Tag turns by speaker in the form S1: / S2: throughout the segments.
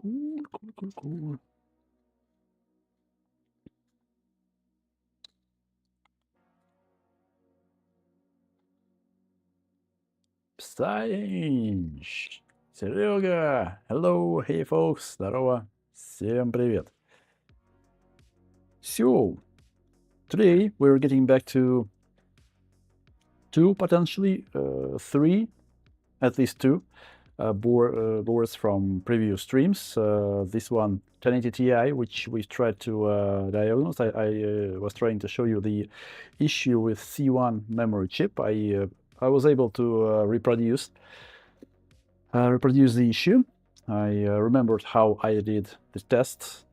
S1: Cool. Псаинч! Серега! Hello, hey folks! Здорово! Всем привет! So, today we're getting back to two, potentially three, at least two boards from previous streams. This one, 1080 Ti, which we tried to diagnose. I was trying to show you the issue with C1 memory chip. I was able to reproduce the issue. I remembered how I did the test,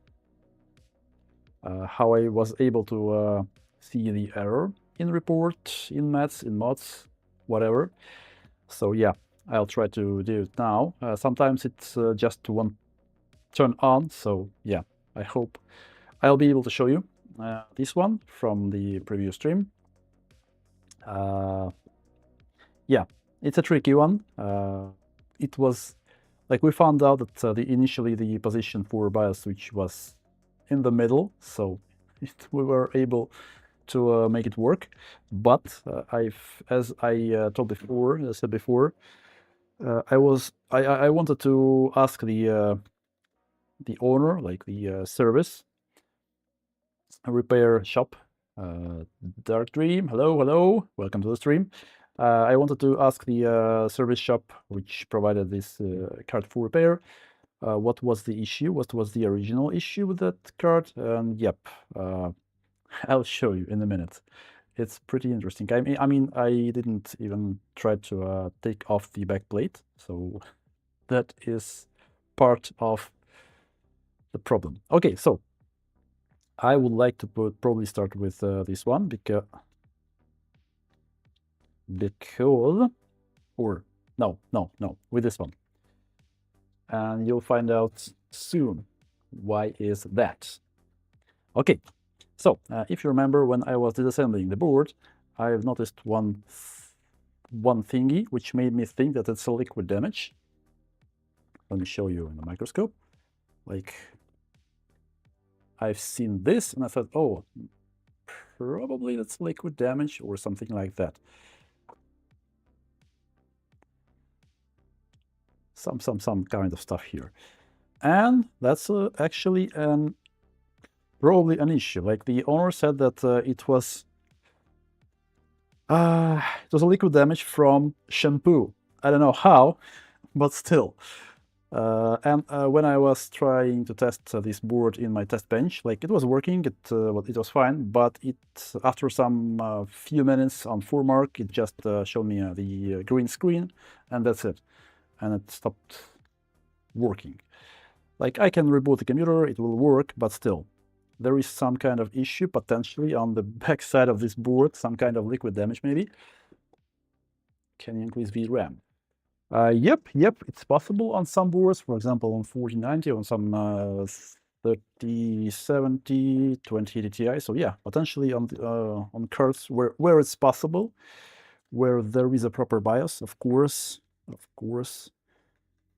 S1: how I was able to see the error in report, in mats, in mods, whatever. So yeah, I'll try to do it now. Sometimes it's just won't turn on, so yeah, I hope I'll be able to show you this one from the previous stream. Yeah, it's a tricky one. It was like we found out that initially the position for bias switch was in the middle, so we were able to make it work. But as I said before, I wanted to ask the owner, like the service repair shop, Dark Dream. Hello, welcome to the stream. I wanted to ask the service shop which provided this card for repair. What was the issue? What was the original issue with that card? And yep, I'll show you in a minute. It's pretty interesting. I mean, I didn't even try to take off the back plate, so that is part of the problem. Okay, so I would like to probably start with this one because or no, with this one, and you'll find out soon why is that. Okay, so if you remember when I was disassembling the board, I've noticed one thingy which made me think that it's a liquid damage. Let me show you in the microscope. Like, I've seen this and I thought, oh, probably that's liquid damage or something like that. Some kind of stuff here. And that's actually probably an issue. Like the owner said that it was a liquid damage from shampoo. I don't know how, but still. And when I was trying to test this board in my test bench, like it was working, it was fine, but after some few minutes on 4mark, it just showed me the green screen, and that's it. And it stopped working. Like I can reboot the computer, it will work, but still, there is some kind of issue potentially on the back side of this board, some kind of liquid damage maybe. Can you increase VRAM? Yep, it's possible on some boards, for example, on 4090, on some 3070, 2080 Ti. So yeah, potentially on cards where it's possible, where there is a proper BIOS, of course,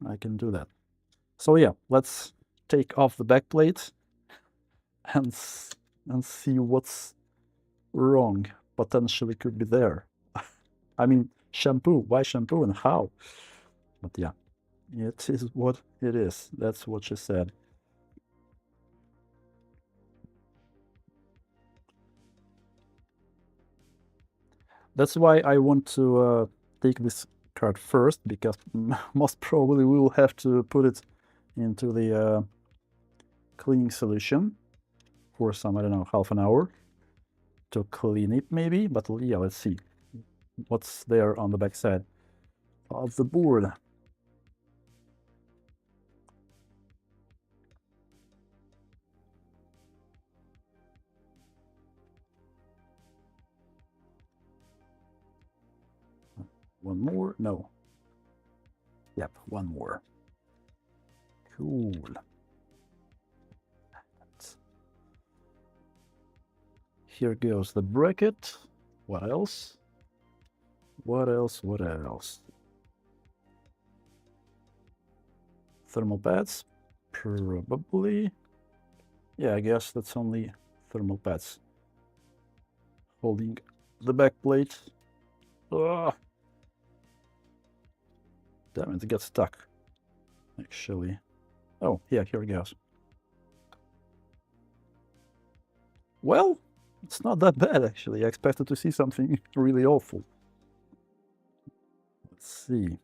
S1: I can do that. So yeah, let's take off the backplate and see what's wrong. Potentially could be there. I mean, shampoo. Why shampoo and how? But yeah, it is what it is. That's what she said. That's why I want to take this card first, because most probably we will have to put it into the cleaning solution for some, I don't know, half an hour to clean it maybe. But yeah, let's see what's there on the back side of the board. One more? No. Yep, one more. Cool. Here goes the bracket. What else? What else? Thermal pads. Probably. Yeah, I guess that's only thermal pads holding the back plate. Ugh. Damn it, it got stuck. Actually. Oh, yeah, here it goes. Well, it's not that bad, actually. I expected to see something really awful. Let's see.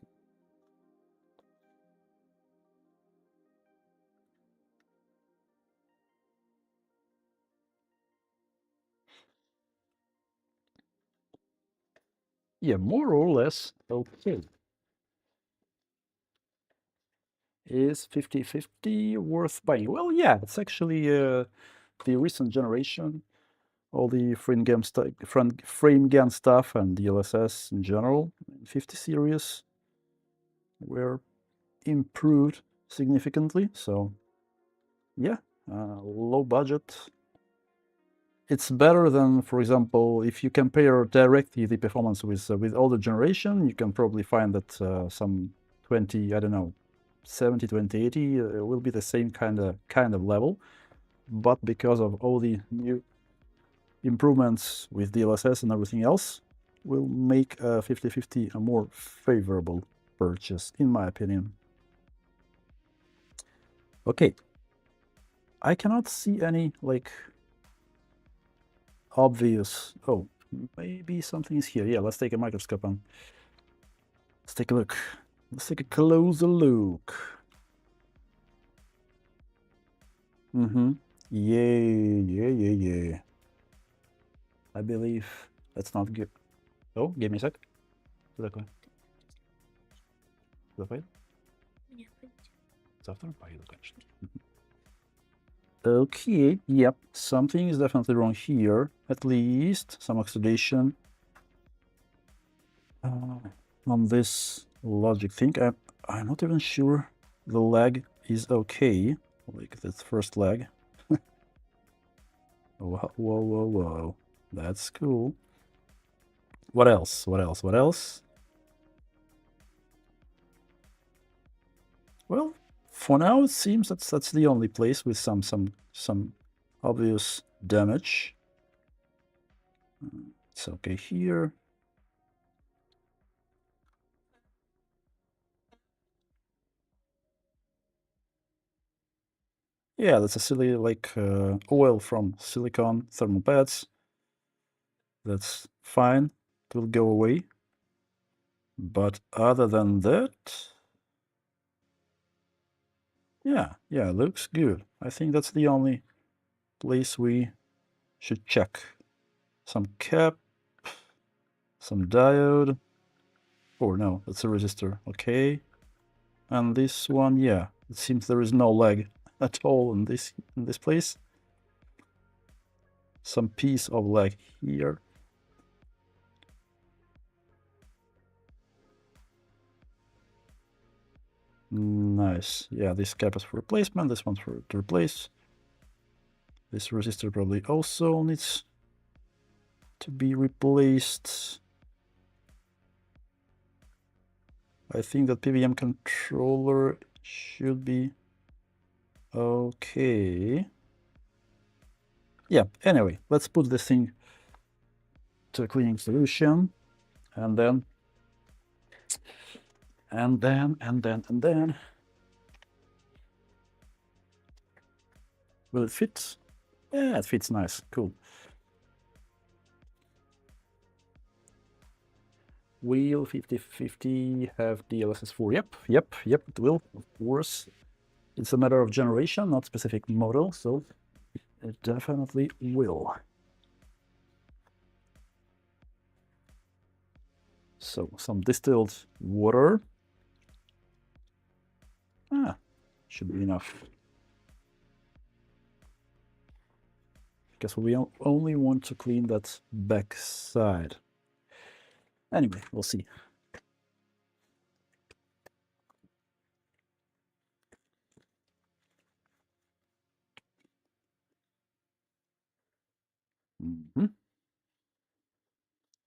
S1: Yeah, more or less okay. Is 50-50 worth buying? Well, yeah, it's actually the recent generation. All the frame GAN stuff and DLSS in general, 50 series were improved significantly. So yeah, low budget. It's better than, for example, if you compare directly the performance with older generation, you can probably find that some 20, I don't know, 70, 2080 will be the same kind of level. But because of all the new improvements with DLSS and everything else, will make 50-50 a more favorable purchase, in my opinion. Okay. I cannot see any, like, obvious... Oh, maybe something is here. Yeah, let's take a microscope and let's take a look. Let's take a closer look. Mm-hmm. Yeah. I believe that's not good. Oh, give me a sec. Такое. Запоет? Завтра поеду, конечно. Okay, yep, something is definitely wrong here. At least some oxidation on this logic thing. I'm not even sure the lag is okay. Like that first lag. Whoa. That's cool. What else? What else? Well, for now it seems that's the only place with some obvious damage. It's okay here. Yeah, that's a silly, like, oil from silicon thermal pads. That's fine. It will go away. But other than that, yeah, looks good. I think that's the only place we should check. Some cap, some diode. Oh no, that's a resistor. Okay. And this one, yeah, it seems there is no lag at all in this place. Some piece of lag here. Nice. Yeah, this cap is for replacement, this one's for to replace. This resistor probably also needs to be replaced. I think that PWM controller should be okay. Yeah, anyway, let's put this thing to a cleaning solution, and then will it fit? Yeah, it fits nice. Cool. Will 50-50 have DLSS4? Yep, it will, of course. It's a matter of generation, not specific model, so it definitely will. So, some distilled water. Should be enough. Because we only want to clean that back side. Anyway, we'll see.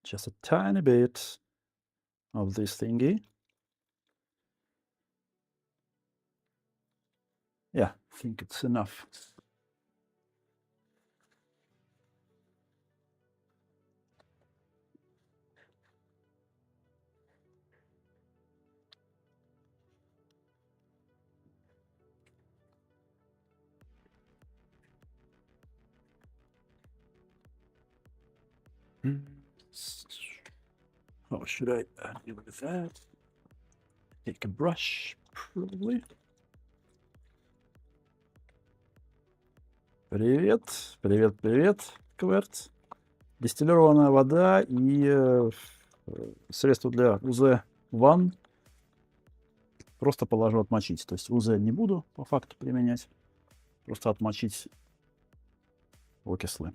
S1: Just a tiny bit of this thingy. Yeah, think it's enough. How should I deal with that? Take a brush, probably. Привет, привет, привет, Кверт. Дистиллированная вода и средство для УЗ ванн просто положу отмочить. То есть УЗ не буду по факту применять, просто отмочить окислы.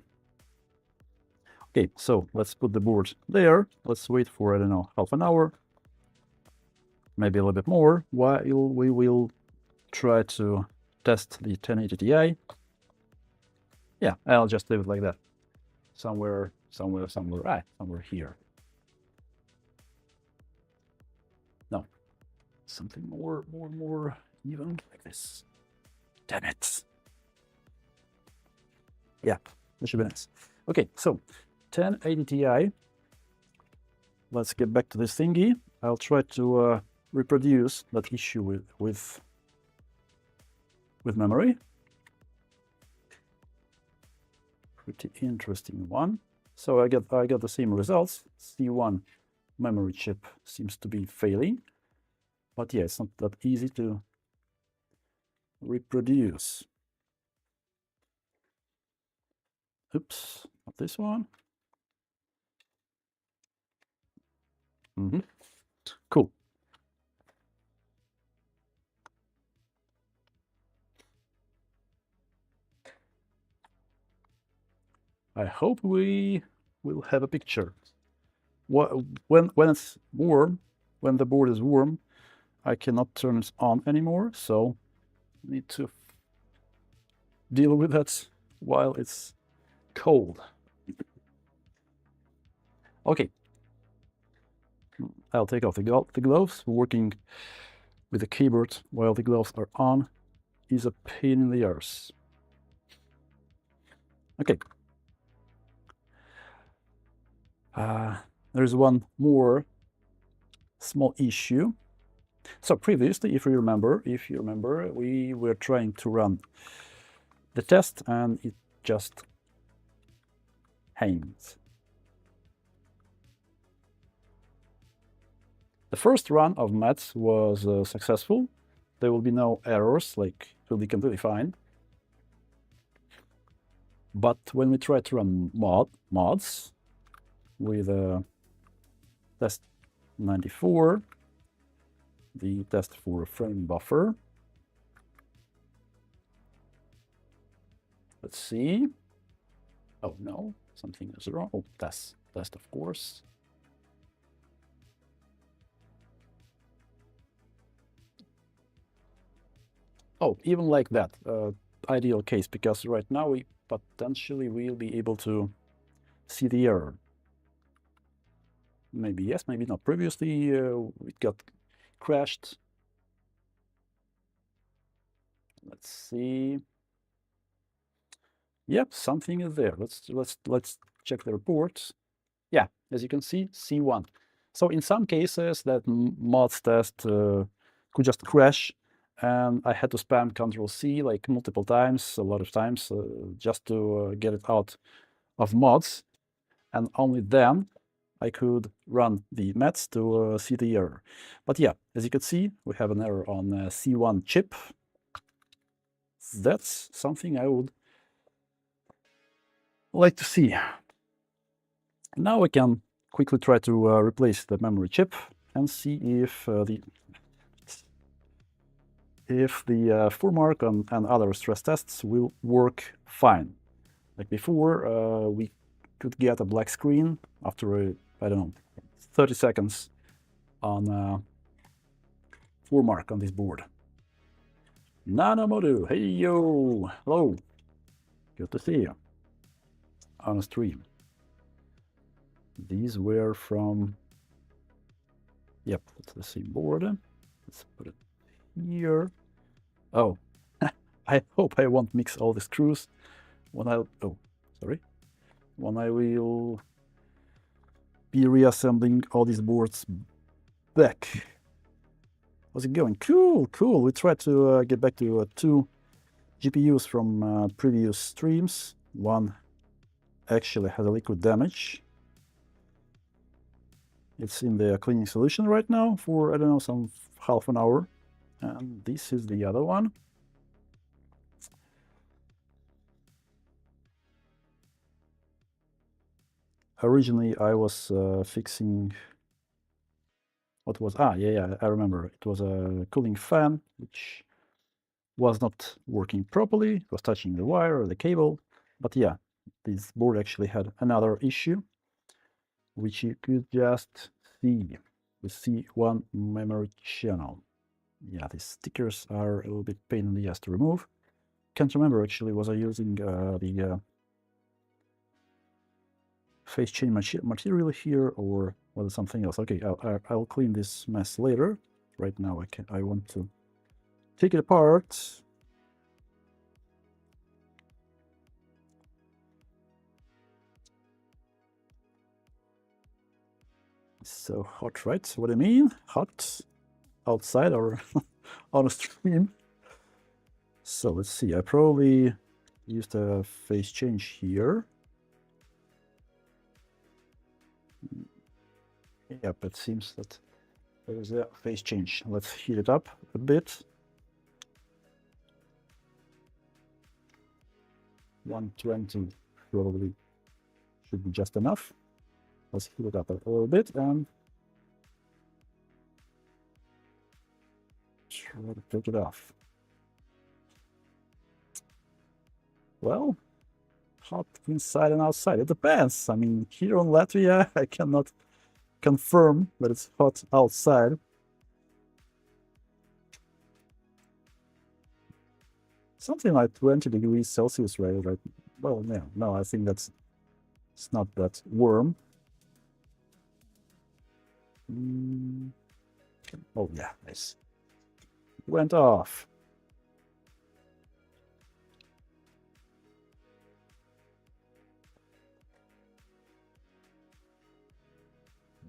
S1: Okay, so let's put the board there. Let's wait for, I don't know, half an hour, maybe a little bit more, while we will try to test the 1080 Ti. Yeah, I'll just leave it like that. Somewhere here. No, something more even like this. Damn it. Yeah, that should be nice. Okay, so 1080 Ti. Let's get back to this thingy. I'll try to reproduce that issue with memory. Pretty interesting one. So I got the same results. C1 memory chip seems to be failing, but yeah, it's not that easy to reproduce. Oops, not this one. Cool. I hope we will have a picture. When it's warm, when the board is warm, I cannot turn it on anymore, so I need to deal with that while it's cold. Okay. I'll take off the gloves. Working with the keyboard while the gloves are on is a pain in the arse. Okay. There's one more small issue. So previously, if you remember, we were trying to run the test and it just hangs. The first run of maths was successful. There will be no errors, like it will be completely fine. But when we try to run mods with test 94, the test for frame buffer, let's see. Oh no, something is wrong. Oh, test of course. Oh, even like that, ideal case, because right now we potentially will be able to see the error. Maybe yes, maybe not. Previously, it got crashed. Let's see. Yep, something is there. Let's check the reports. Yeah, as you can see, C1. So in some cases, that mods test could just crash, and I had to spam Control-C like multiple times, a lot of times, just to get it out of mods, and only then I could run the maths to see the error. But yeah, as you can see, we have an error on C1 chip. That's something I would like to see. Now we can quickly try to replace the memory chip and see if the Furmark and other stress tests will work fine. Like before, we could get a black screen after, I don't know, 30 seconds on Furmark on this board. Nanomodu, hey yo, hello, good to see you on a stream. These were from, yep, it's the same board. Let's put it here. Oh, I hope I won't mix all the screws when I when I will be reassembling all these boards back. How's it going? Cool, cool. We tried to get back to 2 GPUs from previous streams. One actually has a liquid damage. It's in the cleaning solution right now for, I don't know, some half an hour. And this is the other one. Originally, I was fixing what was, yeah, I remember. It was a cooling fan, which was not working properly. It was touching the wire or the cable. But yeah, this board actually had another issue, which you could just see. We see one memory channel. Yeah, these stickers are a little bit pain in the ass to remove. Can't remember actually, was I using the phase change material here or was it something else? Okay, I'll clean this mess later. Right now I want to take it apart. So hot, right? What do you mean? Hot outside or on a stream? So let's see. I probably used a phase change here. Yep, it seems that there is a phase change. Let's heat it up a bit. 120 probably should be just enough. Let's heat it up a little bit and try to take it off. Well, hot inside and outside. It depends. I mean, here on Latvia, I cannot confirm that it's hot outside. Something like 20 degrees Celsius, right? Well, no, I think it's not that warm. Oh yeah, nice. Went off.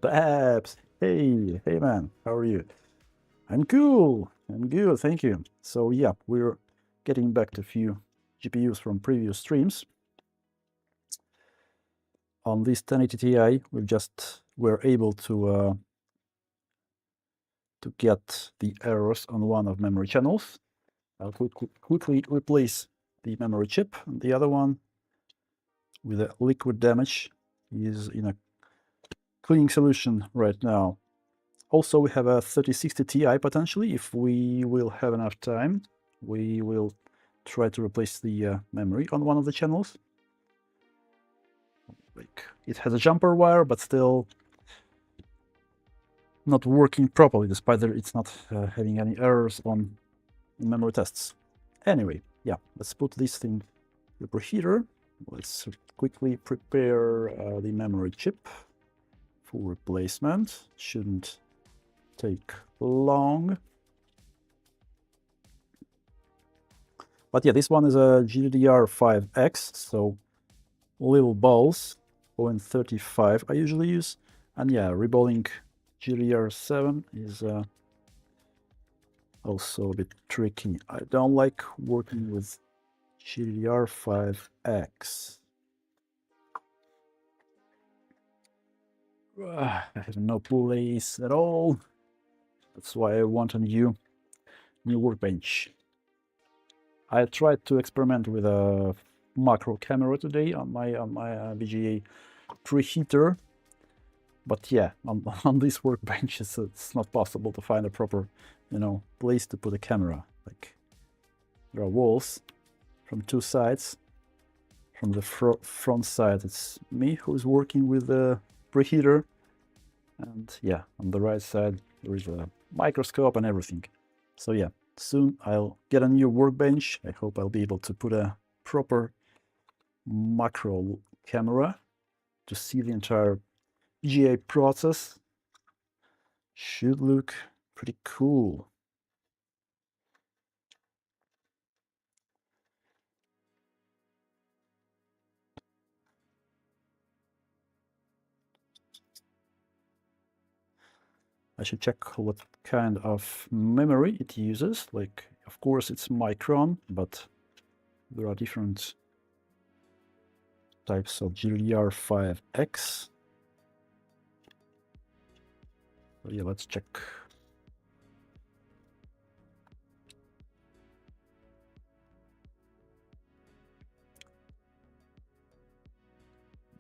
S1: Babs, hey man, how are you? I'm cool. I'm good, thank you. So yeah, we're getting back to a few GPUs from previous streams. On this 1080 Ti, we're able to get the errors on one of memory channels. I'll quickly replace the memory chip. And the other one with a liquid damage is in a cleaning solution right now. Also, we have a 3060 Ti potentially. If we will have enough time, we will try to replace the memory on one of the channels. Like, it has a jumper wire, but still not working properly, despite it's not having any errors on memory tests. Anyway, yeah, let's put this thing in the preheater. Let's quickly prepare the memory chip for replacement. Shouldn't take long. But yeah, this one is a GDDR5X, so little balls, 0.35 I usually use. And yeah, reballing GDDR7 is also a bit tricky. I don't like working with GDDR5X. I have no pulleys at all. That's why I want a new workbench. I tried to experiment with a macro camera today on my VGA preheater, but yeah, on this workbench it's not possible to find a proper, place to put a camera. Like, there are walls from two sides. From the front side, it's me who's working with the preheater, and yeah, on the right side there is a microscope and everything. So yeah, soon I'll get a new workbench. I hope I'll be able to put a proper macro camera to see the entire VGA process. Should look pretty cool. I should check what kind of memory it uses. Like, of course, it's Micron, but there are different types of GDDR5X. So yeah, let's check.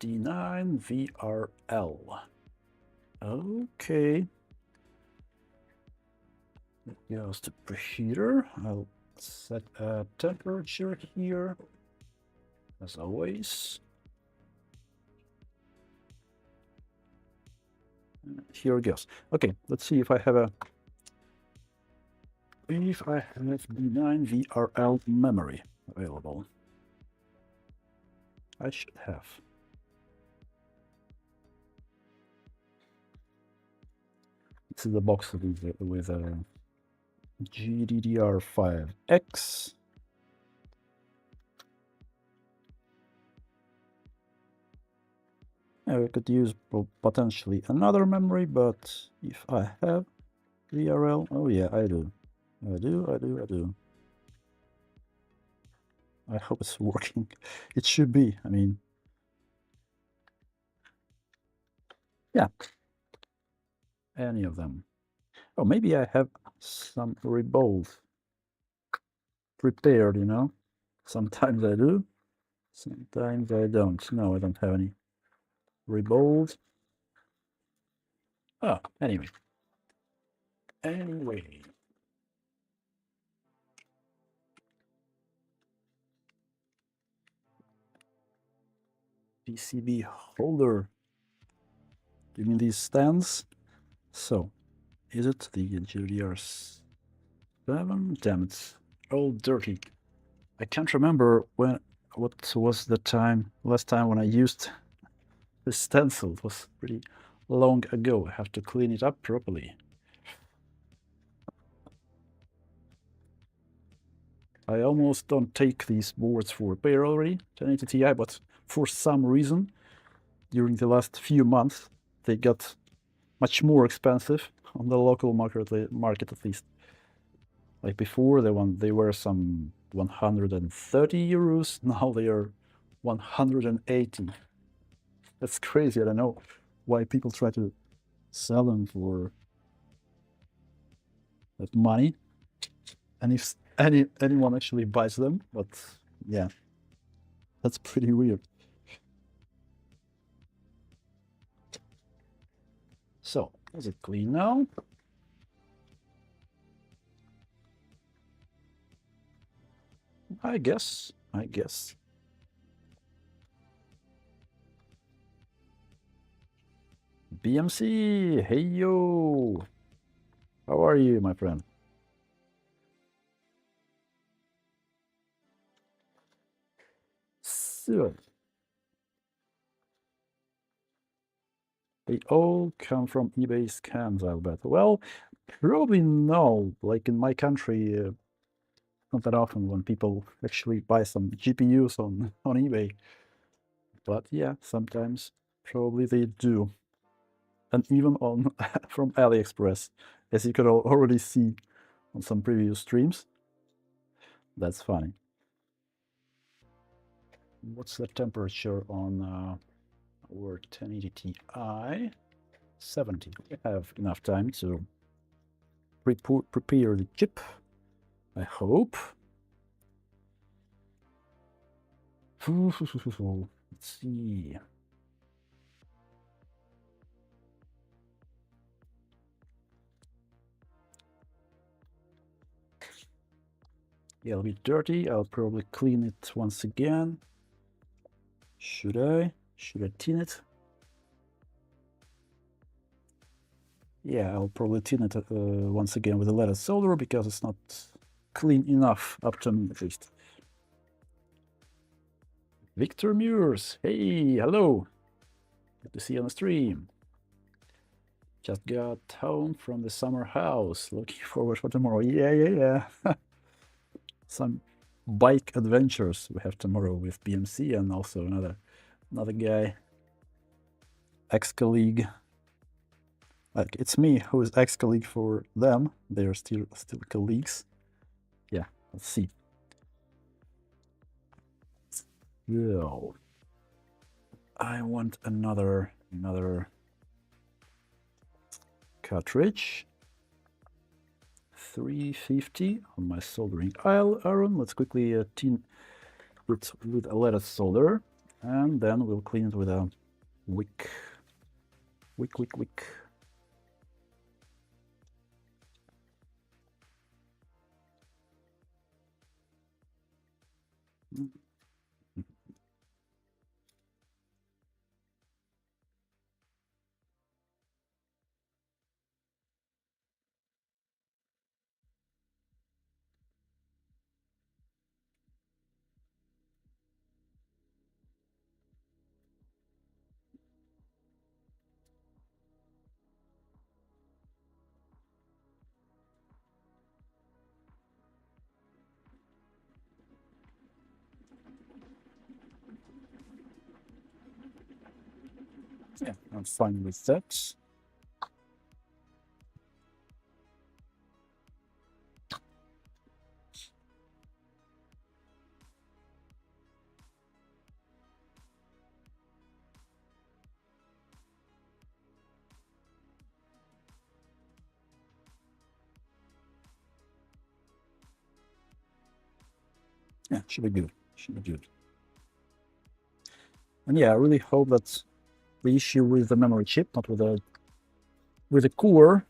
S1: D9 VRL. Okay. It goes to preheater. I'll set a temperature here, as always. Here it goes. Okay, let's see if I have D9 VRL memory available. I should have. This is the box with a GDDR5X. Yeah, we could use potentially another memory, but if I have VRL, oh yeah, I do. I do. I hope it's working. It should be, I mean. Yeah. Any of them. Oh, maybe I have some rebuild prepared, you know? Sometimes I do, sometimes I don't. No, I don't have any rebuild. Oh, anyway. PCB holder. Do you mean these stands? So, is it the GDR7? Damn, it's all dirty. I can't remember what was the last time when I used this stencil. It was pretty long ago. I have to clean it up properly. I almost don't take these boards for repair already, 1080 Ti, but for some reason, during the last few months, they got much more expensive on the local market at least. Like before, they were some 130 euros. Now they are 180. That's crazy. I don't know why people try to sell them for that money, and if anyone actually buys them. But yeah, that's pretty weird. So, is it clean now? I guess. BMC, hey yo! How are you, my friend? So, they all come from eBay scams, I'll bet. Well, probably no. Like in my country, not that often when people actually buy some GPUs on eBay. But yeah, sometimes probably they do. And even on from AliExpress, as you could already see on some previous streams. That's funny. What's the temperature on our 1080 Ti? 70. We have enough time to prepare the chip, I hope. Let's see. Yeah, it'll be dirty. I'll probably clean it once again. Should I? Should I tin it? Yeah, I'll probably tin it once again with a leaded solder because it's not clean enough up to me at least. Victor Mures, hey, hello. Good to see you on the stream. Just got home from the summer house. Looking forward for tomorrow. Yeah. Some bike adventures we have tomorrow with BMC and also another guy, ex-colleague. Like, it's me who is ex-colleague for them. They're still colleagues. Yeah, let's see. Yo, I want another cartridge. 350 on my soldering iron. Let's quickly tin it with a leaded solder, and then we'll clean it with a wick. Wick. Yeah, I'm fine with that. Yeah, should be good. Should be good. And yeah, I really hope that the issue with the memory chip, not with the core,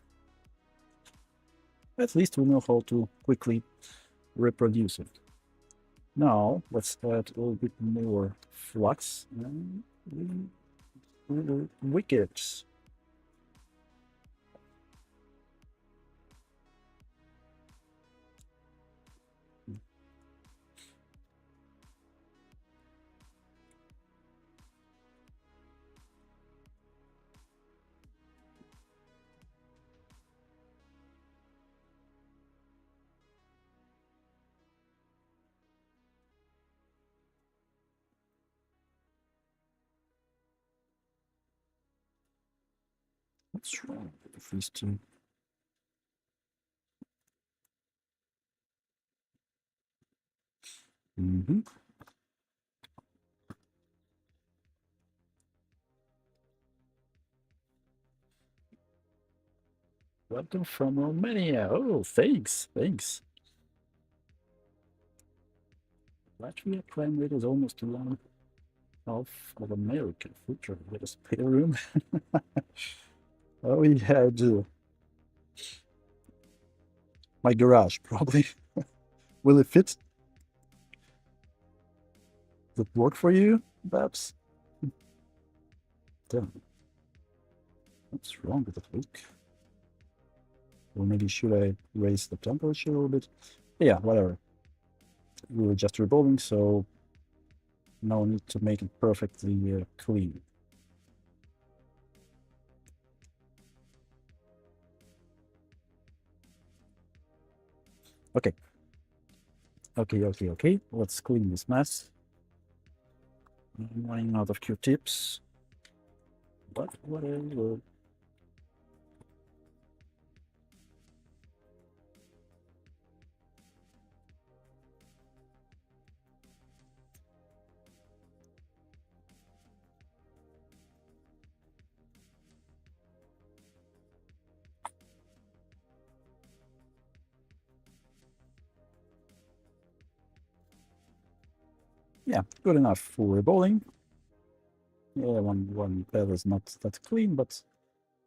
S1: at least we know how to quickly reproduce it. Now let's add a little bit more flux and wickets. What's wrong with these two? Welcome from Romania. Oh, thanks. Latvia crime rate is almost one half of American future with a spare room. Oh yeah, I do. My garage, probably. Will it fit? Does it work for you, Babs? Damn. What's wrong with the book? Or maybe should I raise the temperature a little bit? Yeah, whatever. We were just rebuilding, so no need to make it perfectly clean. Okay. Okay. Let's clean this mess. I'm running out of Q-tips. But whatever. Yeah, good enough for rebolling. Yeah, one bed is not that clean, but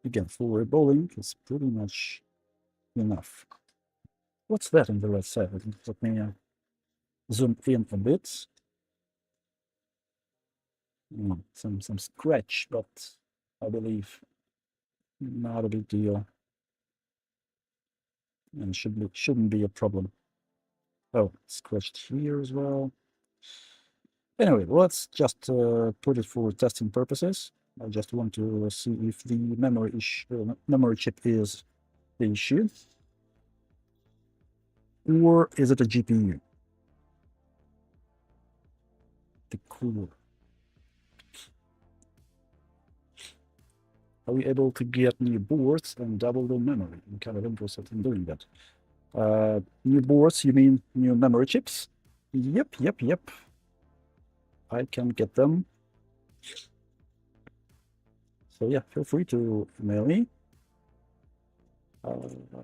S1: again, for rebolling is pretty much enough. What's that in the right side? Let me zoom in a bit. Some scratch, but I believe not a big deal, and shouldn't be a problem. Oh, scratched here as well. Anyway, let's just put it for testing purposes. I just want to see if the memory chip is the issue, or is it a GPU? The core. are we able to get new boards and double the memory? I'm kind of interested in doing that. New boards, you mean new memory chips? Yep. I can get them. So yeah, feel free to mail me.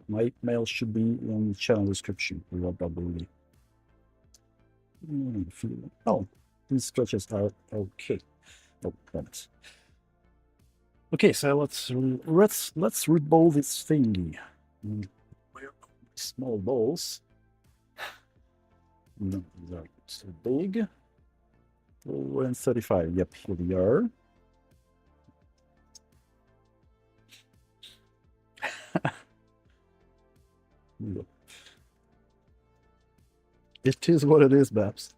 S1: My mail should be in the channel description, probably. Oh, these stretches are okay. Oh, damn it. Okay, so let's reball this thingy. Where are small balls? No, they're too big. Oh, and 35. Yep, here we are. Yep. It is what it is, Babs.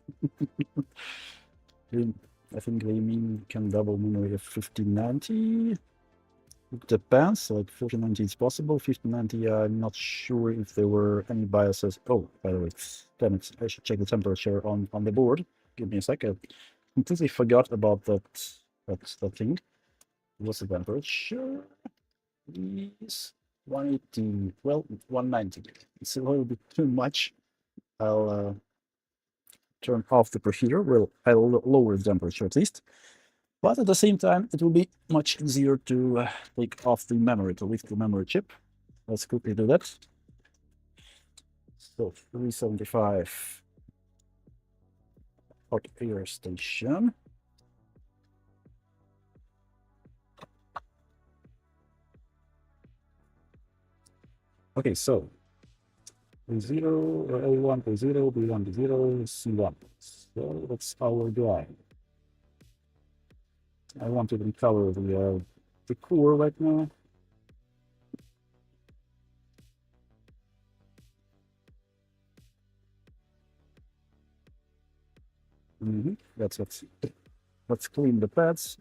S1: I think they mean can double memory of 1590. It depends, like 1490 is possible. 1590, I'm not sure if there were any biases. Oh, by the way, damn it, I should check the temperature on the board. Give me a second. Completely forgot about that thing. What's the temperature? Is 180, well, 190. It's a little bit too much. I'll turn off the preheater. Well, I'll lower the temperature at least. But at the same time, it will be much easier to take off the memory, to lift the memory chip. Let's quickly do that. So 375 hot air station. Okay, so A0, A1 to 0, B1 to 0, C1. So that's our guy. I want to recover the core right now. Let's clean the pads.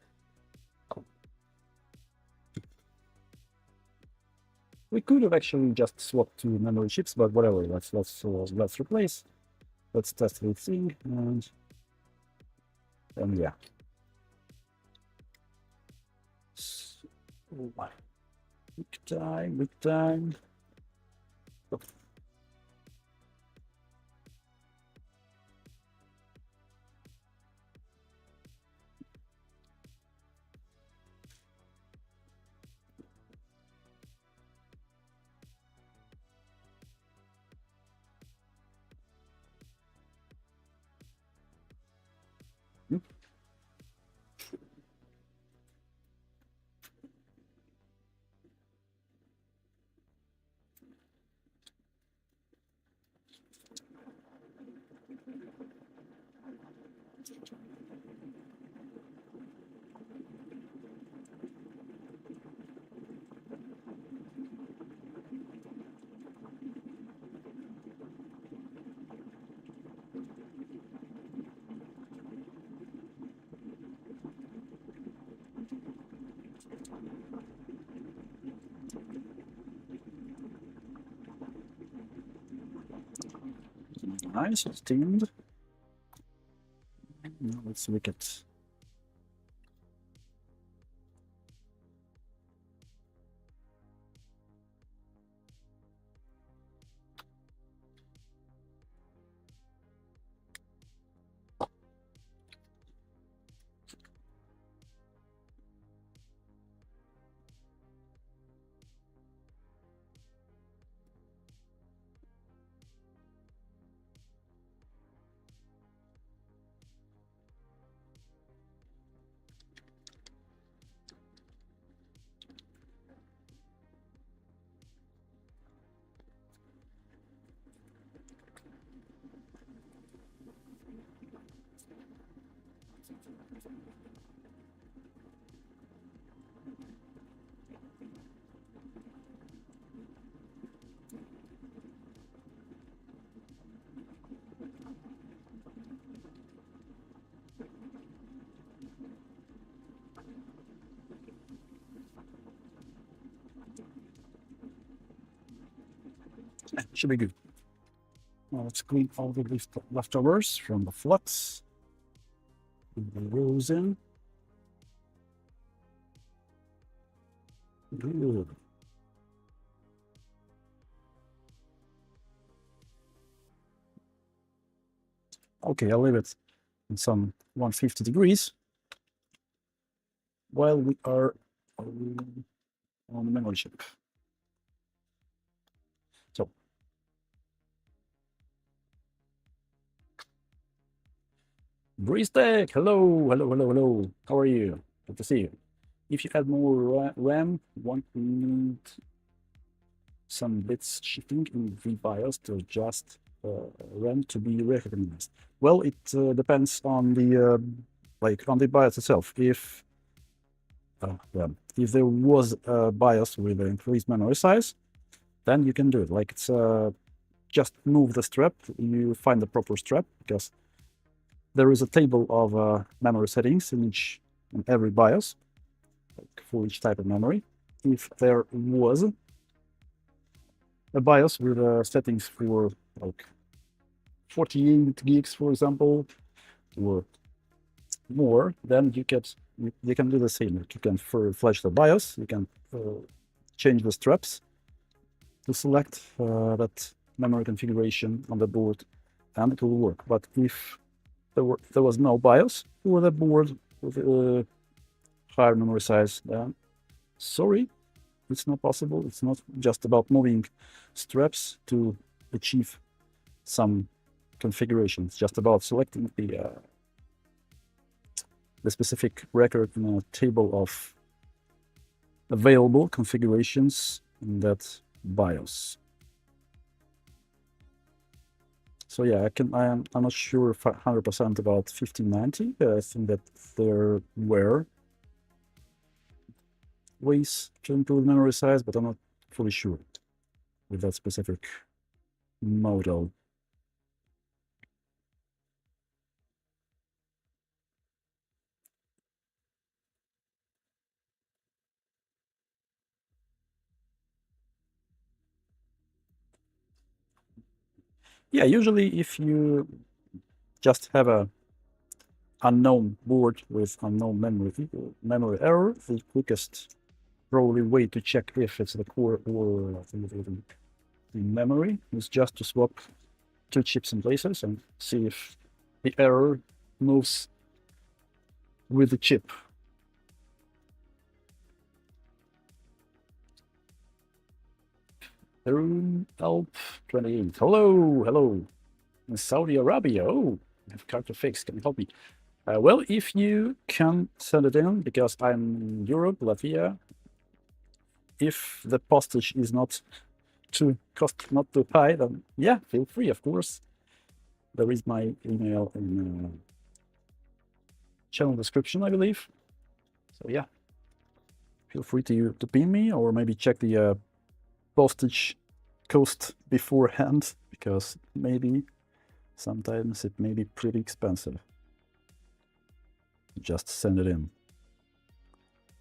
S1: We could have actually just swapped two memory chips, but whatever. Let's replace. Let's test the thing and yeah. Oh my! Big time. Oh. Nice, it's steamed. Now let's make it. Should be good. Now let's clean all the leftovers from the flux. Put the rolls in. Good. Okay, I'll leave it in some 150 degrees while we are on the memory chip. So, Breeze hello, hello, hello, hello. How are you? Good to see you. If you add more RAM, won't need some bits shifting in the BIOS to adjust RAM to be recognized. Well, it depends on the on the BIOS itself. If there was a BIOS with an increased memory size, then you can do it. Like it's just move the strap. You find the proper strap because there is a table of memory settings in every BIOS, like for each type of memory. If there was a BIOS with settings for like 48 gigs, for example, or more, then you can do the same. You can flash the BIOS. You can change the straps to select that memory configuration on the board, and it will work. But if there was no BIOS for the board with higher memory size, then sorry, it's not possible. It's not just about moving straps to achieve some configuration. It's just about selecting the specific record in a table of available configurations in that BIOS. So yeah, I'm not sure 100% about 1590. I think that there were ways to improve memory size, but I'm not fully sure with that specific model. Yeah, usually if you just have a unknown board with unknown memory error, the quickest probably way to check if it's the core or the memory is just to swap two chips in places and see if the error moves with the chip. Alp 28. Hello, hello. In Saudi Arabia. Oh, I have card to fix. Can you help me? Well, if you can send it in, because I'm in Europe, Latvia, if the postage is not too high, then yeah, feel free, of course. There is my email in channel description, I believe. So yeah, feel free to ping me or maybe check the postage cost beforehand, because maybe sometimes it may be pretty expensive. Just send it in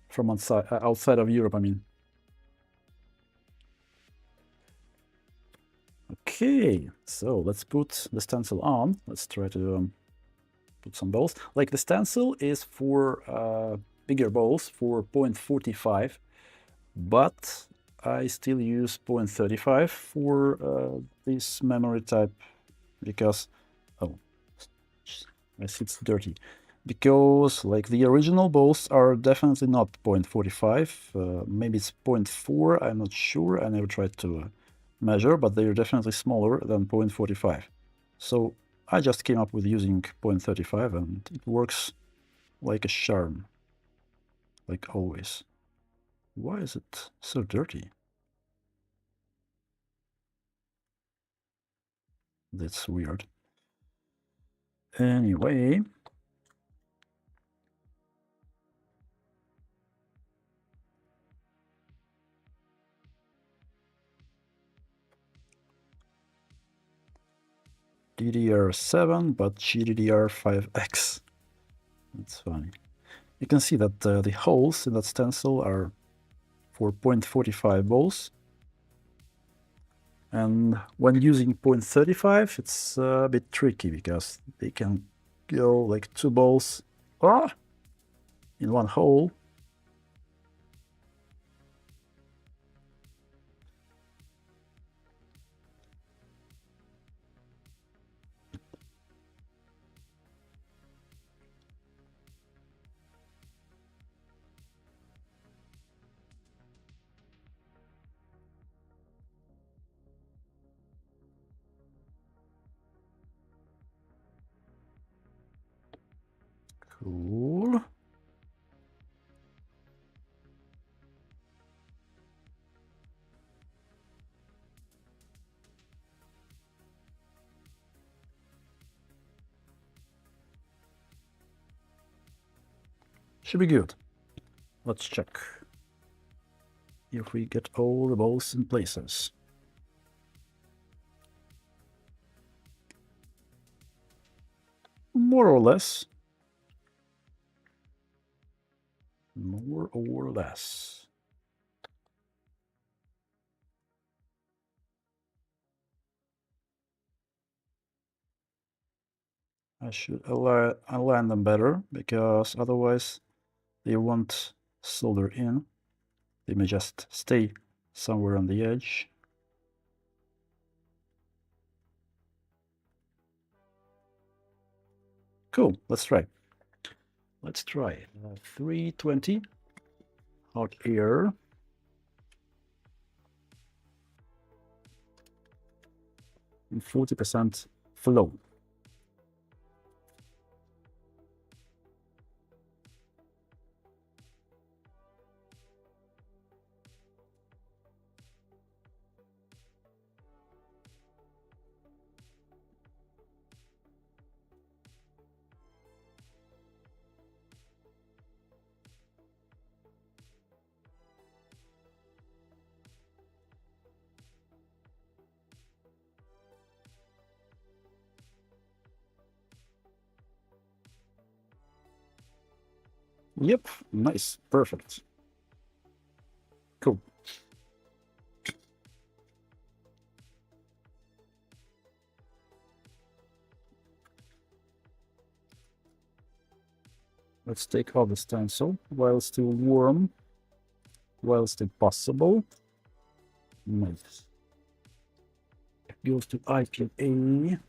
S1: from outside of Europe, I mean. Okay, so let's put the stencil on. Let's try to put some balls. Like the stencil is for bigger balls for 0.45, but I still use 0.35 for this memory type because, oh, I see it's dirty. Because like the original balls are definitely not 0.45, maybe it's 0.4, I'm not sure, I never tried to measure, but they're definitely smaller than 0.45. So I just came up with using 0.35 and it works like a charm, like always. Why is it so dirty? That's weird. Anyway, DDR7, but GDDR5X. That's funny. You can see that the holes in that stencil are for 0.45 balls. And when using 0.35, it's a bit tricky because they can go like two balls in one hole. Cool. Should be good. Let's check if we get all the balls in places. More or less. More or less. I should align them better, because otherwise they won't solder in. They may just stay somewhere on the edge. Cool, let's try. Let's try 320 hot air. And 40% flow. Yep, nice, perfect. Cool. Let's take off the stencil while still warm, while still possible. Nice. Goes to IPA.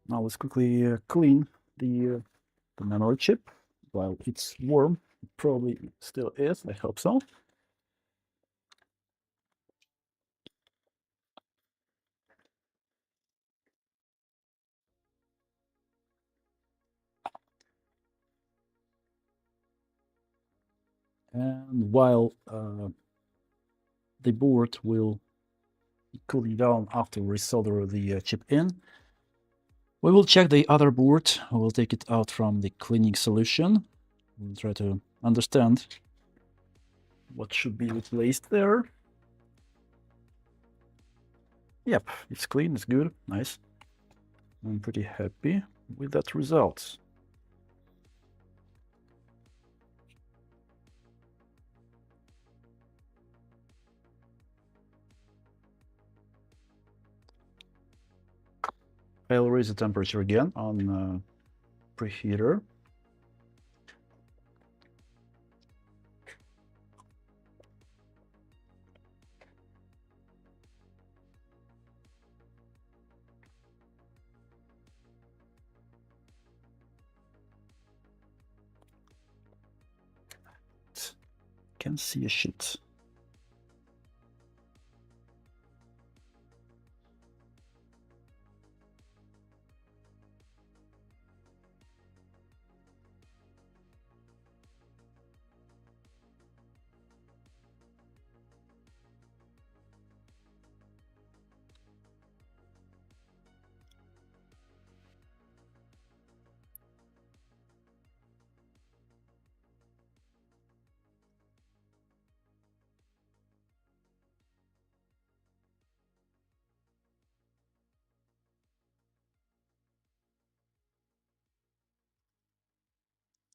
S1: Now let's quickly clean the memory chip while it's warm. It probably still is, I hope so. And while the board will be cooling down after we solder the chip in, we will check the other board. We will take it out from the cleaning solution. We'll try to understand what should be replaced there. Yep, it's clean, it's good, nice. I'm pretty happy with that result. I'll raise the temperature again on preheater. Can see a shit.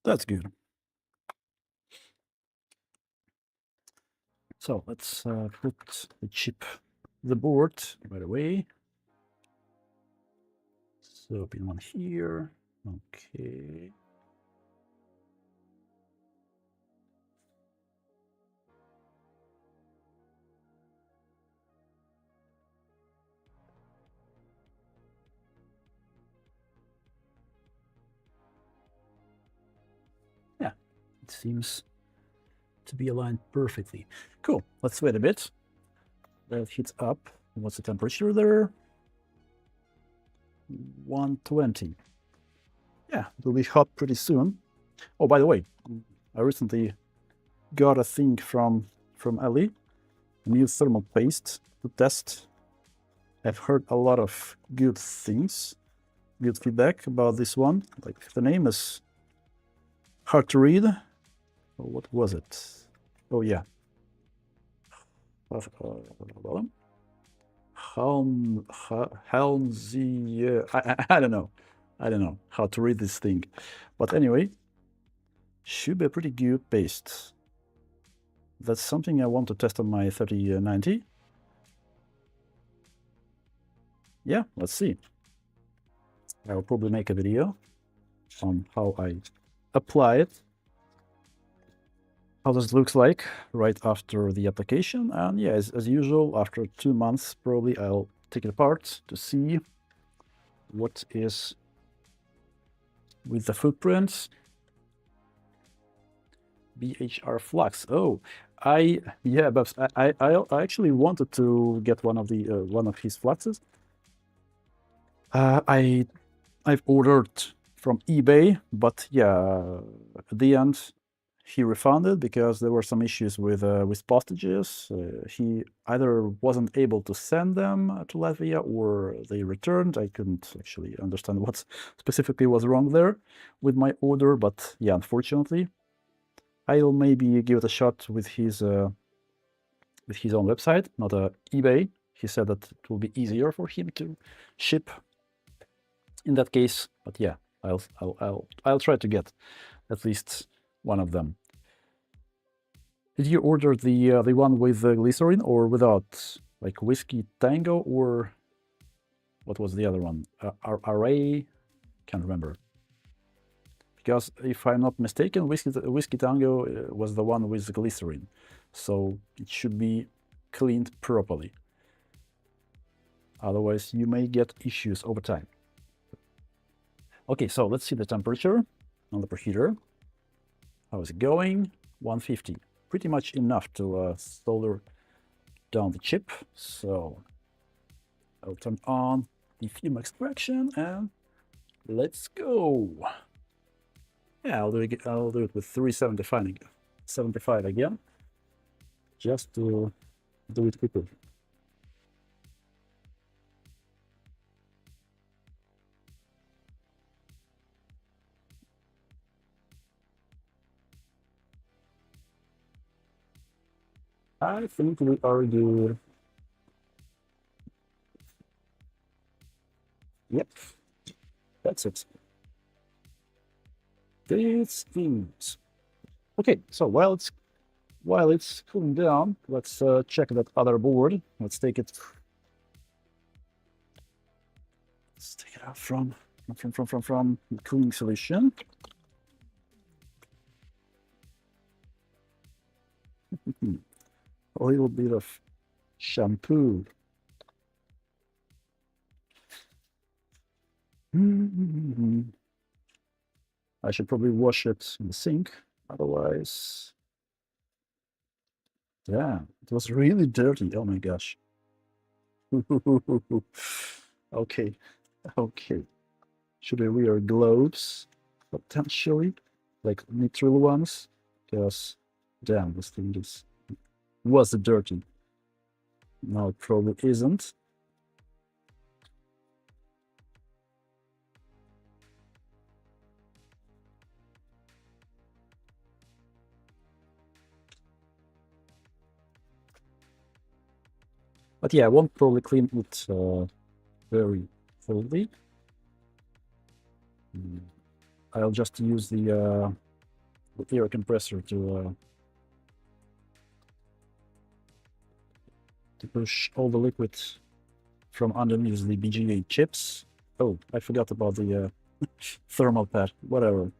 S1: That's good. So let's put the chip, the board right away. So pin one here. Okay. It seems to be aligned perfectly. Cool. Let's wait a bit. That heats up. What's the temperature there? 120. Yeah, it will be hot pretty soon. Oh, by the way, I recently got a thing from Ali, a new thermal paste to test. I've heard a lot of good things, good feedback about this one. Like, the name is hard to read. Oh, what was it? Oh, yeah. Helmsy. I don't know. I don't know how to read this thing. But anyway, should be a pretty good paste. That's something I want to test on my 3090. Yeah, let's see. I'll probably make a video on how I apply it, how this looks like right after the application. And yeah, as usual, after 2 months, probably I'll take it apart to see what is with the footprints. BHR Flux. Oh, yeah, but I actually wanted to get one of his fluxes. I've ordered from eBay, but yeah, at the end he refunded because there were some issues with postages. He either wasn't able to send them to Latvia or they returned. I couldn't actually understand what specifically was wrong there with my order, but yeah, unfortunately, I'll maybe give it a shot with his own website, not eBay. He said that it will be easier for him to ship in that case, but yeah, I'll try to get at least one of them. Did you order the one with glycerin or without, like Whiskey Tango, or what was the other one? Array? Can't remember. Because if I'm not mistaken, Whiskey Tango was the one with glycerin, so it should be cleaned properly. Otherwise, you may get issues over time. Okay, so let's see the temperature on the preheater. How is it going? 150. Pretty much enough to solder down the chip. So I'll turn on the fume extraction and let's go. Yeah, I'll do it with 375 again, just to do it quickly. I think we are good. Yep, that's it. These things. Okay, so while it's cooling down, let's check that other board. Let's take it out from the cooling solution. A little bit of shampoo. I should probably wash it in the sink, otherwise, yeah, it was really dirty. Oh my gosh. Okay, okay. Should I wear gloves potentially, like nitrile ones? Because damn, this thing was dirty. Now it probably isn't. But yeah, I won't probably clean it very thoroughly. I'll just use the air compressor to push all the liquid from underneath the BGA chips. Oh, I forgot about the thermal pad. Whatever.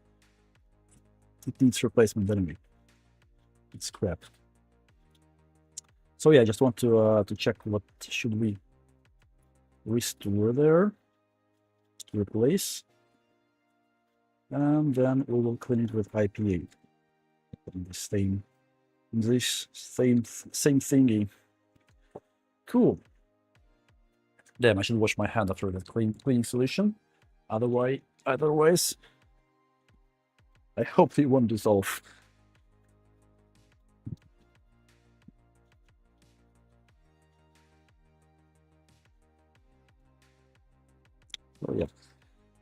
S1: It needs replacement anyway. It's crap. So yeah, I just want to check what should we restore there, replace, and then we will clean it with IPA. this same thingy. Cool. Damn, I should wash my hand after that cleaning solution. Otherwise, I hope it won't dissolve. Oh yeah.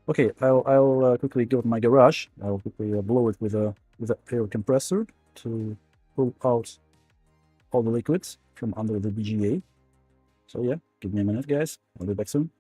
S1: Okay, I'll quickly go to my garage. I'll quickly blow it with a air compressor to pull out all the liquids from under the BGA. So yeah, give me a minute, guys. I'll be back soon.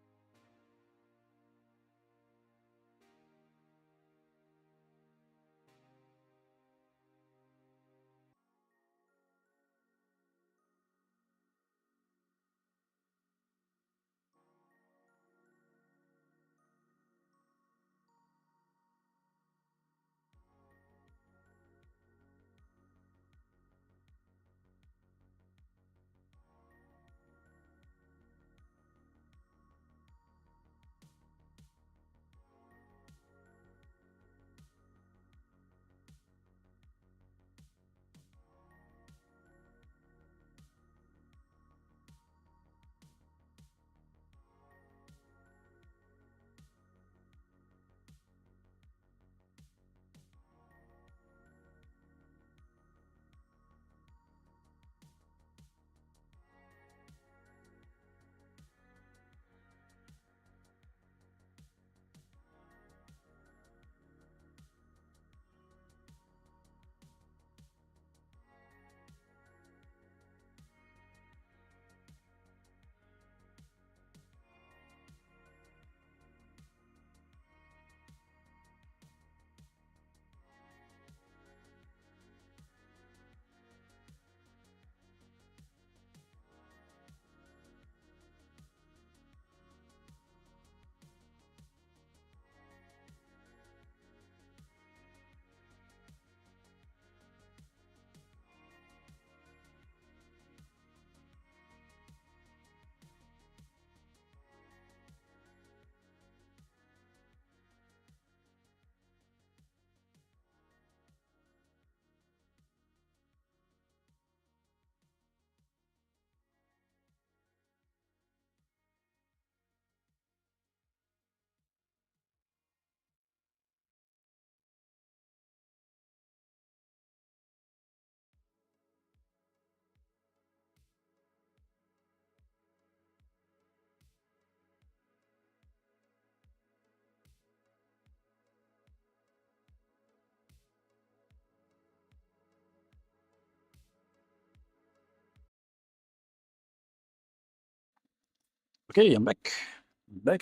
S1: Okay, I'm back.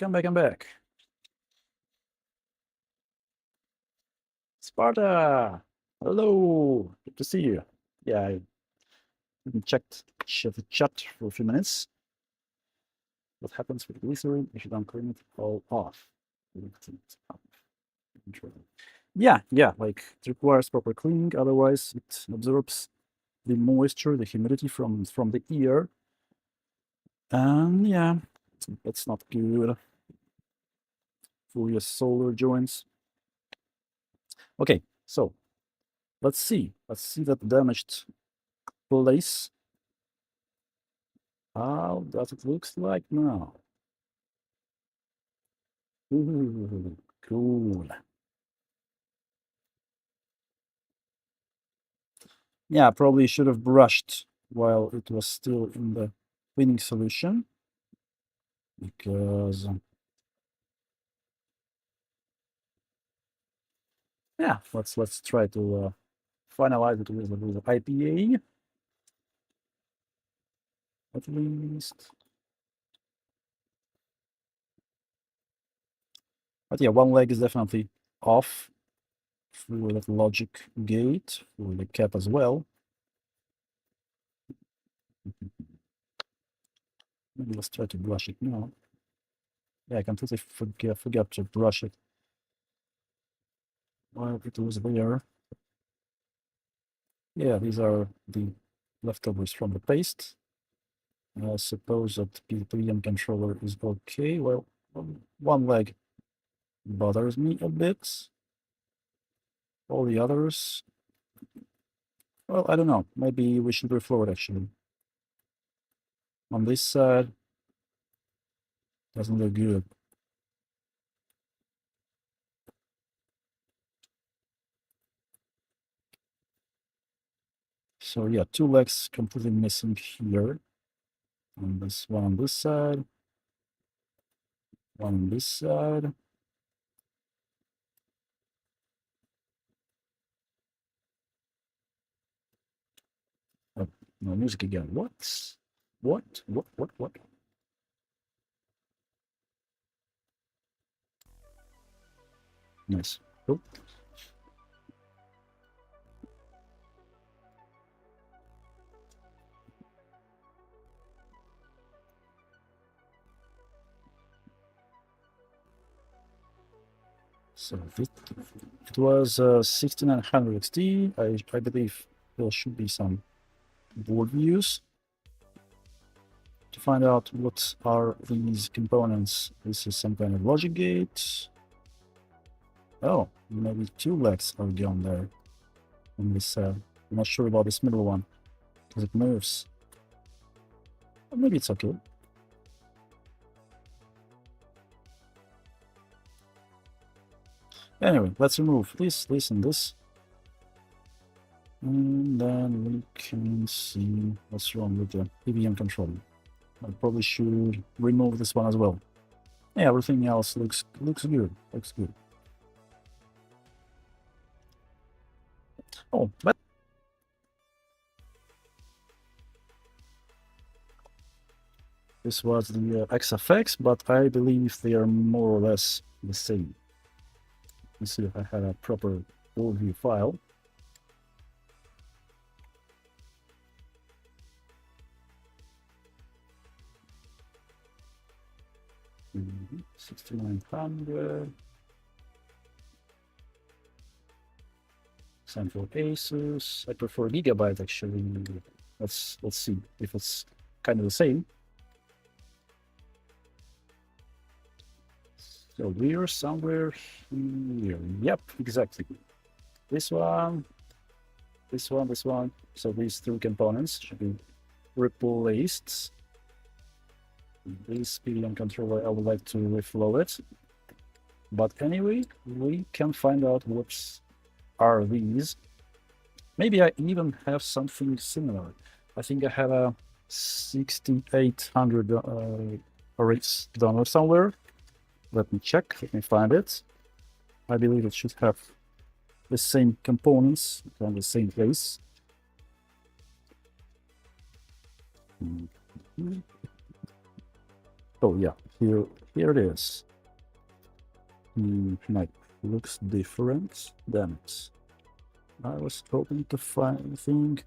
S1: I'm back. Sparta! Hello! Good to see you. Yeah, I haven't checked the chat for a few minutes. What happens with glycerin if you don't clean it all off? Yeah, like it requires proper cleaning, otherwise it absorbs the moisture, the humidity from the air. And yeah, that's not good for your solar joints. Okay, so let's see that damaged place. How does it look like now? Ooh, cool. Yeah, probably should have brushed while it was still in the cleaning solution, because yeah, let's try to finalize it with the IPA at least. But yeah, one leg is definitely off for that logic gate, for the cap as well. Maybe let's try to brush it now. Yeah, I completely forgot to brush it while it was there. Yeah, these are the leftovers from the paste. I suppose that PWM controller is okay. Well, one leg bothers me a bit. All the others Well, I don't know. Maybe we should reflow it actually. On this side, doesn't look good. So yeah, two legs completely missing here. And this one on this side, one on this side. Oh, no music again. What? What? What? Nice. Cool. So it was 1600 XT. I believe there should be some board views to find out what are these components. This is some kind of logic gate. Oh, maybe two legs are gone there on this side. I'm not sure about this middle one because it moves. Or maybe it's okay. Anyway, let's remove this, and this. And then we can see what's wrong with the EVM controller. I probably should remove this one as well. Yeah, everything else looks good. Looks good. Oh, but this was the XFX, but I believe they are more or less the same. Let's see if I had a proper overview file. Mm-hmm. 6900. Central Asus. I prefer Gigabyte actually. Let's see if it's kind of the same. So we're somewhere here. Yep, exactly. This one, this one, this one. So these three components should be replaced. This PDM controller, I would like to reflow it. But anyway, we can find out what are these. Maybe I even have something similar. I think I have a 6800 RX download somewhere. Let me check, let me find it. I believe it should have the same components on the same place. Oh yeah, here it is. Like, looks different. Damn it. I was hoping to find anything.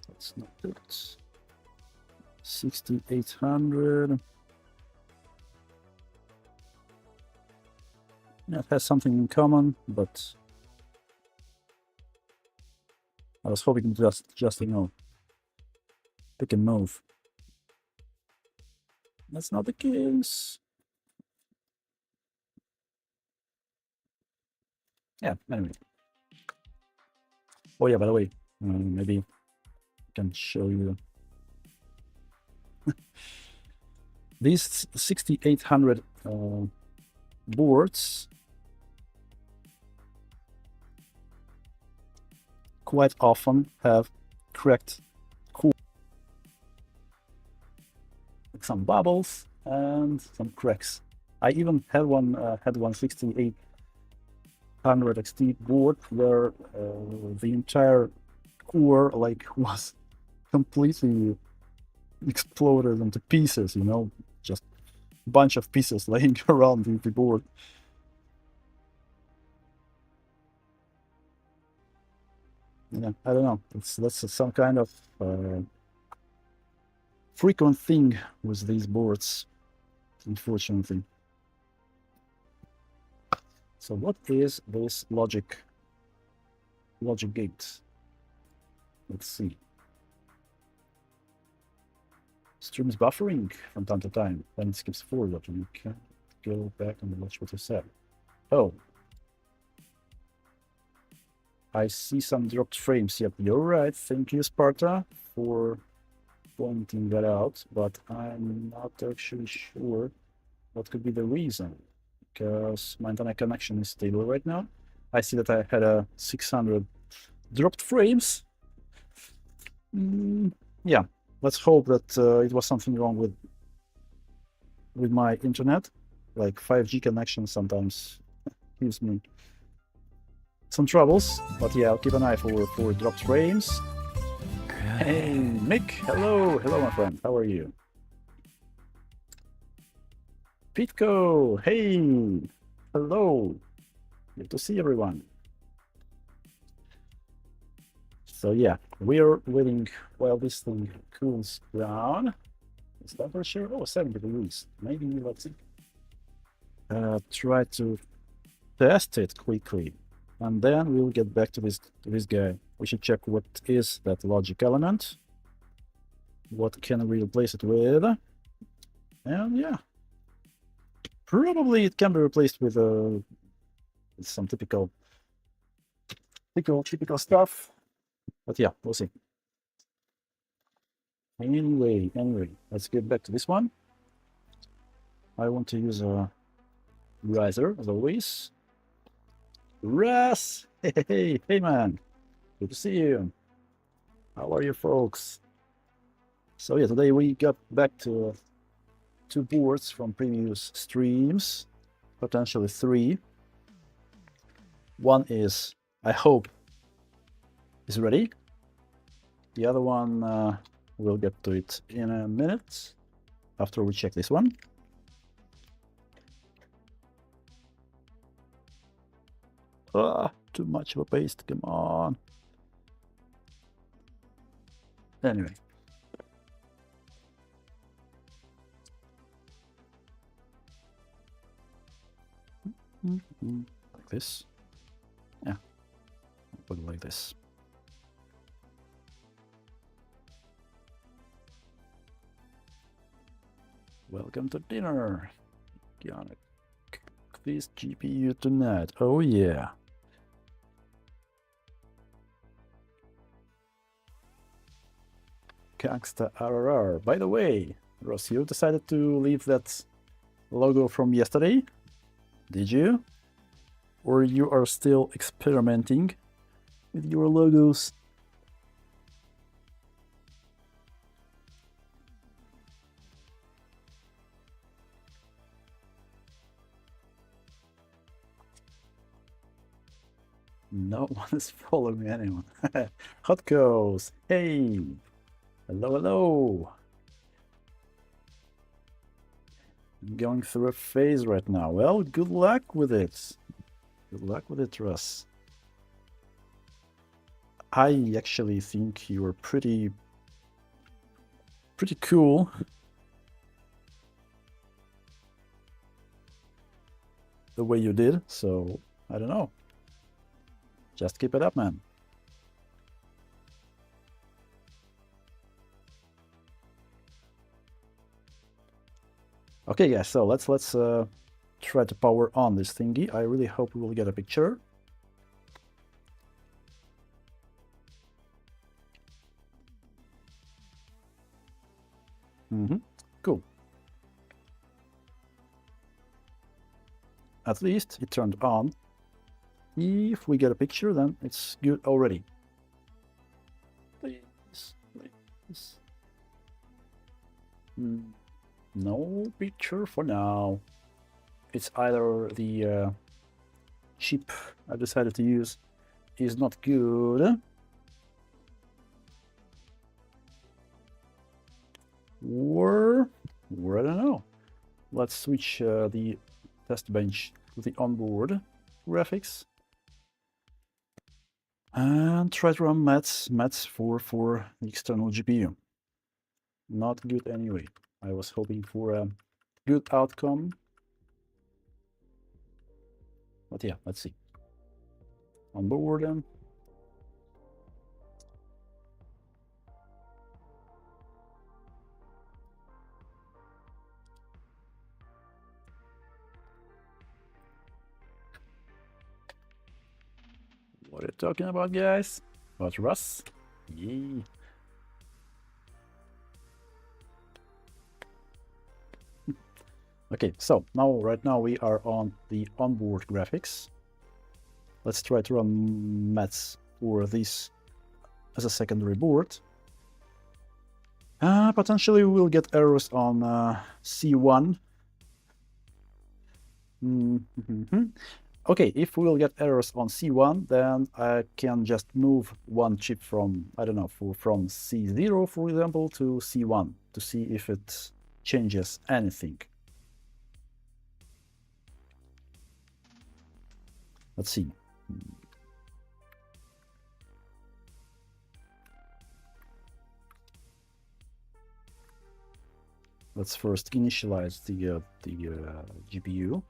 S1: That's not it. 6800. Yeah, it has something in common, but I was hoping to just you know, pick and move. That's not the case. Yeah, anyway. Oh yeah, by the way, maybe I can show you. These 6800 boards quite often have cracked core, some bubbles and some cracks. I even had one 6800 XT board where the entire core like was completely exploded into pieces, you know, just a bunch of pieces laying around the board. Yeah, I don't know. That's some kind of frequent thing with these boards, unfortunately. So what is this logic gate? Let's see. Stream is buffering from time to time, then it skips forward and you can go back and watch what you said. Oh. I see some dropped frames. Yep, you're right. Thank you, Sparta, for pointing that out, but I'm not actually sure what could be the reason, because my internet connection is stable right now. I see that I had a 600 dropped frames. Yeah, let's hope that it was something wrong with my internet. Like 5G connection sometimes gives me some troubles, but yeah, I'll keep an eye for dropped frames. Hey, Mick, hello, my friend, how are you? Pitco, hey, hello, good to see everyone. So yeah, we're waiting while this thing cools down. Is that for sure? Oh, 70 degrees. Maybe let's see. Try to test it quickly, and then we'll get back to this guy. We should check what is that logic element. What can we replace it with? And yeah, probably it can be replaced with some typical stuff. But yeah, we'll see. Anyway, let's get back to this one. I want to use a riser as always. Russ, hey man, good to see you. How are you folks? So yeah, today we got back to 2 boards from previous streams, potentially 3. One is, I hope, is ready. The other one, we'll get to it in a minute after we check this one. Too much of a paste, come on. Anyway. Like this. Yeah, put it like this. Welcome to dinner. Gonna cook this GPU tonight. Oh yeah. Gangsta RRR. By the way, Ross, you decided to leave that logo from yesterday? Did you? Or you are still experimenting with your logos? No one is following anyone. Hot goes. Hey. Hello. I'm going through a phase right now. Well, good luck with it. Good luck with it, Russ. I actually think you are pretty cool. The way you did, so I don't know. Just keep it up, man. Okay, guys, so let's try to power on this thingy. I really hope we will get a picture. Cool. At least it turned on. If we get a picture, then it's good already. Please. No picture for now. It's either the chip I decided to use is not good, or I don't know. Let's switch the test bench to the onboard graphics and try to run maths for the external GPU. Not good anyway. I was hoping for a good outcome, but yeah, let's see. Onboard them. talking about, guys? About Russ? Yeah. Okay, so right now we are on the onboard graphics. Let's try to run maths for this as a secondary board. Potentially we will get errors on C1. Okay, if we will get errors on C1, then I can just move one chip from, I don't know, from C0, for example, to C1 to see if it changes anything. Let's see. Let's first initialize the GPU.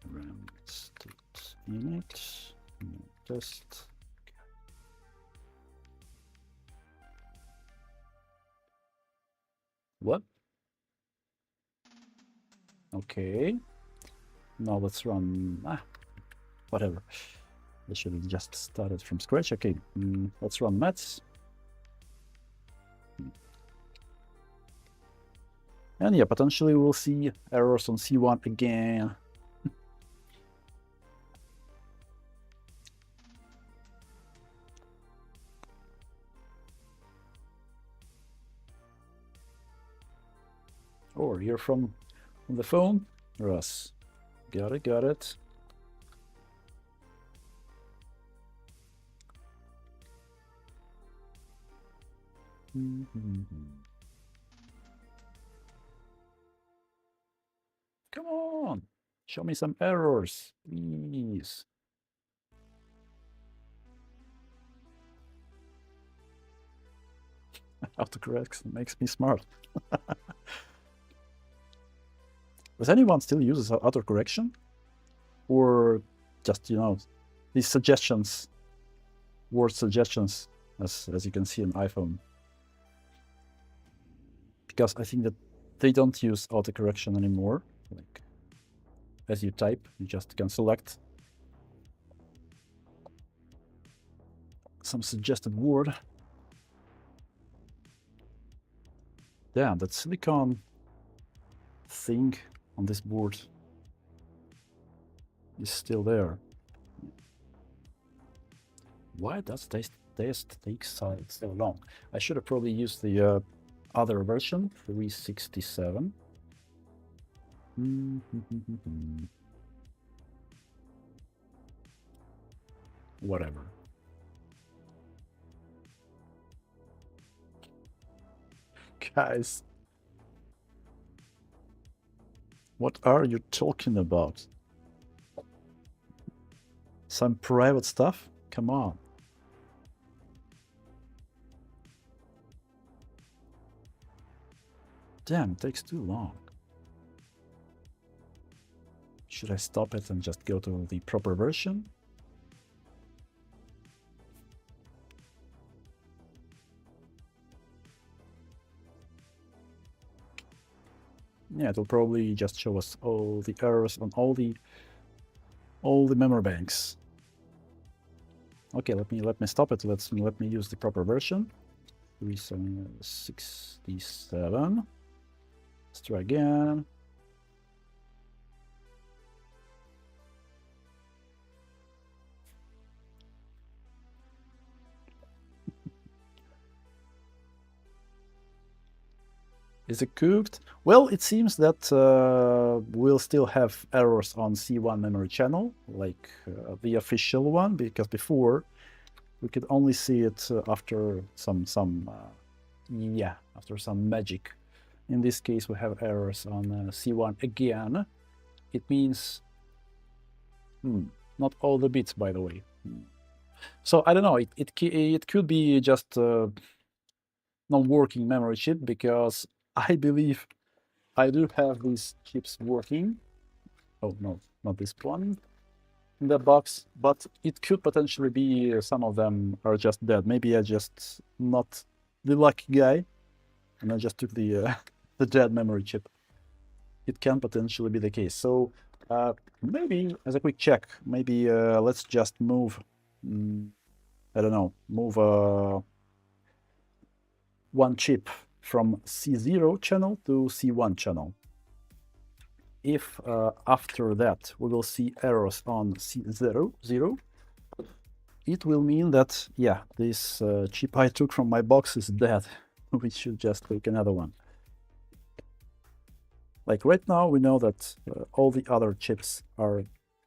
S1: RAM state init test. What? Okay. Now let's run. Whatever. I should have just started from scratch. Okay. Let's run maths. And yeah, potentially we'll see errors on C1 again. Or you're from the phone? Russ. Got it, got it. Come on, show me some errors, please. Autocorrect makes me smart. Does anyone still use autocorrection? Or just, you know, these suggestions, word suggestions, as you can see on iPhone? Because I think that they don't use autocorrection anymore. Like, as you type, you just can select some suggested word. Damn, that silicon thing on this board is still there. Why does test take so long? I should have probably used the other version, 367. Whatever. Guys, what are you talking about? Some private stuff? Come on. Damn, it takes too long. Should I stop it and just go to the proper version? Yeah, it'll probably just show us all the errors on all the memory banks. Okay, let me stop it. Let me use the proper version. 3767. Let's try again. Is it cooked? Well, it seems that we'll still have errors on C1 memory channel, like the official one, because before we could only see it after some magic. In this case, we have errors on C1 again. It means not all the bits, by the way. So I don't know. It could be just non-working memory chip, because I believe I do have these chips working. Oh no, not this one in the box, but it could potentially be some of them are just dead. Maybe I just not the lucky guy, and I just took the the dead memory chip. It can potentially be the case. So maybe as a quick check, maybe let's just move I don't know, move one chip from C0 channel to C1 channel. If after that we will see errors on C0, it will mean that, yeah, this chip I took from my box is dead. We should just take another one. Like right now, we know that all the other chips are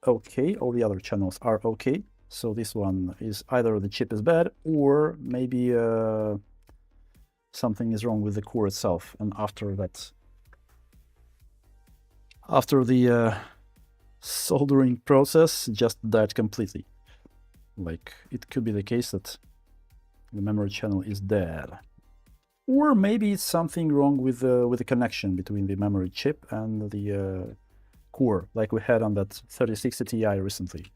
S1: okay, all the other channels are okay. So this one is either the chip is bad or maybe something is wrong with the core itself. And after that, after the soldering process, just died completely. Like it could be the case that the memory channel is dead. Or maybe it's something wrong with the connection between the memory chip and the core, like we had on that 3060 Ti recently,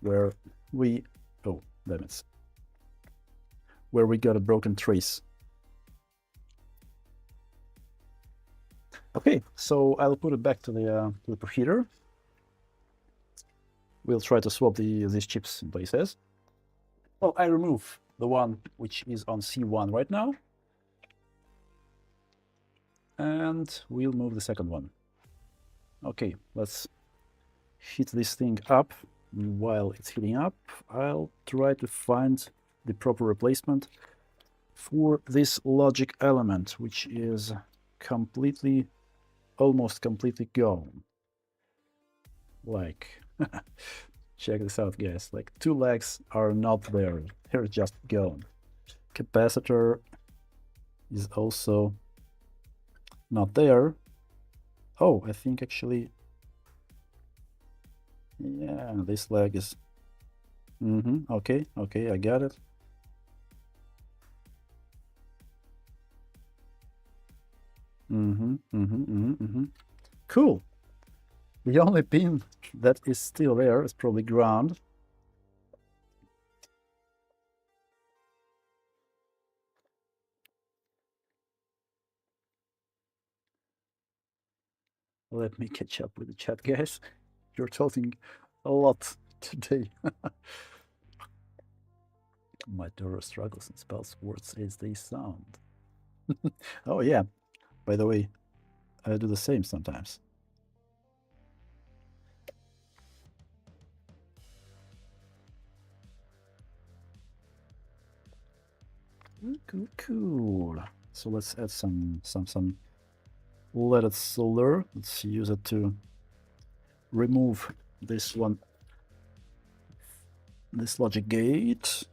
S1: where we, oh, damn it, where we got a broken trace. Okay, so I'll put it back to the preheater. We'll try to swap these chips in places. Well, I remove the one which is on C1 right now, and we'll move the second one. Okay, let's heat this thing up. While it's heating up, I'll try to find the proper replacement for this logic element, which is completely, almost completely gone. Like, check this out, guys. Like, two legs are not there. They're just gone. Capacitor is also not there. Oh, I think actually, yeah, this leg is... okay, I got it. Cool. The only pin that is still there is probably ground. Let me catch up with the chat, guys. You're talking a lot today. My daughter struggles and spells words as they sound. Oh yeah, by the way, I do the same sometimes. Cool. So let's add some leaded solder. Let's use it to remove this one, this logic gate.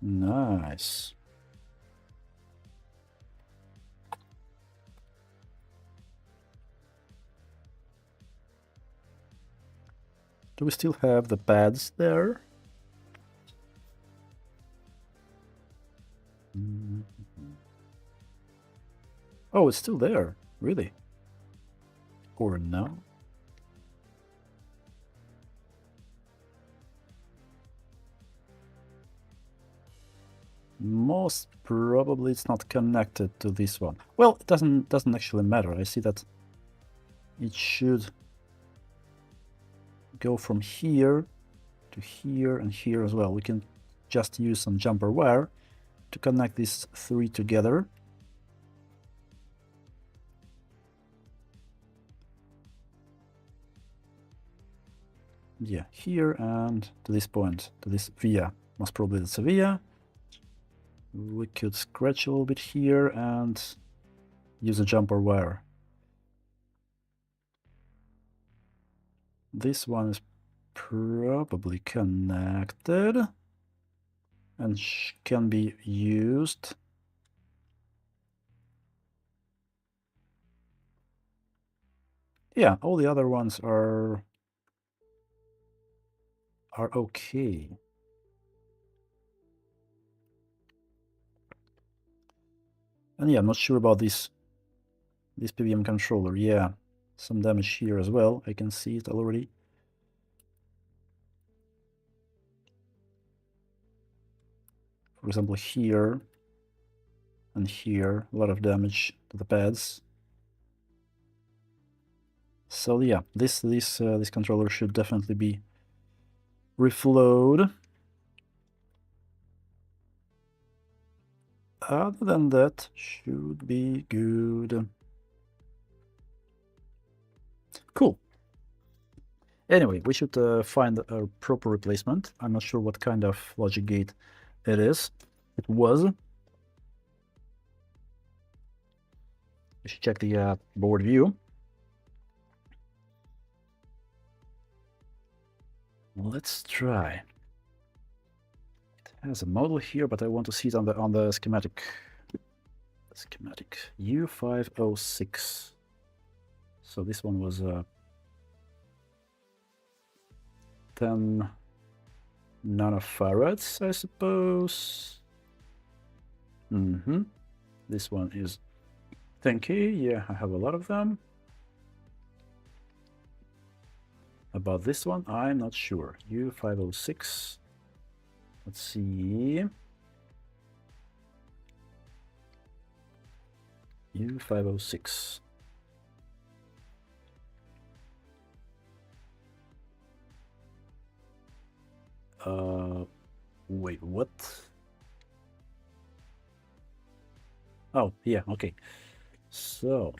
S1: Nice. Do we still have the pads there? Oh, it's still there. Really? Or no? Most probably it's not connected to this one. Well, it doesn't actually matter. I see that it should go from here to here and here as well. We can just use some jumper wire to connect these three together. Yeah, here and to this point, to this via. Most probably it's a via. We could scratch a little bit here and use a jumper wire. This one is probably connected and can be used. Yeah, all the other ones are okay. And yeah, I'm not sure about this PWM controller. Yeah, some damage here as well. I can see it already. For example, here and here, a lot of damage to the pads. So yeah, this controller should definitely be reflowed. Other than that, should be good. Cool. Anyway, we should find a proper replacement. I'm not sure what kind of logic gate it is. It was. We should check the board view. Let's try. It has a model here, but I want to see it on the schematic. Schematic U506. So this one was 10 nanofarads, I suppose. This one is 10K. Yeah, I have a lot of them. About this one, I'm not sure. U506. Let's see. U506. Wait, what? Oh, yeah, okay. So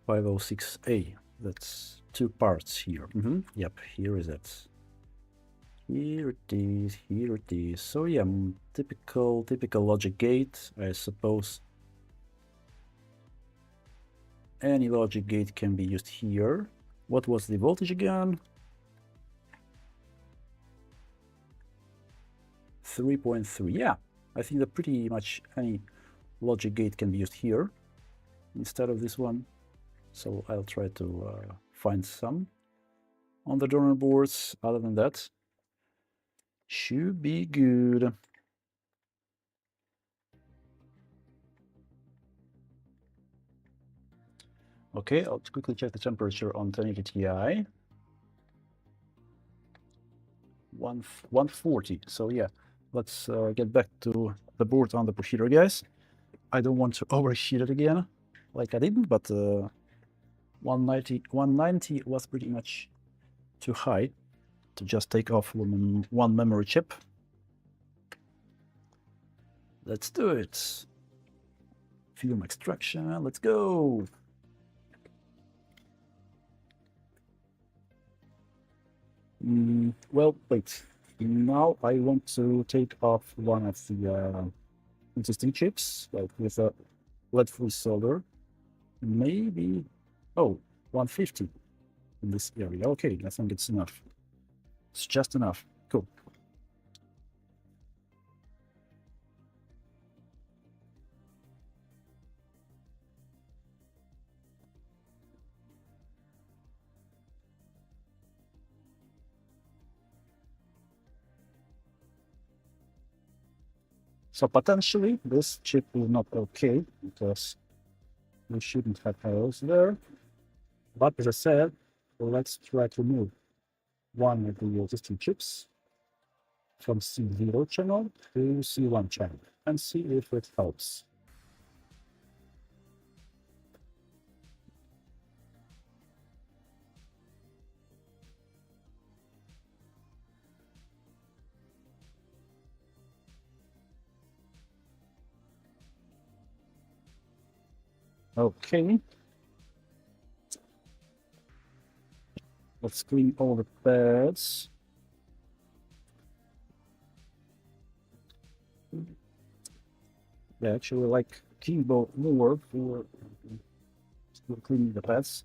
S1: 506A. That's two parts here. Yep, here is it. Here it is, here it is. So yeah, typical logic gate, I suppose. Any logic gate can be used here. What was the voltage again? 3.3. Yeah, I think that pretty much any logic gate can be used here instead of this one. So I'll try to find some on the donor boards. Other than that, should be good. Okay, I'll quickly check the temperature on 1080 Ti. 140. So yeah, let's get back to the board on the preheater, guys. I don't want to overheat it again, like I didn't, but 190 was pretty much too high to just take off one memory chip. Let's do it. Film extraction, let's go. Well, wait. Now I want to take off one of the existing chips, like with a lead-free solder. Maybe, oh, 150 in this area. Okay, I think it's enough. It's just enough. Cool. So potentially this chip will not okay because we shouldn't have arrows there. But as I said, let's try to move one of the existing chips from C0 channel to C1 channel and see if it helps. Okay. Let's clean all the pads. Yeah, actually like keyboard more for cleaning the pads.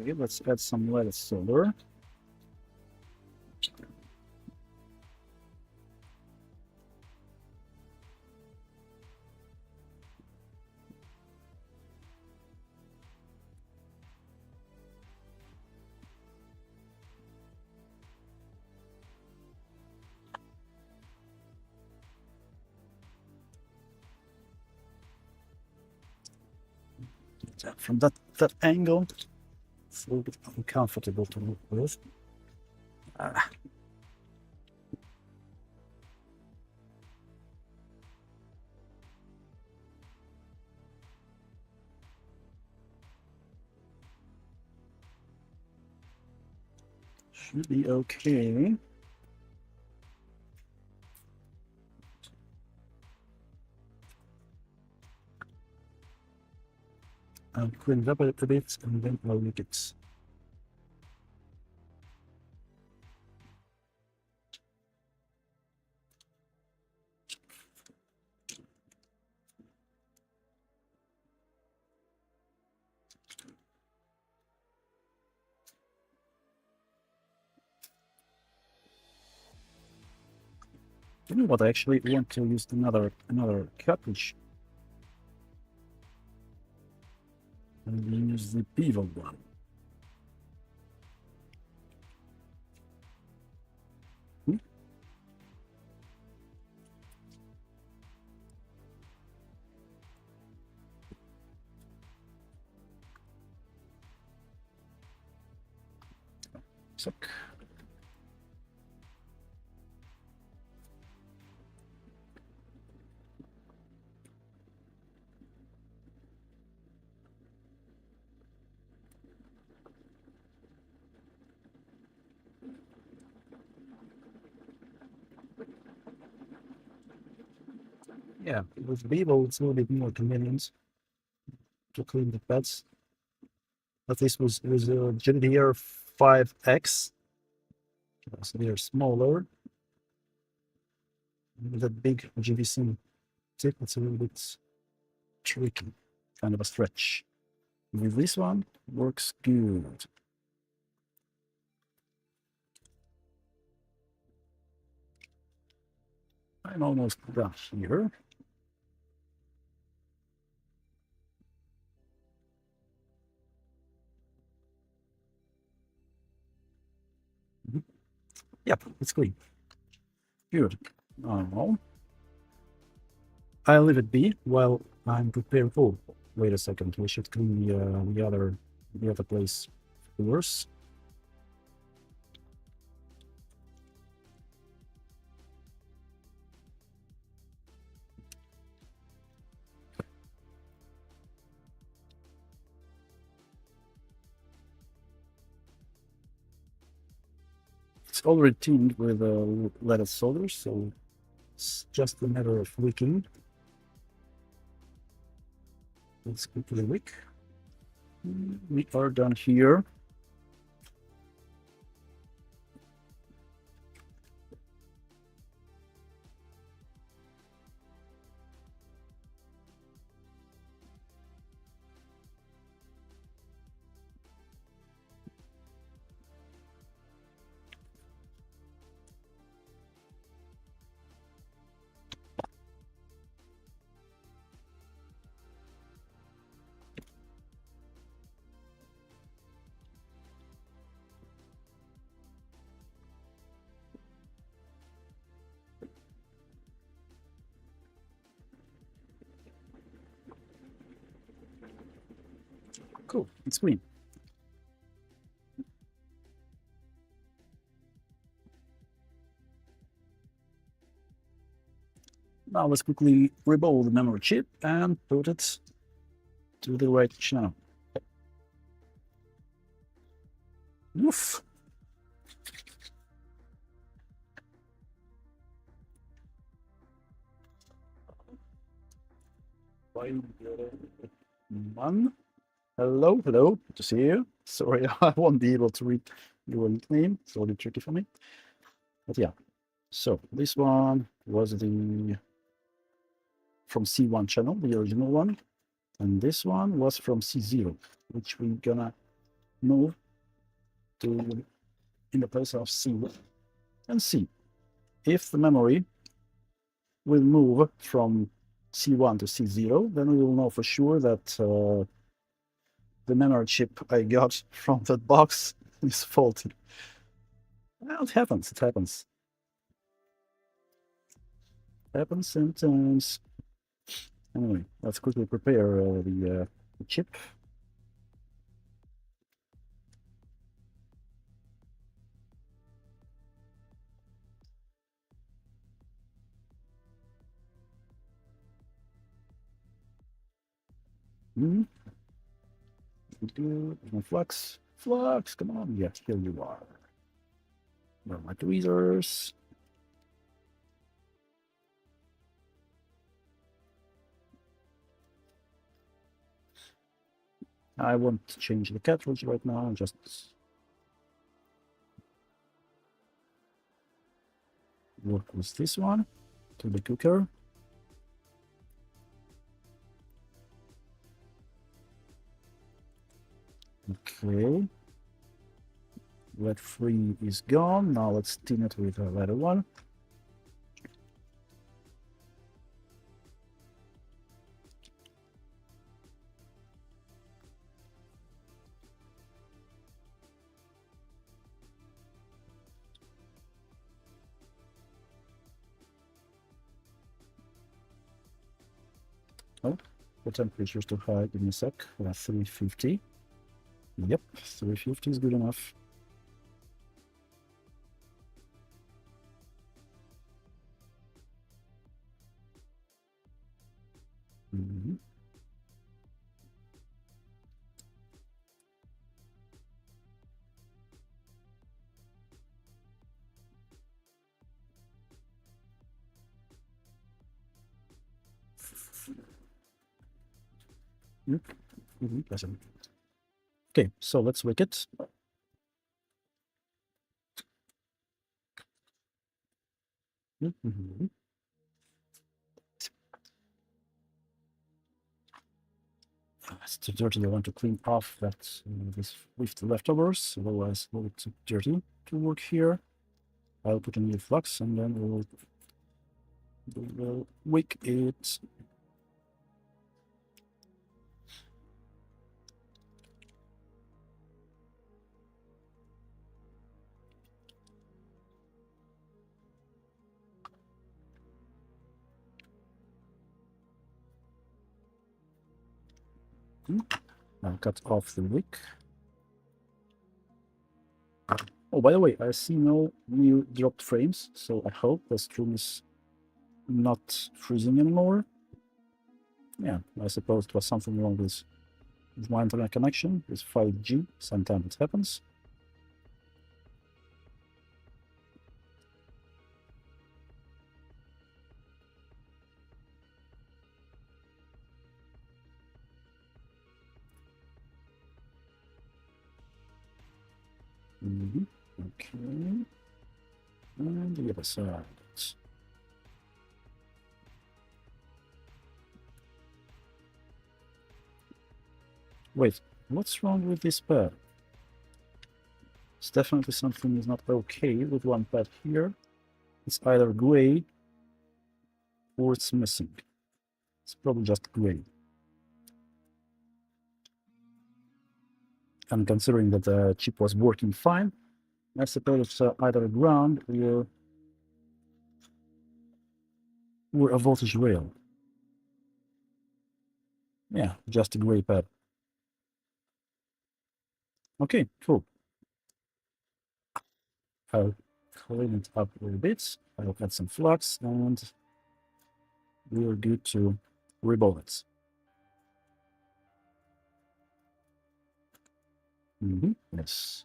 S1: Okay, let's add some lattice solder. From that angle, it's a little bit uncomfortable to move with. Should be okay. I'll clean it up a little bit and then I'll make it. You know what? I actually want to use another cartridge. And use the bevel one. Suck. Yeah, with bevel it's a little bit more convenient to clean the pads. But this was a GTX 5X, so they are smaller. With that big GVC tip, it's a little bit tricky, kind of a stretch. With this one, works good. I'm almost done here. Yep, it's clean. Good. Now, I'll leave it be while I'm preparing. Oh, wait a second. We should clean the other place first. It's already tinned with lattice solder, so it's just a matter of wicking. Let's quickly wick. We are done here. Cool, it's clean. Now let's quickly reball the memory chip and put it to the right channel. Oof. One. Hello, good to see you. Sorry, I won't be able to read your nickname. It's a little tricky for me. But yeah, so this one was the from C1 channel, the original one. And this one was from C0, which we're gonna move to in the place of C and see if the memory will move from C1 to C0, then we will know for sure that the memory chip I got from that box is faulty. Well, it happens, it happens. Happens sometimes. Anyway, let's quickly prepare the chip. Mm. Good. Flux. Flux, come on. Yes, here you are. Where are my tweezers? I won't change the cartridge right now, just work with this one to the cooker. Okay. Lead 3 is gone. Now let's tin it with a lead 1. Oh, the temperature is too high. Give me a sec. 350. Yep, 350 is good enough. Mm-hmm. Mm-hmm. Okay, so let's wake it. Mm-hmm. It's too dirty. I want to clean off that this with the leftovers, otherwise it's too dirty to work here. I'll put a new flux and then we'll wake it. I'll cut off the wick. Oh, by the way, I see no new dropped frames, so I hope the stream is not freezing anymore. Yeah, I suppose it was something wrong with my internet connection. With 5G, sometimes it happens. Mm-hmm. Okay. And the other side. Wait, what's wrong with this pad? It's definitely something is not okay with one pad here. It's either gray or it's missing. It's probably just gray. And considering that the chip was working fine, I suppose it's either ground or a voltage rail. Yeah, just a gray pad. Okay, cool. I'll clean it up a little bit. I'll add some flux and we're good to reball it. Yes.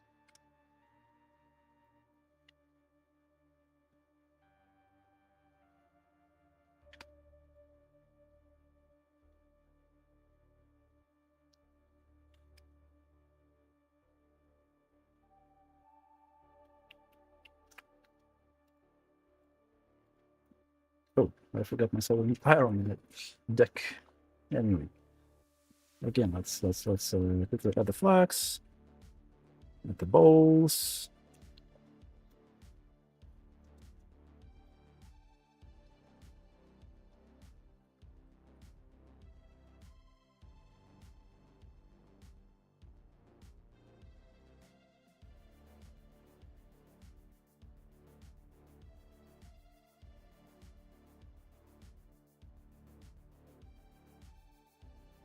S1: Oh, I forgot myself an iron in the deck. Anyway, again, let's quickly add the flux. with the balls.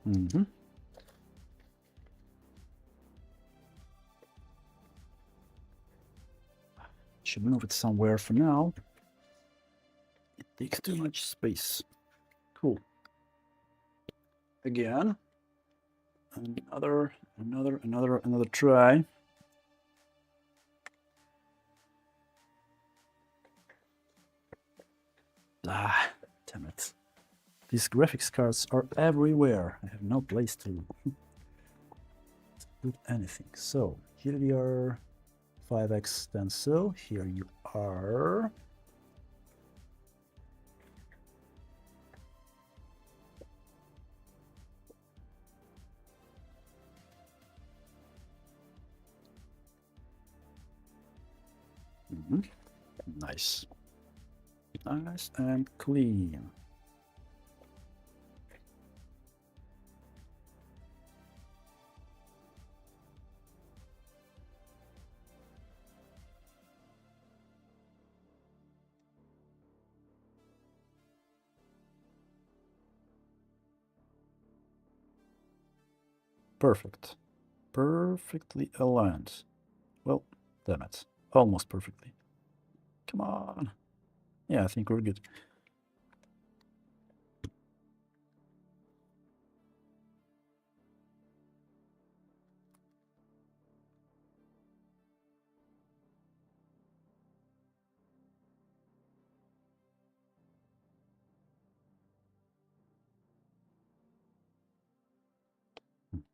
S1: Mm-hmm. Should move it somewhere for now. It takes too much space. Cool. Again. Another try. Ah, damn it. These graphics cards are everywhere. I have no place to put anything. So here we are, 5x stencil. Here you are. Mm-hmm. Nice. Nice and clean. Perfect. Perfectly aligned. Well, damn it. Almost perfectly. Come on. Yeah, I think we're good.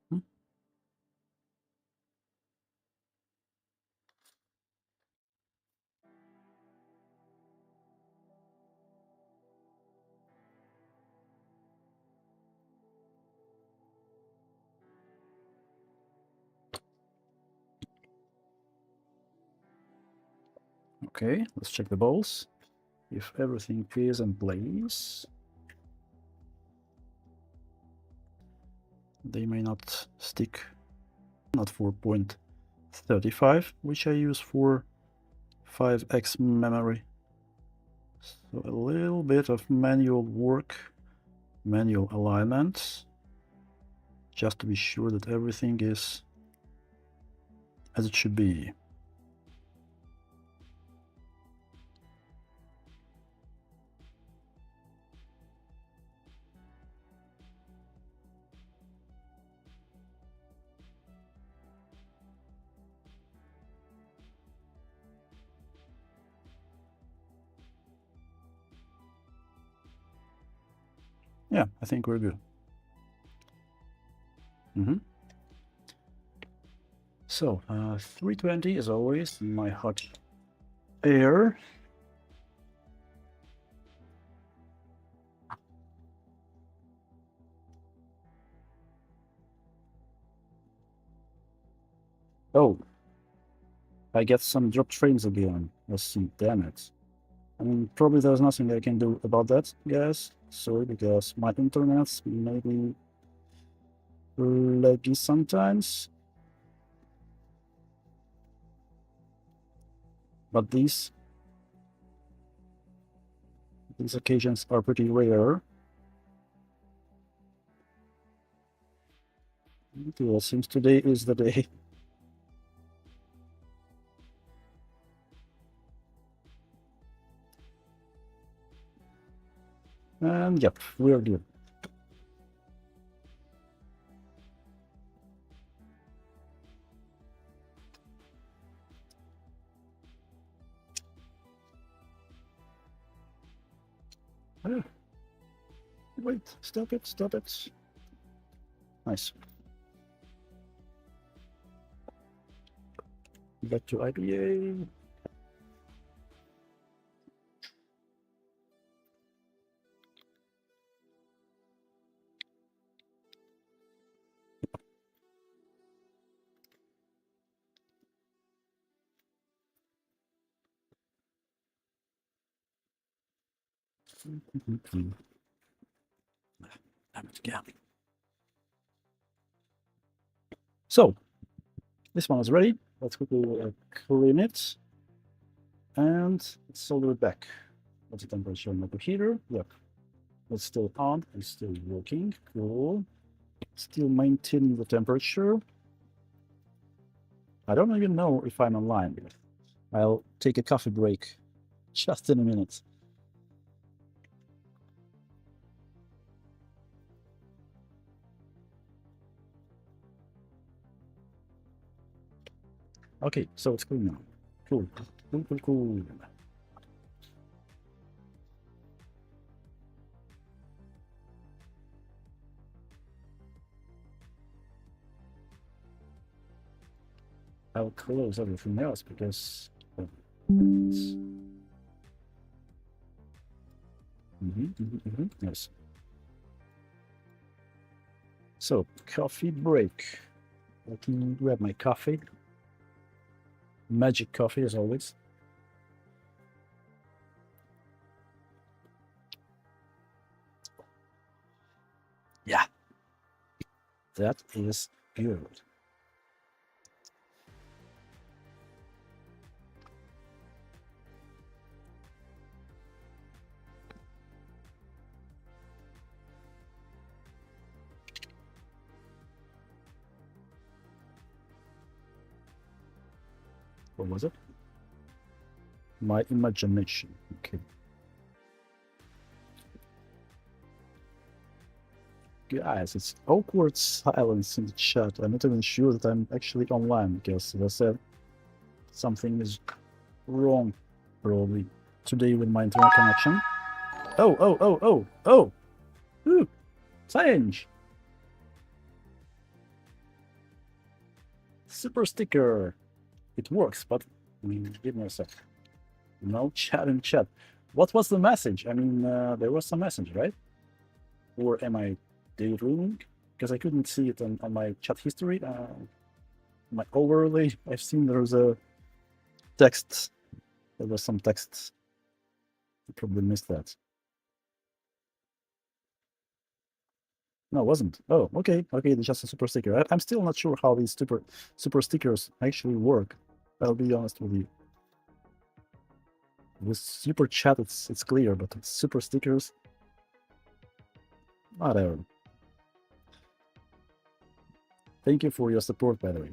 S1: Hmm. Okay, let's check the balls. If everything is in place, they may not stick. Not 4.35, which I use for 5x memory. So a little bit of manual work, manual alignment, just to be sure that everything is as it should be. Yeah, I think we're good. So, 320 as always, my hot air. Oh, I get some dropped frames again. Let's see, damn it. I mean, probably there's nothing I can do about that, guys. Sorry, because my internet's maybe laggy sometimes. But these occasions are pretty rare. Well, seems today is the day. And yep, we're good. Ah, wait, stop it, stop it. Nice. Back to IPA. Damn it again. So, this one is ready. Let's quickly clean it. And let's solder it back. What's the temperature on the heater? Yep. It's still on. It's still working. Cool. Still maintaining the temperature. I don't even know if I'm online. I'll take a coffee break just in a minute. Okay, so it's cool now. Cool. Cool. I'll close everything else because yes. So coffee break. Let me grab my coffee. Magic coffee as always. Yeah, that is good. What was it? My imagination. Okay. Guys, it's awkward silence in the chat. I'm not even sure that I'm actually online because, as I said, something is wrong probably today with my internet connection. Oh! Ooh, change! Super sticker! It works, but give me a sec. No chat in chat. What was the message? I mean, there was some message, right? Or am I daydreaming? Because I couldn't see it on my chat history. My overlay, I've seen there was a text. There was some text. I probably missed that. No, it wasn't. Oh, okay. It's just a super sticker. I'm still not sure how these super stickers actually work. I'll be honest with you. With super chat, it's clear, but with super stickers, whatever. Thank you for your support, by the way.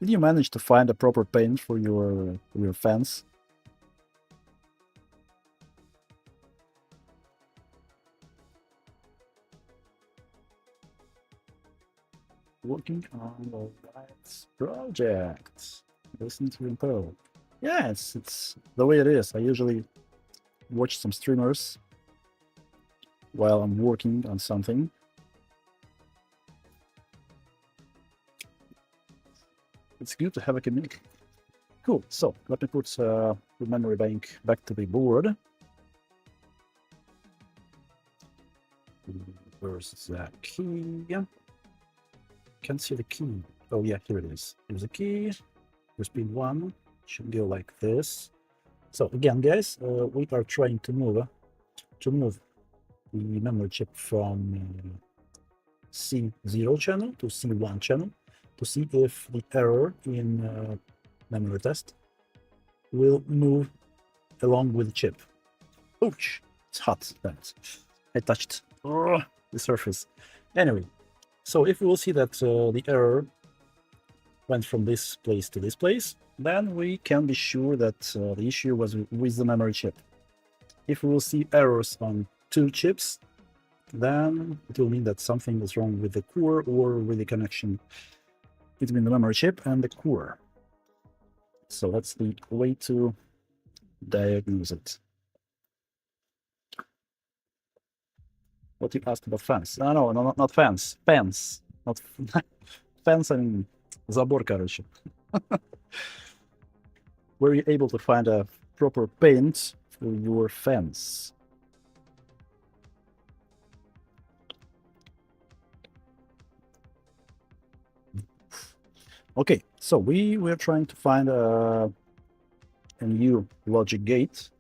S1: Did you manage to find a proper paint for your fans? Working on the right project. Listen to info. Yeah, it's the way it is. I usually watch some streamers while I'm working on something. It's good to have a community. Cool. So let me put the memory bank back to the board. Where's that key? Can't see the key. Oh yeah, here it is. Here's the key. Here's pin 1. Should go like this. So again, guys, we are trying to move the memory chip from C0 channel to C1 channel to see if the error in memory test will move along with the chip. Ouch! It's hot. I touched the surface. Anyway, so if we will see that the error went from this place to this place, then we can be sure that the issue was with the memory chip. If we will see errors on 2 chips, then it will mean that something is wrong with the core or with the connection between the memory chip and the core. So that's the way to diagnose it. What you asked about fans? No, not fans. Fans. Not fans, I mean, забор, короче. Were you able to find a proper paint for your fans? Okay, so we were trying to find a a new logic gate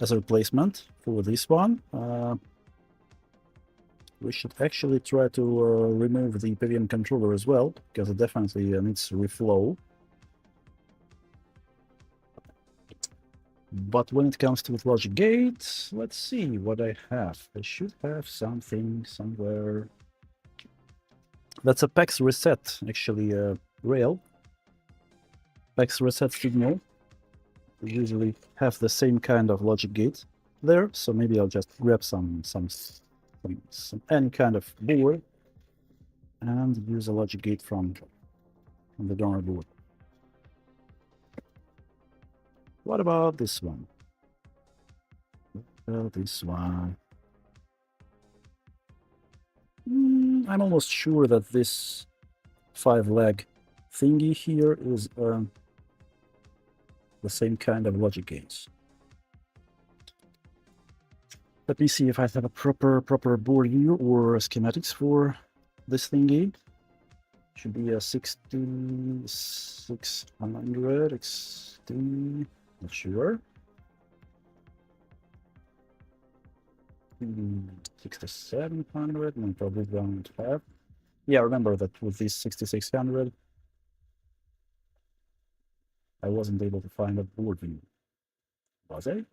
S1: as a replacement for this one. We should actually try to remove the PVM controller as well, because it definitely needs reflow. But when it comes to the logic gate, let's see what I have. I should have something somewhere. That's a PAX reset, actually, rail. PAX reset signal. We usually have the same kind of logic gate there, so maybe I'll just grab some any kind of board and use a logic gate from the donor board. What about this one? This one. I'm almost sure that this 5-leg thingy here is the same kind of logic gates. Let me see if I have a proper board view or schematics for this thingy. Should be a 6600 XT, not sure. 6700, I probably don't have. Yeah, remember that with this 6600, I wasn't able to find a board view. Was I?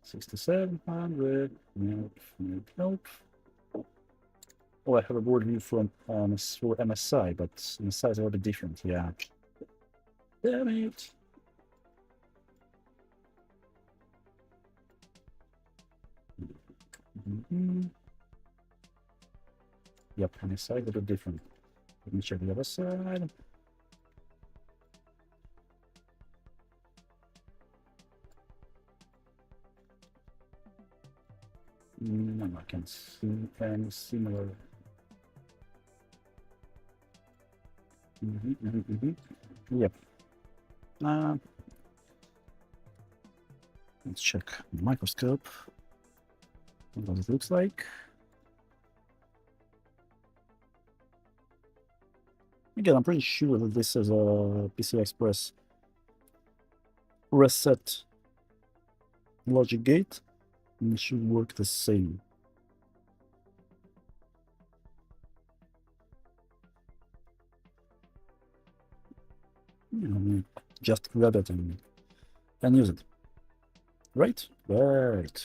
S1: 6700, nope. Oh, I have a board view from for MSI, but MSI is a little bit different, yeah. Damn it. Yep, MSI is a bit different. Let me check the other side. No, I can't see any similar. Yep. Let's check the microscope. What it looks like. Again, I'm pretty sure that this is a PCI Express reset logic gate, and it should work the same. You know, just grab it and use it. Right? Right.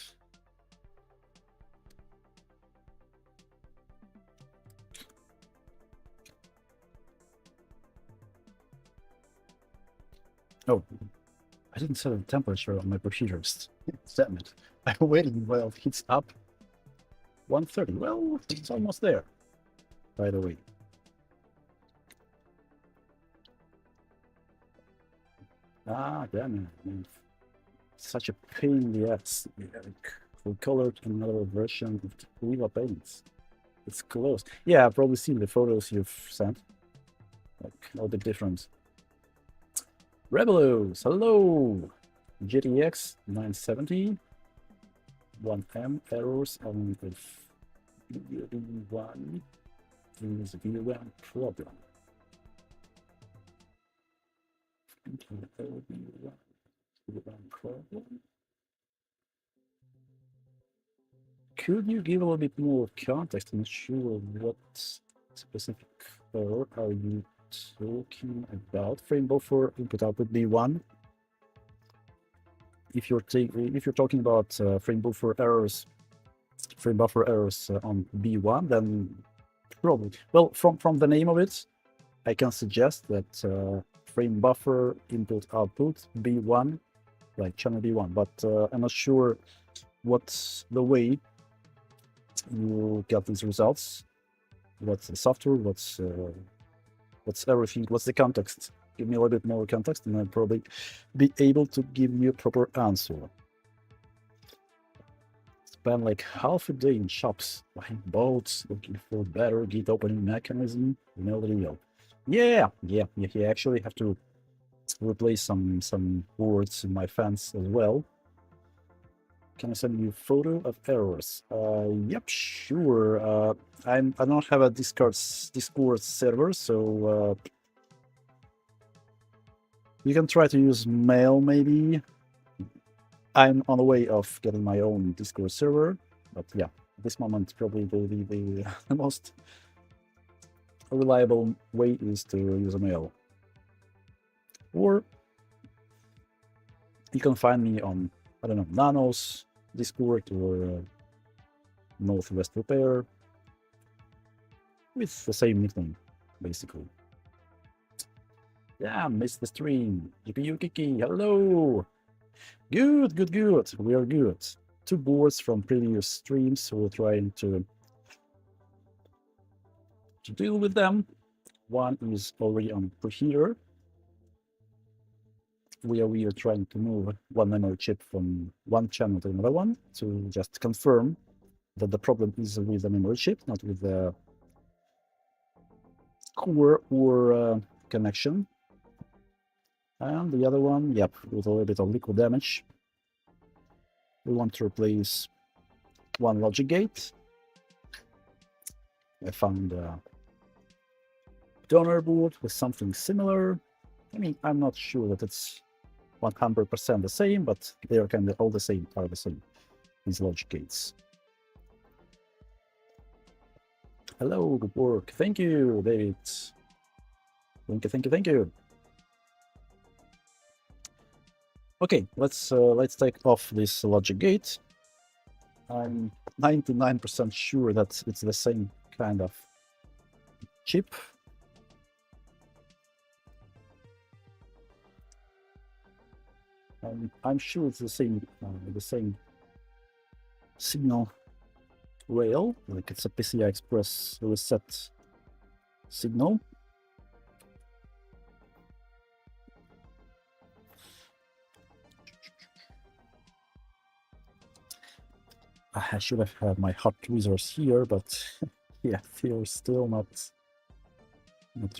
S1: Oh, I didn't set the temperature on my computers. Damn it. I'm waiting while it heats up. 130. Well, it's almost there, by the way. Ah, damn it. Such a pain in the ass. We colored another version of Viva Paints. It's close. Yeah, I've probably seen the photos you've sent. Like, a bit different. Rebelos, hello! GTX 970. 1M errors on the VRAM. Is a VRAM problem. Could you give a little bit more context? I'm not sure what specific error are you talking about. Frame buffer input output B1. If you're talking about frame buffer errors on B1, then probably. Well, from the name of it, I can suggest that frame buffer input output B1, like channel B1, but I'm not sure what's the way you get these results. What's the software? What's everything? What's the context? Give me a little bit more context, and I'll probably be able to give you a proper answer. Spend like half a day in shops buying bolts, looking for better gate opening mechanism. You know the deal. Yeah. You actually have to replace some boards in my fence as well. Can I send you a photo of errors? Yep, sure. I don't have a Discord server, so You can try to use mail, maybe. I'm on the way of getting my own Discord server, but yeah, at this moment, probably the most reliable way is to use a mail. Or you can find me on, I don't know, Nano's Discord or Northwest Repair with the same nickname, basically. Yeah, missed the stream. GPU Kiki, hello! Good, good, good. We are good. 2 boards from previous streams, so we're trying to deal with them. One is already on preheater. We are trying to move one memory chip from one channel to another one to just confirm that the problem is with the memory chip, not with the core or connection. And the other one, yep, with a little bit of liquid damage. We want to replace one logic gate. I found a donor board with something similar. I mean, I'm not sure that it's 100% the same, but they are kind of all the same, these logic gates. Hello, good work. Thank you, David. Thank you, thank you, thank you. Okay, let's take off this logic gate. I'm 99% sure that it's the same kind of chip. I'm sure it's the same signal rail, like it's a PCI Express reset signal. I should have had my hot tweezers here, but yeah, they're still not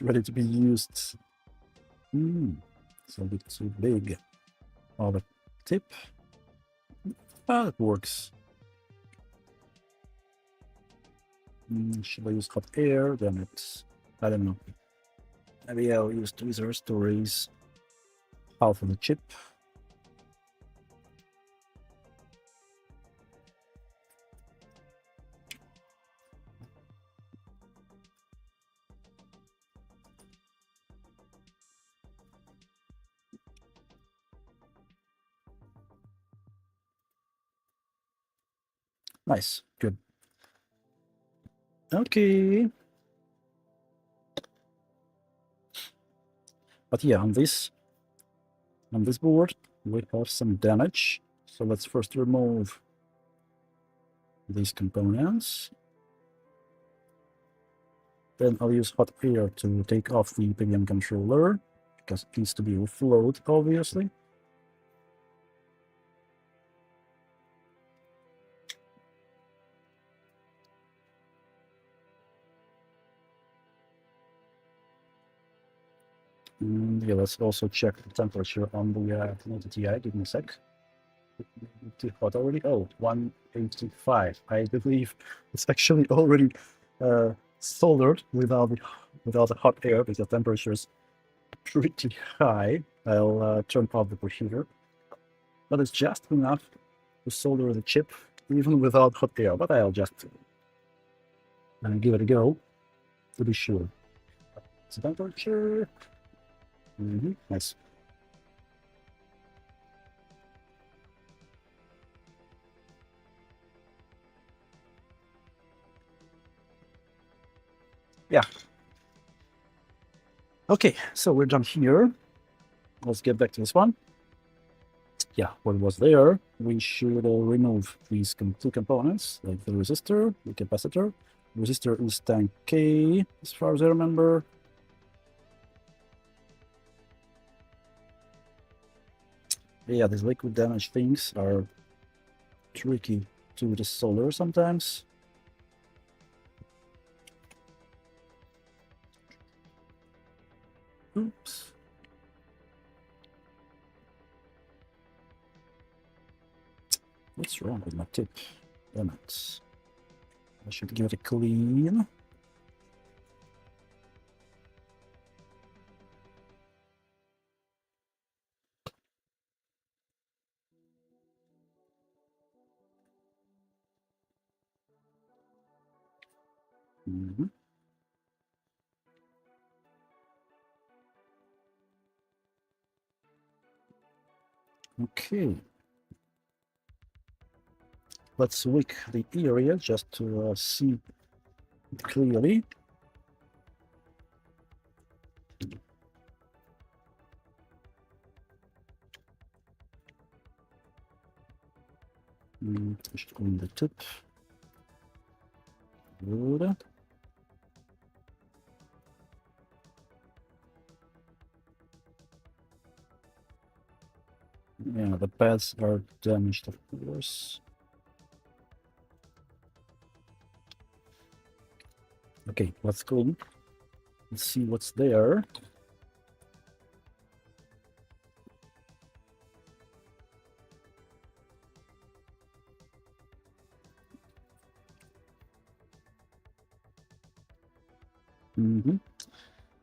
S1: ready to be used. It's a bit too big of a tip. Ah, it works. Should I use hot air? Then it's, I don't know. Maybe I'll use tweezers to raise half of the chip. Nice, good. Okay. But yeah, on this board, we have some damage. So let's first remove these components. Then I'll use hot air to take off the PWM controller, because it needs to be reflowed, obviously. Yeah, let's also check the temperature on the 1080 Ti. Give me a sec. Too hot already? Oh, 185. I believe it's actually already soldered without the hot air, because the temperature is pretty high. I'll turn off the preheater. But it's just enough to solder the chip, even without hot air. But I'll just give it a go to be sure. It's the temperature. Nice. Yeah. Okay, so we're done here. Let's get back to this one. Yeah, what was there? We should remove these two components, like the resistor, the capacitor. Resistor is 10K, as far as I remember. Yeah, these liquid damage things are tricky to desolder sometimes. Oops. What's wrong with my tip? Damn it. I should give it a clean. Mhm. Okay, let's wake the area just to see it clearly. I should go in the tip. Good. Yeah, the pads are damaged, of course. Okay, let's go. Let's see what's there.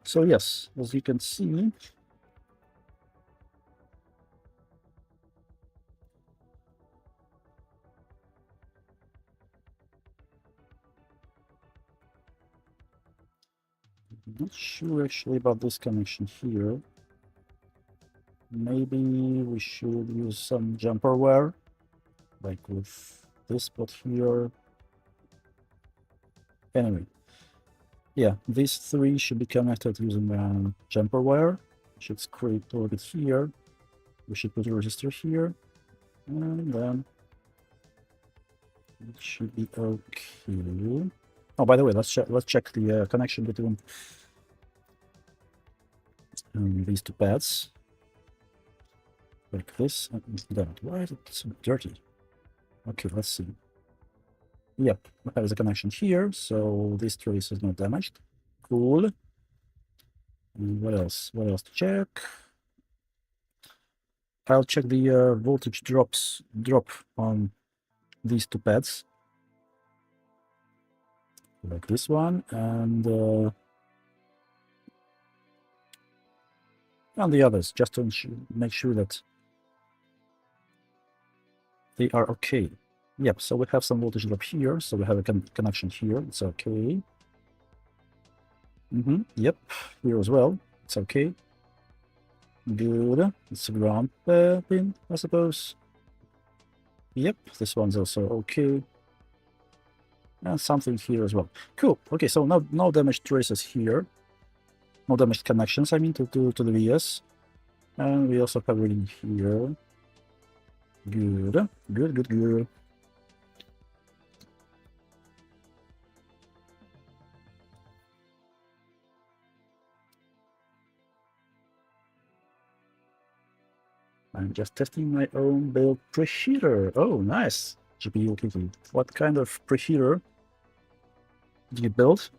S1: So yes, as you can see, I'm not sure actually about this connection here. Maybe we should use some jumper wire, like with this spot here. Anyway, yeah, these three should be connected using a jumper wire. We should scrape toward it here. We should put a resistor here, and then it should be okay. Oh, by the way, let's check the connection between these two pads, like this. Damn it, why is it so dirty? Okay, let's see. Yep, there is a connection here, so this trace is not damaged. Cool. And what else? What else to check? I'll check the voltage drop on these two pads, like this one, and the others, just to make sure that they are okay. Yep, so we have some voltage drop here, so we have a connection here, it's okay. Yep, here as well, it's okay. Good, it's a ground pin, I suppose. Yep, this one's also okay. And something here as well. Cool, okay, so no damaged traces here. No damaged connections, I mean, to the VS. And we also have reading here. Good, good. I'm just testing my own build preheater. Oh, nice. GPU cookie. What kind of preheater did you build?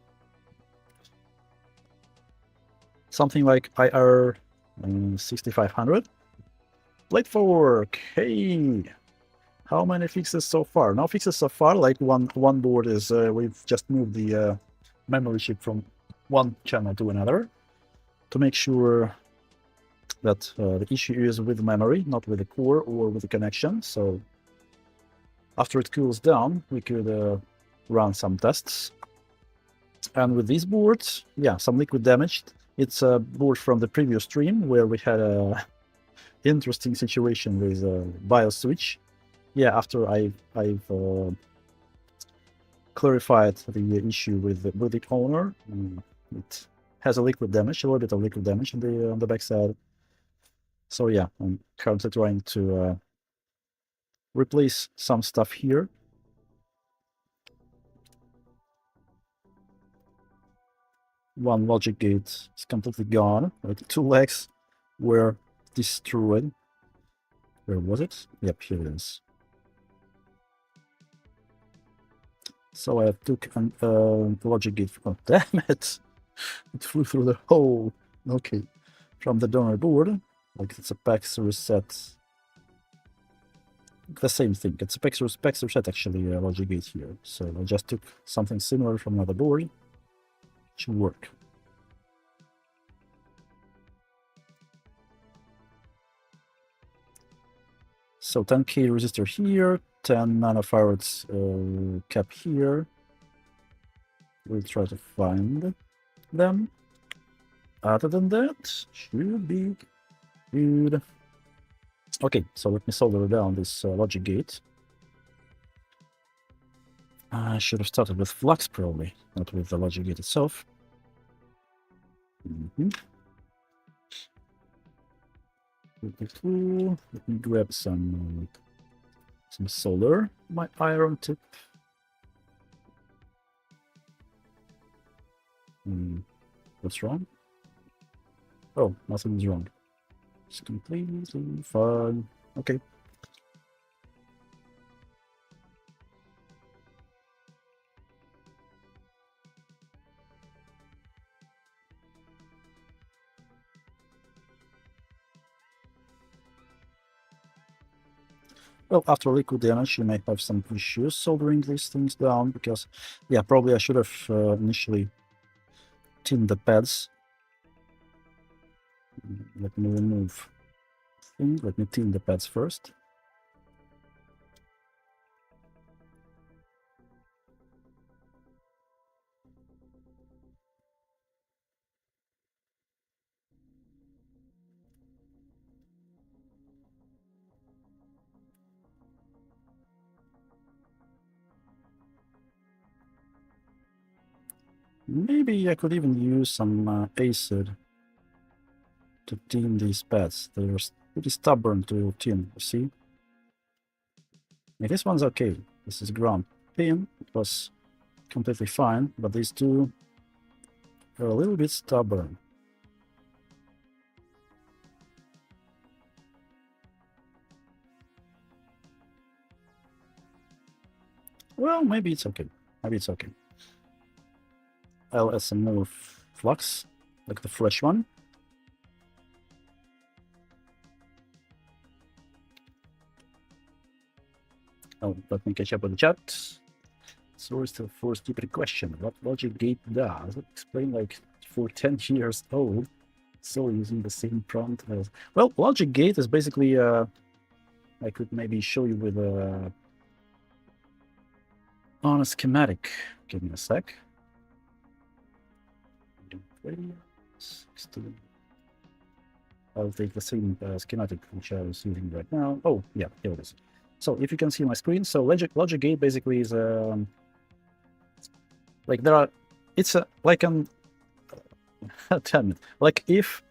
S1: Something like IR 6500? Blade for work. Hey, how many fixes so far? No fixes so far. Like one board is we've just moved the memory chip from one channel to another to make sure that the issue is with memory, not with the core or with the connection. So after it cools down, we could run some tests. And with these boards, yeah, some liquid damage. It's a board from the previous stream where we had a interesting situation with a BIOS switch. Yeah, after I've clarified the issue with the owner, it has a liquid damage, a little bit of liquid damage on the backside. So yeah, I'm currently trying to replace some stuff here. One logic gate is completely gone. Like 2 legs were destroyed. Where was it? Yep, here it is. So I took a logic gate. Oh, damn it! It flew through the hole. Okay, from the donor board. Like it's a PAX reset. The same thing. It's a PAX reset actually, logic gate here. So I just took something similar from another board. It should work. So 10k resistor here, 10 nanofarads cap here. We'll try to find them. Other than that, should be good. Okay, so let me solder down this logic gate. I should have started with flux probably, not with the logic gate itself. Let me grab some solder, my iron tip. What's wrong? Oh, nothing is wrong. It's completely fine. Okay. Well, after liquid damage, you may have some issues soldering these things down because, yeah, probably I should have initially tinned the pads. Let me remove things. Let me tin the pads first. Maybe I could even use some acid to tin these pads. They're pretty stubborn to tin, you see? Yeah, this one's okay. This is ground pin. It was completely fine, but these two are a little bit stubborn. Well, maybe it's okay. Maybe it's okay. I'll add some more flux, like the fresh one. Oh, let me catch up with the chat. So it's the first stupid question. What logic gate does? Explain like for 10 years old. So using the same prompt as... Well, logic gate is basically... I could maybe show you with on a schematic. Give me a sec. I'll take the same schematic which I was using right now. Oh, yeah, here it is. So if you can see my screen, so logic gate basically is like there are, it's a like an damn it, like if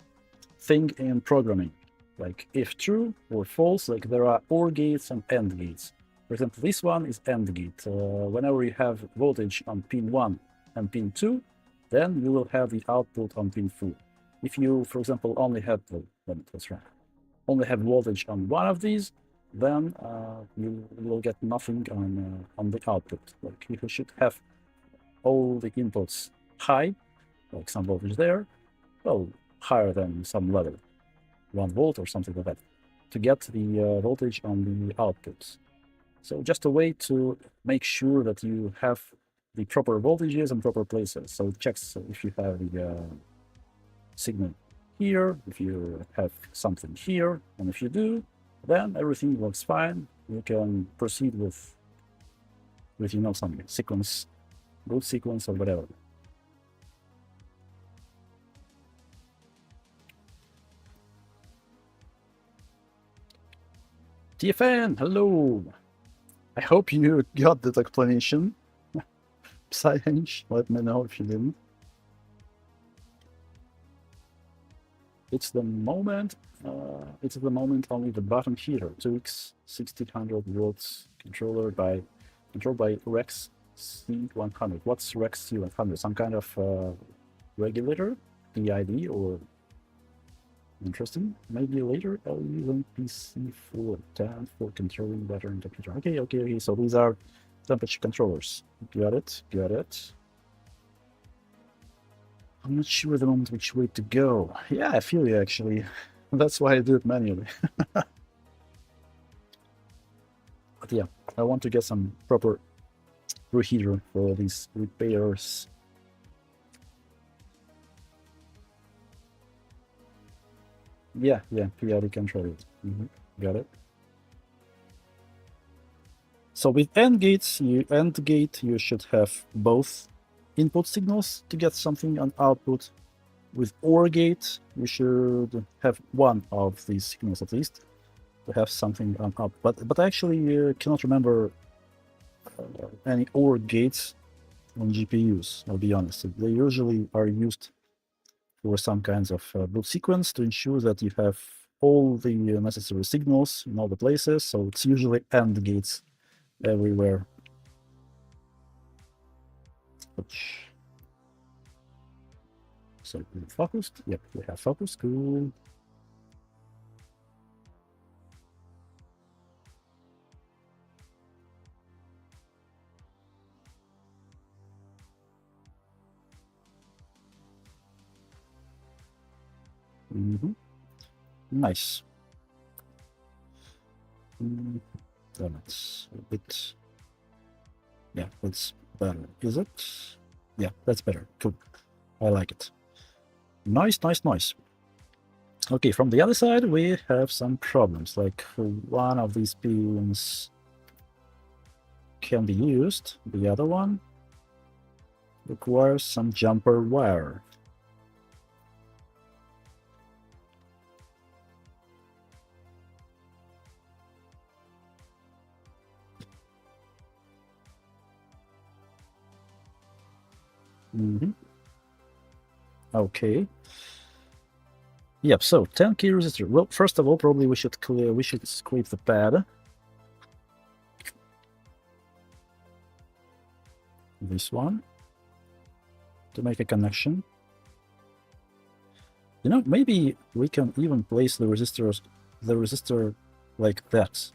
S1: thing in programming, like if true or false, like there are OR gates and AND gates. For example, this one is AND gate. Whenever you have voltage on pin 1 and pin 2, then you will have the output on pin 4. If you, for example, only have only have voltage on one of these, then you will get nothing on the output. Like you should have all the inputs high, like some voltage there, well, higher than some level, 1 volt or something like that, to get the voltage on the outputs. So just a way to make sure that you have the proper voltages and proper places. So it checks if you have the signal here, if you have something here, and if you do, then everything works fine. You can proceed with you know, some sequence, good sequence or whatever. TFN, hello. I hope you got that explanation. Psyhinge, let me know if you didn't. It's the moment only the button here, 2x 1600 watts controlled by Rex C100. What's Rex C100? Some kind of regulator, PID, or interesting. Maybe later I'll use an PC410 for controlling battery and temperature. Okay. So these are temperature controllers. Got it. I'm not sure at the moment which way to go. Yeah, I feel you actually. That's why I do it manually. But yeah, I want to get some proper reheater for these repairs. Yeah, PID controller. Got it. So with AND gate, you should have both input signals to get something on output. With OR gate, we should have one of these signals at least to have something on output. But I actually cannot remember any OR gates on GPUs, I'll be honest. They usually are used for some kinds of boot sequence to ensure that you have all the necessary signals in all the places. So it's usually AND gates everywhere. So we focused. Yep, we have focused. Cool. Nice. Then it's a bit. Yeah, that's better. Is it? Yeah, that's better. Cool. I like it. Nice, nice, nice. Okay, from the other side, we have some problems. Like one of these pins can be used, the other one requires some jumper wire. Okay. Yep. So 10K resistor. Well, first of all, probably we should scrape the pad. This one to make a connection. You know, maybe we can even place the resistor like that.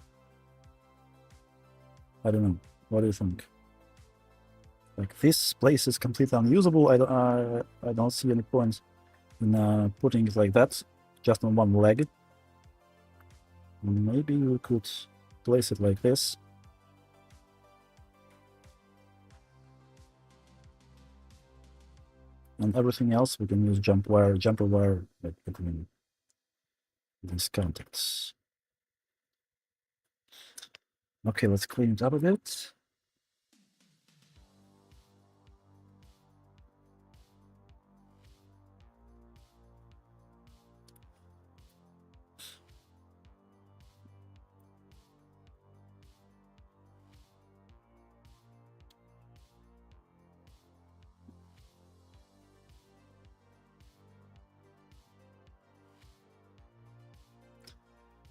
S1: I don't know. What do you think? Like this place is completely unusable. I don't see any point in putting it like that, just on one leg. Maybe we could place it like this. And everything else we can use jumper wire like between these contacts. Okay, let's clean it up a bit.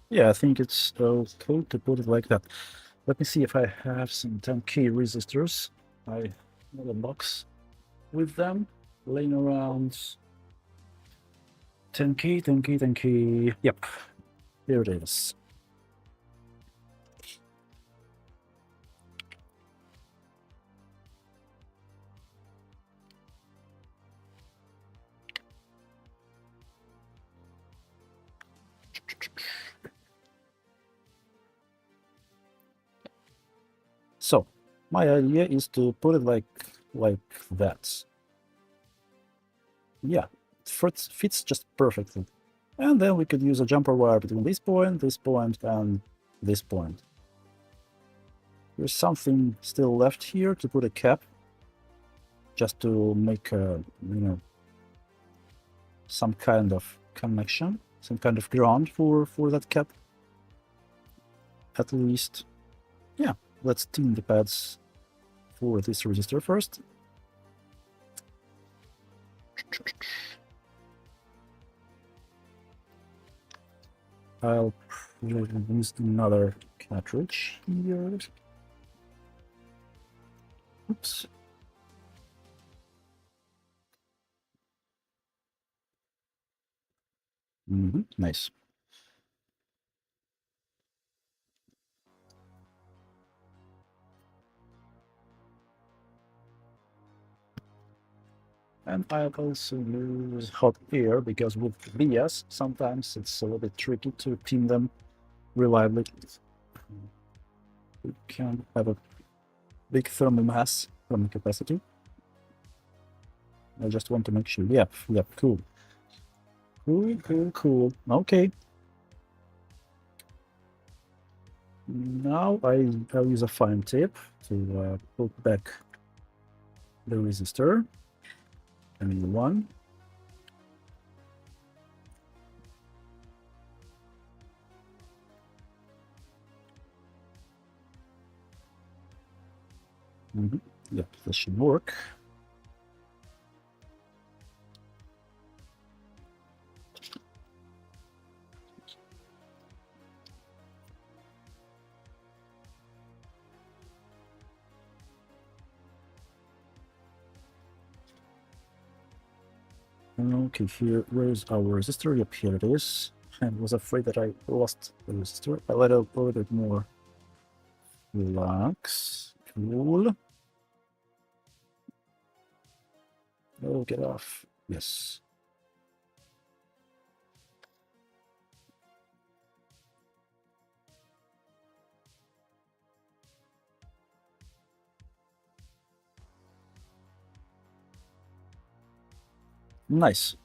S1: Yeah, I think it's cool to put it like that. Let me see if I have some 10K resistors. I have a box with them laying around. 10K, 10K, 10K. Yep, here it is. So my idea is to put it like that. Yeah, it fits just perfectly. And then we could use a jumper wire between this point, and this point. There's something still left here to put a cap, just to make a, you know, some kind of connection, some kind of ground for that cap. At least, yeah. Let's tune the pads for this resistor first. I'll use another cartridge here. Oops. Nice. And I'll also use hot air because with BS, sometimes it's a little bit tricky to pin them reliably. We can have a big thermal mass from capacity. I just want to make sure. Yep, cool. Cool. Okay. Now I'll use a fine tip to put back the resistor, and one. Yeah, this should work. Okay, here, where's our resistor? Yep, here it is. I was afraid that I lost the resistor. I let it a little bit more flux. Cool. Oh, get off. Yes. Nice.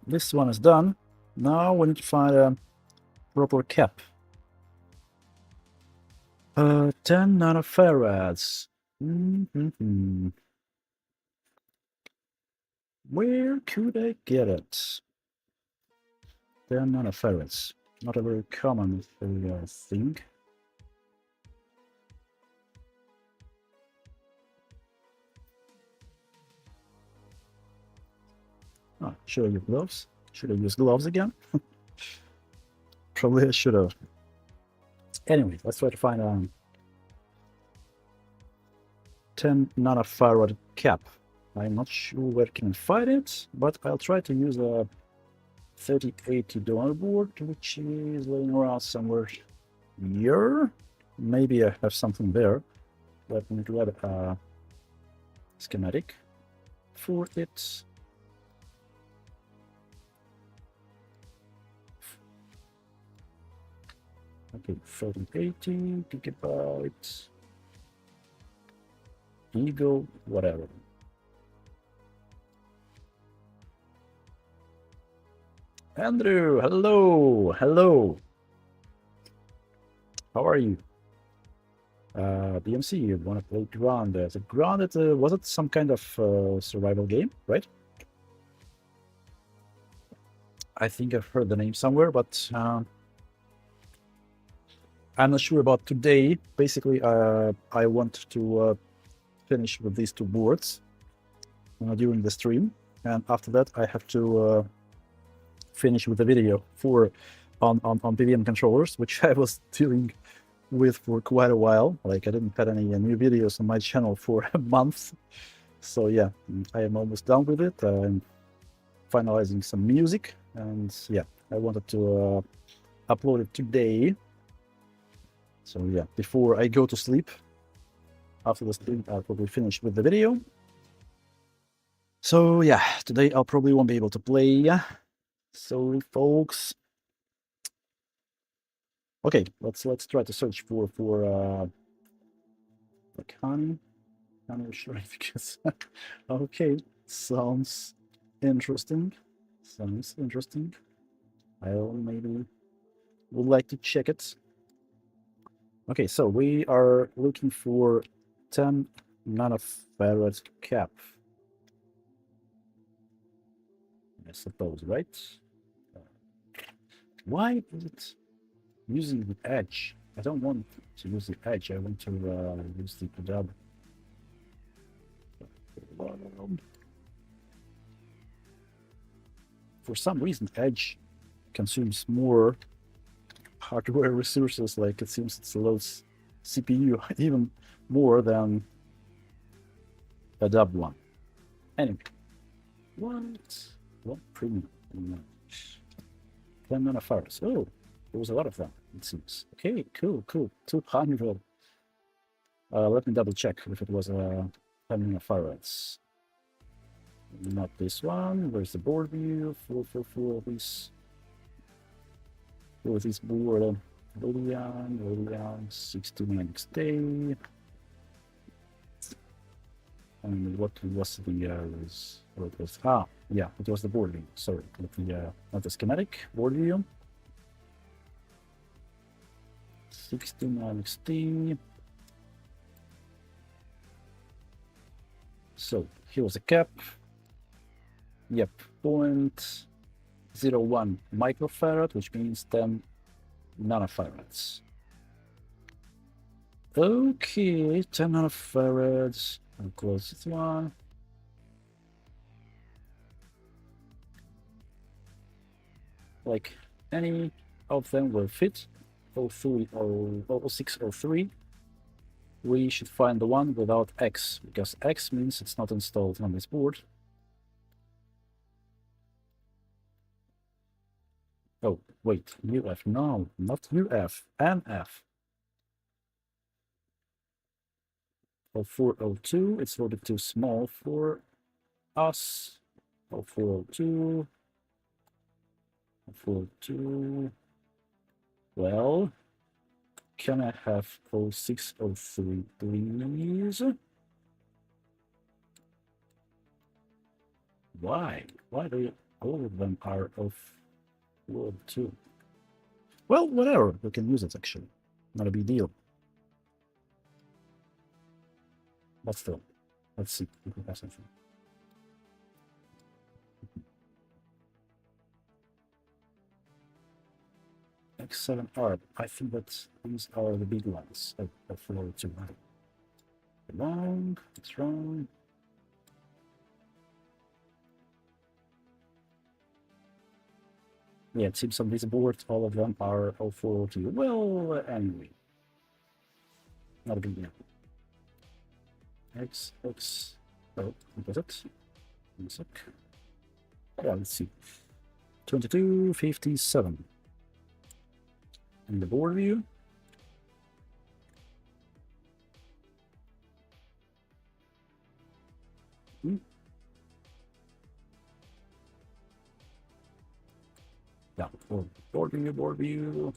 S1: This one is done. Now we need to find a proper cap. 10 nanofarads. Where could I get it? 10 nanofarads. Not a very common thing. Oh, should I use gloves? Should I use gloves again? Probably I should have. Anyway, let's try to find a 10 nanofarad cap. I'm not sure where I can find it, but I'll try to use a 3080 donor board, which is laying around somewhere here. Maybe I have something there. Let me grab a schematic for it. Okay, 3080 gigabytes. Eagle, whatever. Andrew, hello, hello. How are you? BMC, you want to play Grounded? Grounded, was it some kind of survival game, right? I think I've heard the name somewhere, but I'm not sure about today. Basically, I want to finish with these two boards during the stream, and after that, I have to finish with the video on PVM controllers, which I was dealing with for quite a while. Like I didn't put any new videos on my channel for a month. So yeah, I am almost done with it. I'm finalizing some music, and yeah, I wanted to upload it today. So yeah, before I go to sleep, after the stream, I'll probably finish with the video. So yeah, today I'll probably won't be able to play. Sorry, folks. Okay, let's try to search for like honey shrine because okay, sounds interesting. Sounds interesting. I'll maybe would like to check it. Okay, so we are looking for 10 nanofarad cap. I suppose, right? Why is it using the edge? I don't want to use the edge. I want to use the dub. For some reason, edge consumes more hardware resources. Like it seems it loads CPU even more than a dub one. Anyway, what premium? 10 nanofarads. Oh, there was a lot of them, it seems. Okay, cool. 200. Let me double check if it was 10 nanofarads. Not this one. Where's the board view? For this board. Boolean 69 XT. And what was what was yeah, it was the board view. Sorry, not the schematic board view. 69 XT. So here was a cap. Yep, 0.01 microfarad, which means 10 nanofarads. Okay, 10 nanofarads. I'll close this one. Like any of them will fit, 03 or 06 or 03. We should find the one without X, because X means it's not installed on this board. Oh, wait, UF. No, not UF, NF. 0402, it's a little bit too small for us. 0402. 0402. Well, can I have 0603, please? Why? Why do all of them are of World 2? Well, whatever. We can use it, actually. Not a big deal. But still, let's see if we have something. X7R. I think that these are the big ones of World 2. Wrong. It's wrong. Yeah, it seems on this board all of them are 0402. Well, anyway. Not a big deal. X. Oh, what was it? 1 sec. Yeah, let's see. 2257. And the board view. Yeah, board view.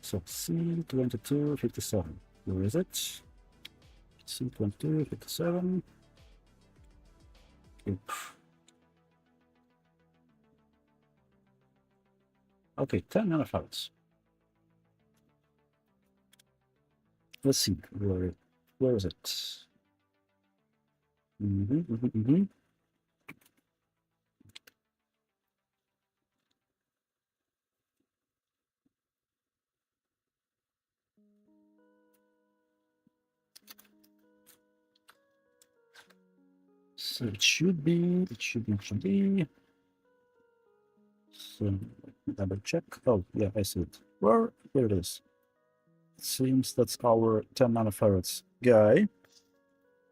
S1: So C2257. Where is it? C2257. Okay, 10 nanofarads. Let's see, where is it? So it should be. So double check. Oh, yeah, I see it. Well, here it is. It seems that's our 10 nanofarads guy.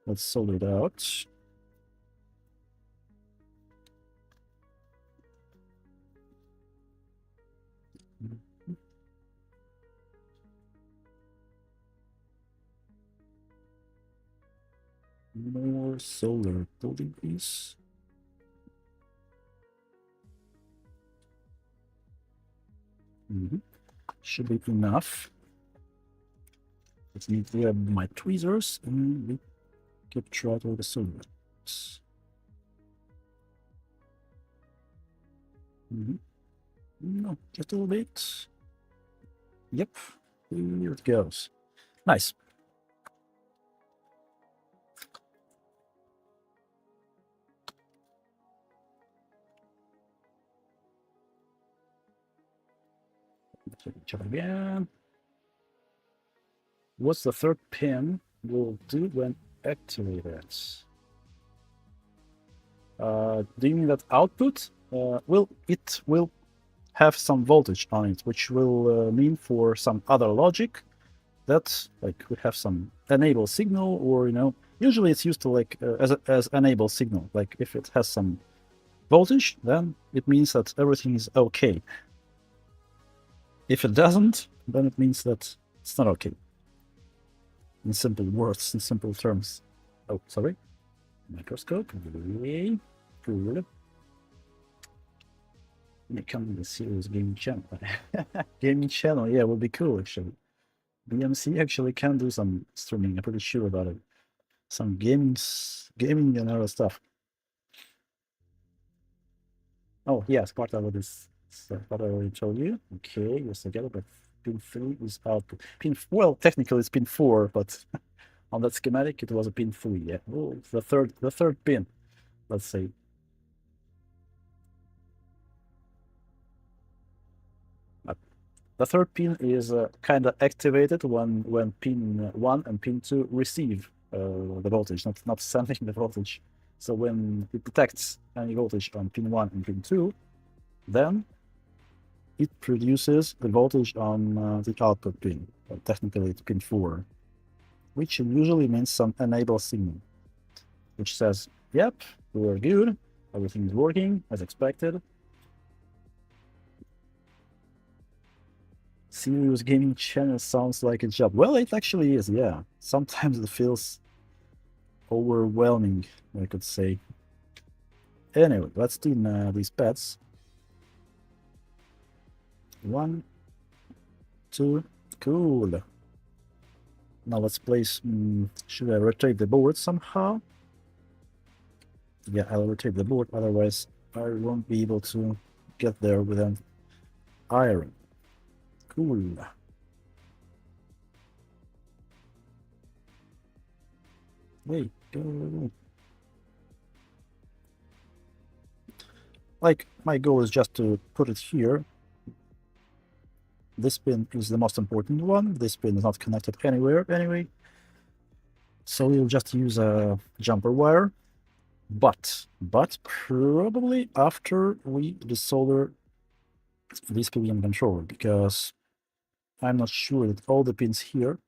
S1: Let's solder it out. More solar building, please. Should be enough. Let me grab my tweezers and we keep track of the solvents. No, just a little bit. Yep, here it goes. Nice. Check it again. What's the third pin will do when activated? Do you mean that output? Well, it will have some voltage on it, which will mean for some other logic that like we have some enable signal, or usually it's used to like as enable signal. Like if it has some voltage, then it means that everything is okay. If it doesn't, then it means that it's not okay. In simple words, in simple terms. Oh, sorry. Microscope. Okay. Cool. Become the serious gaming channel. Gaming channel, yeah, would be cool actually. BMC actually can do some streaming. I'm pretty sure about it. Some gaming and other stuff. Oh yeah, Sparta with this. What I already told you. Okay, yes, I get it. But pin 3 is output. Well, technically it's pin 4, but On that schematic, it was a pin 3. Yeah, oh, the third pin, let's say. The third pin is kind of activated when pin 1 and pin 2 receive the voltage, not sending the voltage. So when it detects any voltage on pin 1 and pin 2, then it produces the voltage on the output pin. Technically, it's pin 4, which usually means some enable signal, which says, yep, we're good, everything is working as expected. Serious gaming channel sounds like a job. Well, it actually is, yeah. Sometimes it feels overwhelming, I could say. Anyway, let's tune these pads. 1, 2, cool. Now let's place, should I rotate the board somehow? Yeah, I'll rotate the board, otherwise I won't be able to get there without iron. Cool. Wait, go. Like, my goal is just to put it here. This pin is the most important one. This pin is not connected anywhere anyway. So we'll just use a jumper wire. But probably after we desolder this PWM controller, because I'm not sure that all the pins here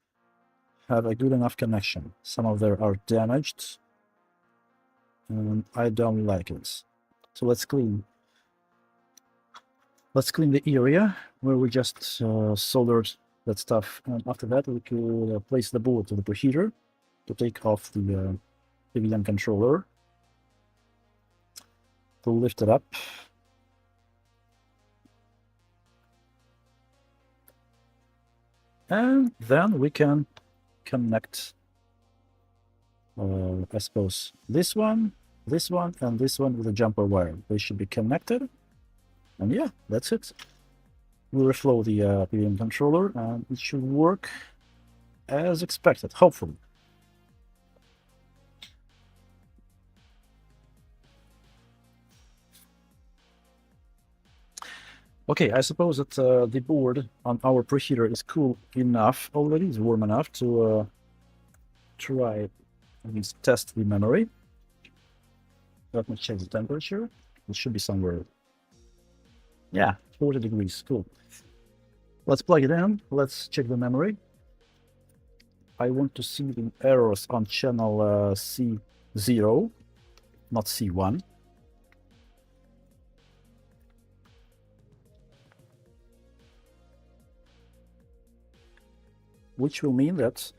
S1: have a good enough connection. Some of them are damaged, and I don't like it. So let's clean the area where we just soldered that stuff. And after that, we could place the board to the preheater to take off the PWM controller, to lift it up. And then we can connect, I suppose, this one, and this one with a jumper wire. They should be connected. And yeah, that's it. We reflow the PWM controller, and it should work as expected, hopefully. Okay, I suppose that the board on our preheater is cool enough already, it's warm enough to try and test the memory. Let me check the temperature. It should be somewhere, yeah, 40 degrees, cool. Let's plug it in, let's check the memory. I want to see the errors on channel C0, not C1. Which will mean that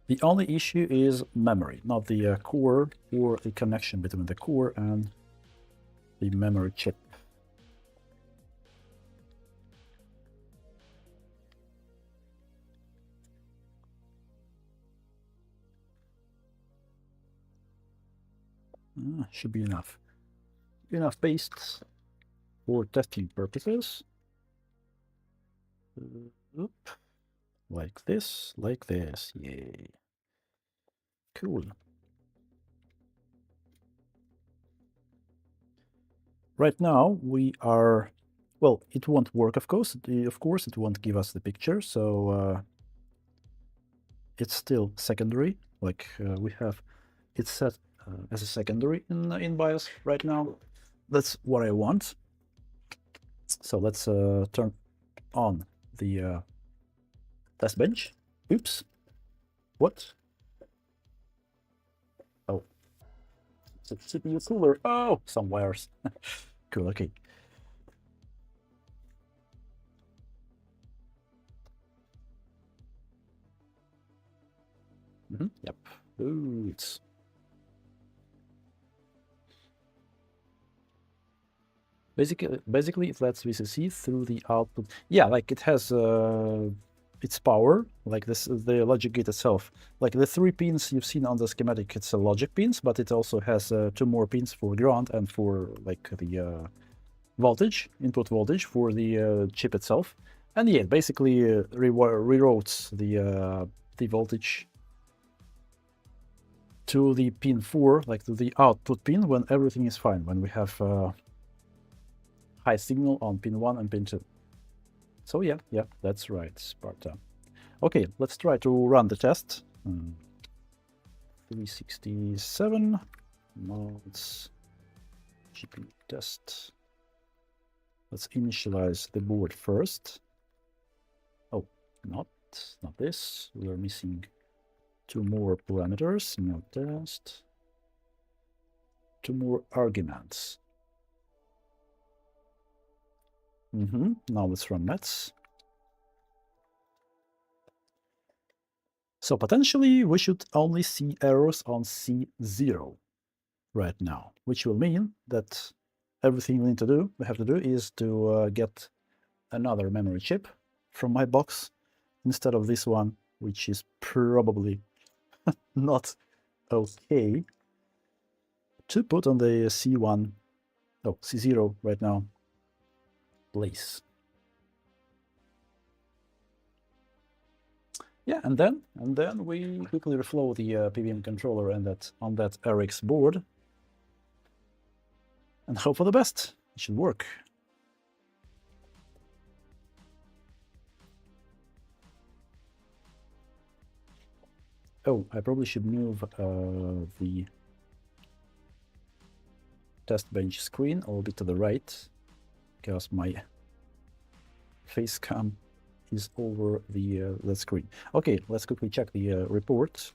S1: the only issue is memory, not the core or the connection between the core and the memory chip. Should be enough. Enough paste for testing purposes. Like this, yay. Cool. Right now we are, well, it won't work, of course. It won't give us the picture, so it's still secondary. Like we have it set as a secondary in BIOS right now. That's what I want. So let's turn on the test bench. Oops. What? Oh. It's a CPU cooler. Oh, some wires. Cool, okay. Yep. Ooh, it's basically it lets VCC through the output. Yeah, like it has its power, like this, the logic gate itself. Like the 3 pins you've seen on the schematic, it's logic pins, but it also has 2 more pins for ground and for like the voltage, input voltage for the chip itself. And yeah, it basically reroutes the voltage to the pin 4, like to the output pin, when everything is fine, when we have high signal on pin 1 and pin 2. So yeah, that's right, Sparta. Okay, let's try to run the test. 367 modes GPU test. Let's initialize the board first. Oh, not this. We are missing 2 more parameters. No test. 2 more arguments. Now let's run mets. So potentially we should only see errors on C0 right now, which will mean that everything we have to do is to get another memory chip from my box instead of this one, which is probably not okay, to put on the C0 right now place. Yeah, and then we quickly reflow the PVM controller and on that RX board and hope for the best. It should work. Oh, I probably should move the test bench screen a little bit to the right, because my face cam is over the screen. Okay, let's quickly check the report.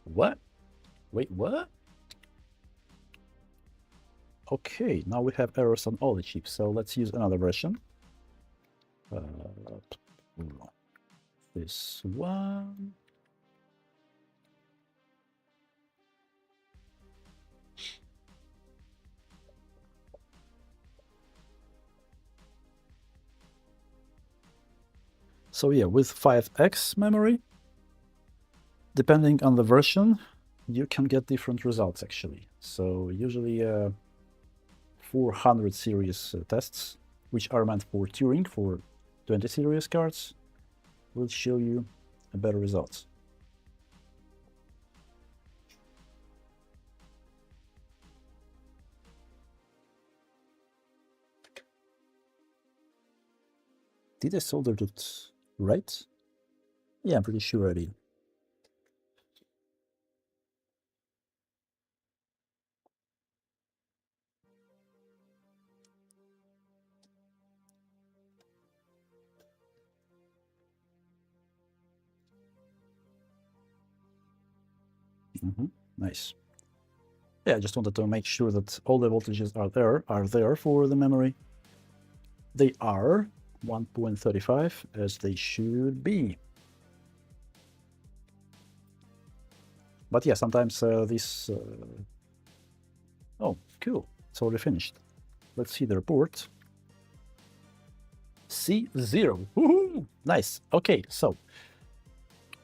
S1: What? Wait, what? Okay, now we have errors on all the chips, so let's use another version. This one. So yeah, with 5x memory, depending on the version, you can get different results actually. So usually 400 series tests, which are meant for Turing, for 20 series cards, will show you a better results. Did I solder it right? Yeah, I'm pretty sure I did. Nice. Yeah, I just wanted to make sure that all the voltages are there for the memory. They are 1.35 as they should be. But yeah, sometimes this... Oh, cool. It's already finished. Let's see the report. C0. Woohoo! Nice. Okay, so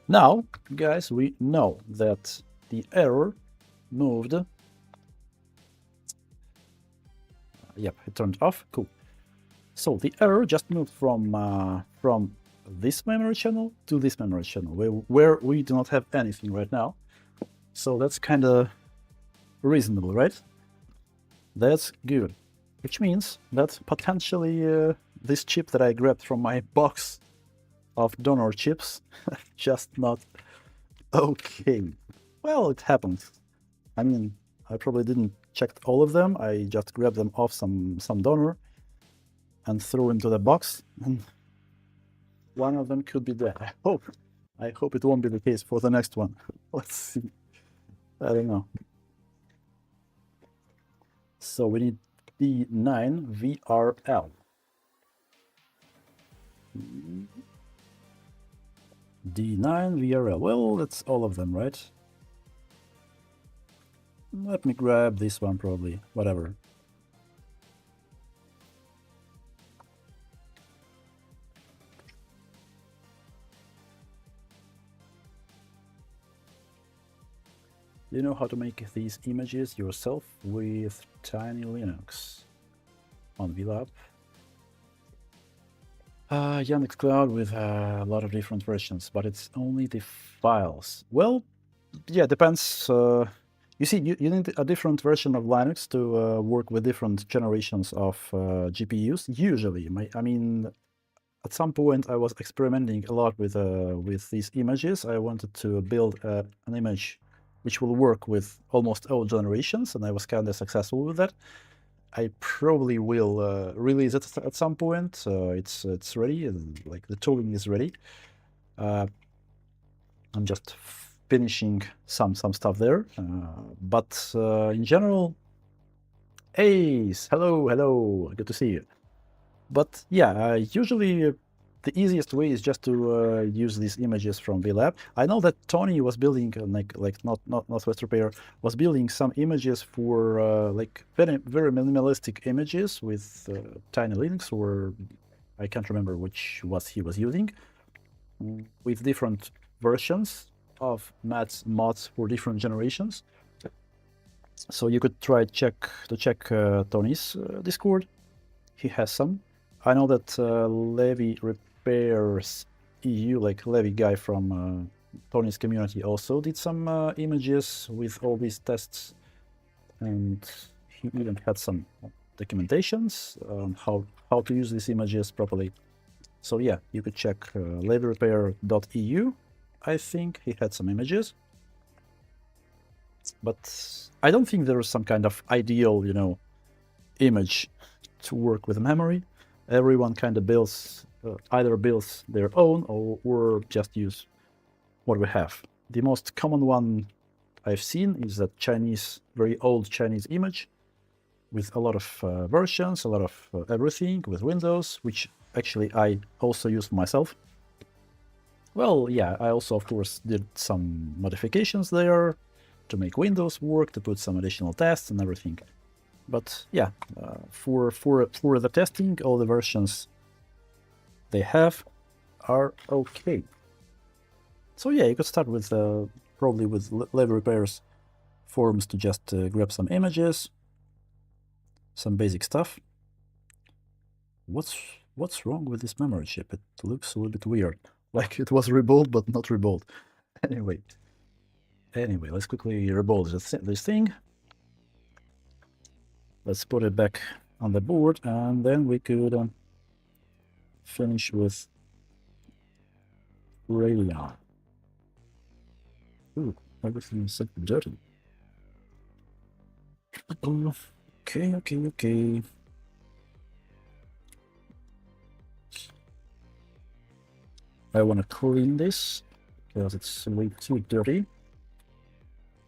S1: now, guys, we know that the error moved. Yep, it turned off. Cool. So the error just moved from this memory channel to this memory channel, where we do not have anything right now. So that's kind of reasonable, right? That's good. Which means that potentially this chip that I grabbed from my box of donor chips just not okay. Well, it happened. I mean, I probably didn't check all of them. I just grabbed them off some donor and threw into the box, and one of them could be there. I hope it won't be the case for the next one. Let's see. I don't know. So we need D9 VRL. D9 VRL. Well, that's all of them, right? Let me grab this one probably. Whatever. You know how to make these images yourself with Tiny Linux on VLAB? Yandex Cloud with a lot of different versions, but it's only the files. Well, yeah, depends. You see, you need a different version of Linux to work with different generations of GPUs. Usually, I mean, at some point I was experimenting a lot with these images. I wanted to build an image which will work with almost all generations, and I was kind of successful with that. I probably will release it at some point. It's ready, and like the tooling is ready. I'm just finishing some stuff there, but in general, Ace, hello, good to see you. But yeah, usually the easiest way is just to use these images from VLab. I know that Tony was building like not Northwest Repair was building some images for like very minimalistic images with tiny links, or I can't remember which was he was using, with different versions of mods for different generations. So you could try check Tony's Discord. He has some. I know that Levy Repairs EU, like Levy guy from Tony's community, also did some images with all these tests, and he even had some documentations on how to use these images properly. So yeah, you could check levyrepair.eu. I think he had some images, but I don't think there is some kind of ideal, image to work with memory. Everyone kind of builds either builds their own or just use what we have. The most common one I've seen is that very old Chinese image with a lot of versions, a lot of everything with Windows, which actually I also used myself. Well, yeah, I also, of course, did some modifications there to make Windows work, to put some additional tests and everything. But yeah, for the testing, all the versions they have are okay. So yeah, you could start with probably with Levy Repair's forums to just grab some images, some basic stuff. What's wrong with this memory chip? It looks a little bit weird, like it was rebuilt but not rebuilt. Anyway, let's quickly rebuild this thing. Let's put it back on the board, and then we could finish with Radeon. Ooh, everything is so dirty. Okay. I want to clean this because it's way too dirty.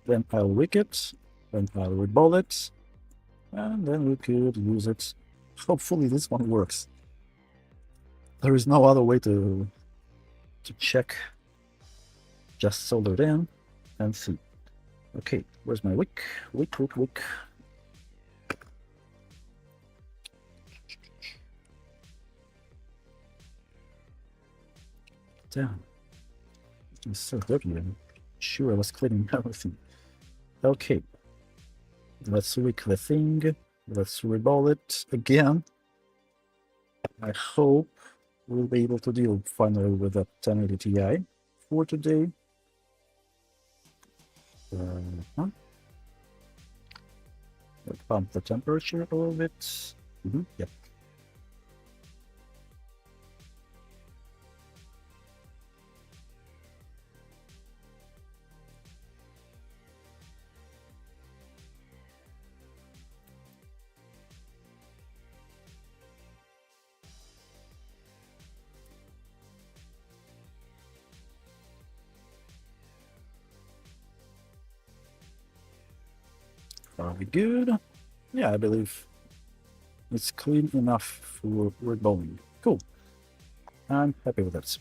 S1: Then I'll wick it, then I'll reball it, and then we could use it. Hopefully this one works. There is no other way to check. Just solder it in and see. Okay, where's my wick? Wick. Damn. It's so dirty. I'm sure I was cleaning everything. Okay. Let's wick the thing. Let's reball it again. I hope we'll be able to deal finally with that 1080 Ti for today. Pump the temperature a little bit. Yep. Are we good? Yeah, I believe it's clean enough for reballing. Cool. I'm happy with that.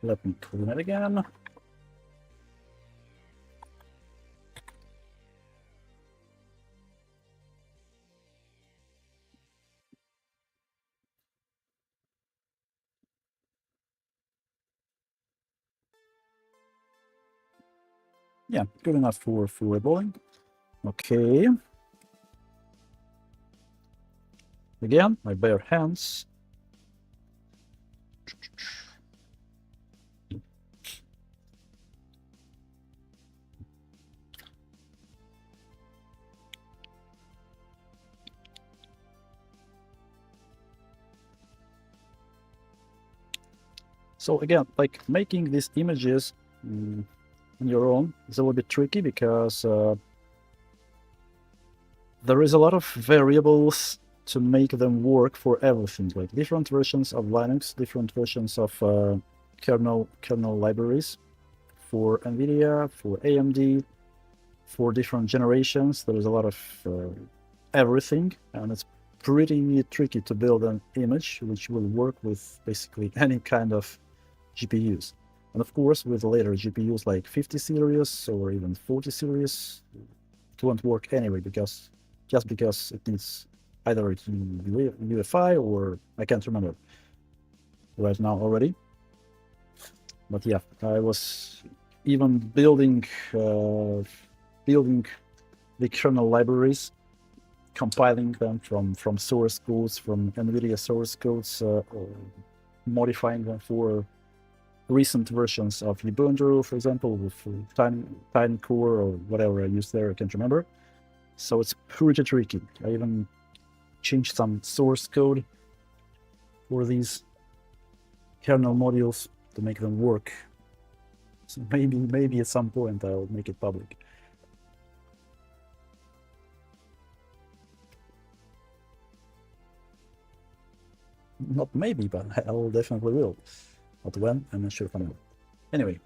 S1: Let me clean it again. Yeah, good enough for reballing. Okay. Again, my bare hands. So again, like making these images on your own is a little bit tricky because there is a lot of variables to make them work for everything, like different versions of Linux, different versions of kernel libraries for NVIDIA, for AMD, for different generations. There is a lot of everything, and it's pretty tricky to build an image which will work with basically any kind of GPUs. And of course, with later GPUs like 50 series or even 40 series, it won't work anyway, because just because it needs either UEFI or I can't remember right now already. But yeah, I was even building the kernel libraries, compiling them from source codes, from NVIDIA source codes, modifying them for recent versions of Ubuntu, for example, with Tiny Core or whatever I used there, I can't remember. So it's pretty tricky. I even changed some source code for these kernel modules to make them work. So maybe at some point I'll make it public. Not maybe, but I'll definitely will. But when, I'm not sure if I know. Anyway.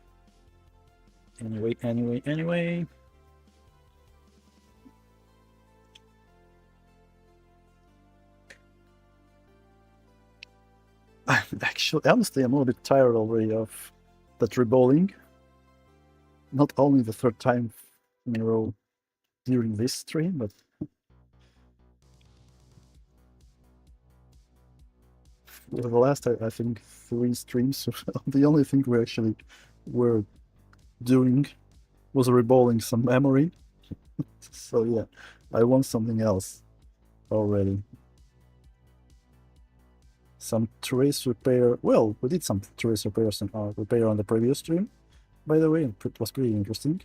S1: Actually, honestly, I'm a little bit tired already of that reballing. Not only the third time in a row during this stream, but for the last, I think, 3 streams, the only thing we actually were doing was reballing some memory. So yeah, I want something else already. Some trace repair. Well, we did some trace repairs and repair on the previous stream, by the way, and it was pretty interesting.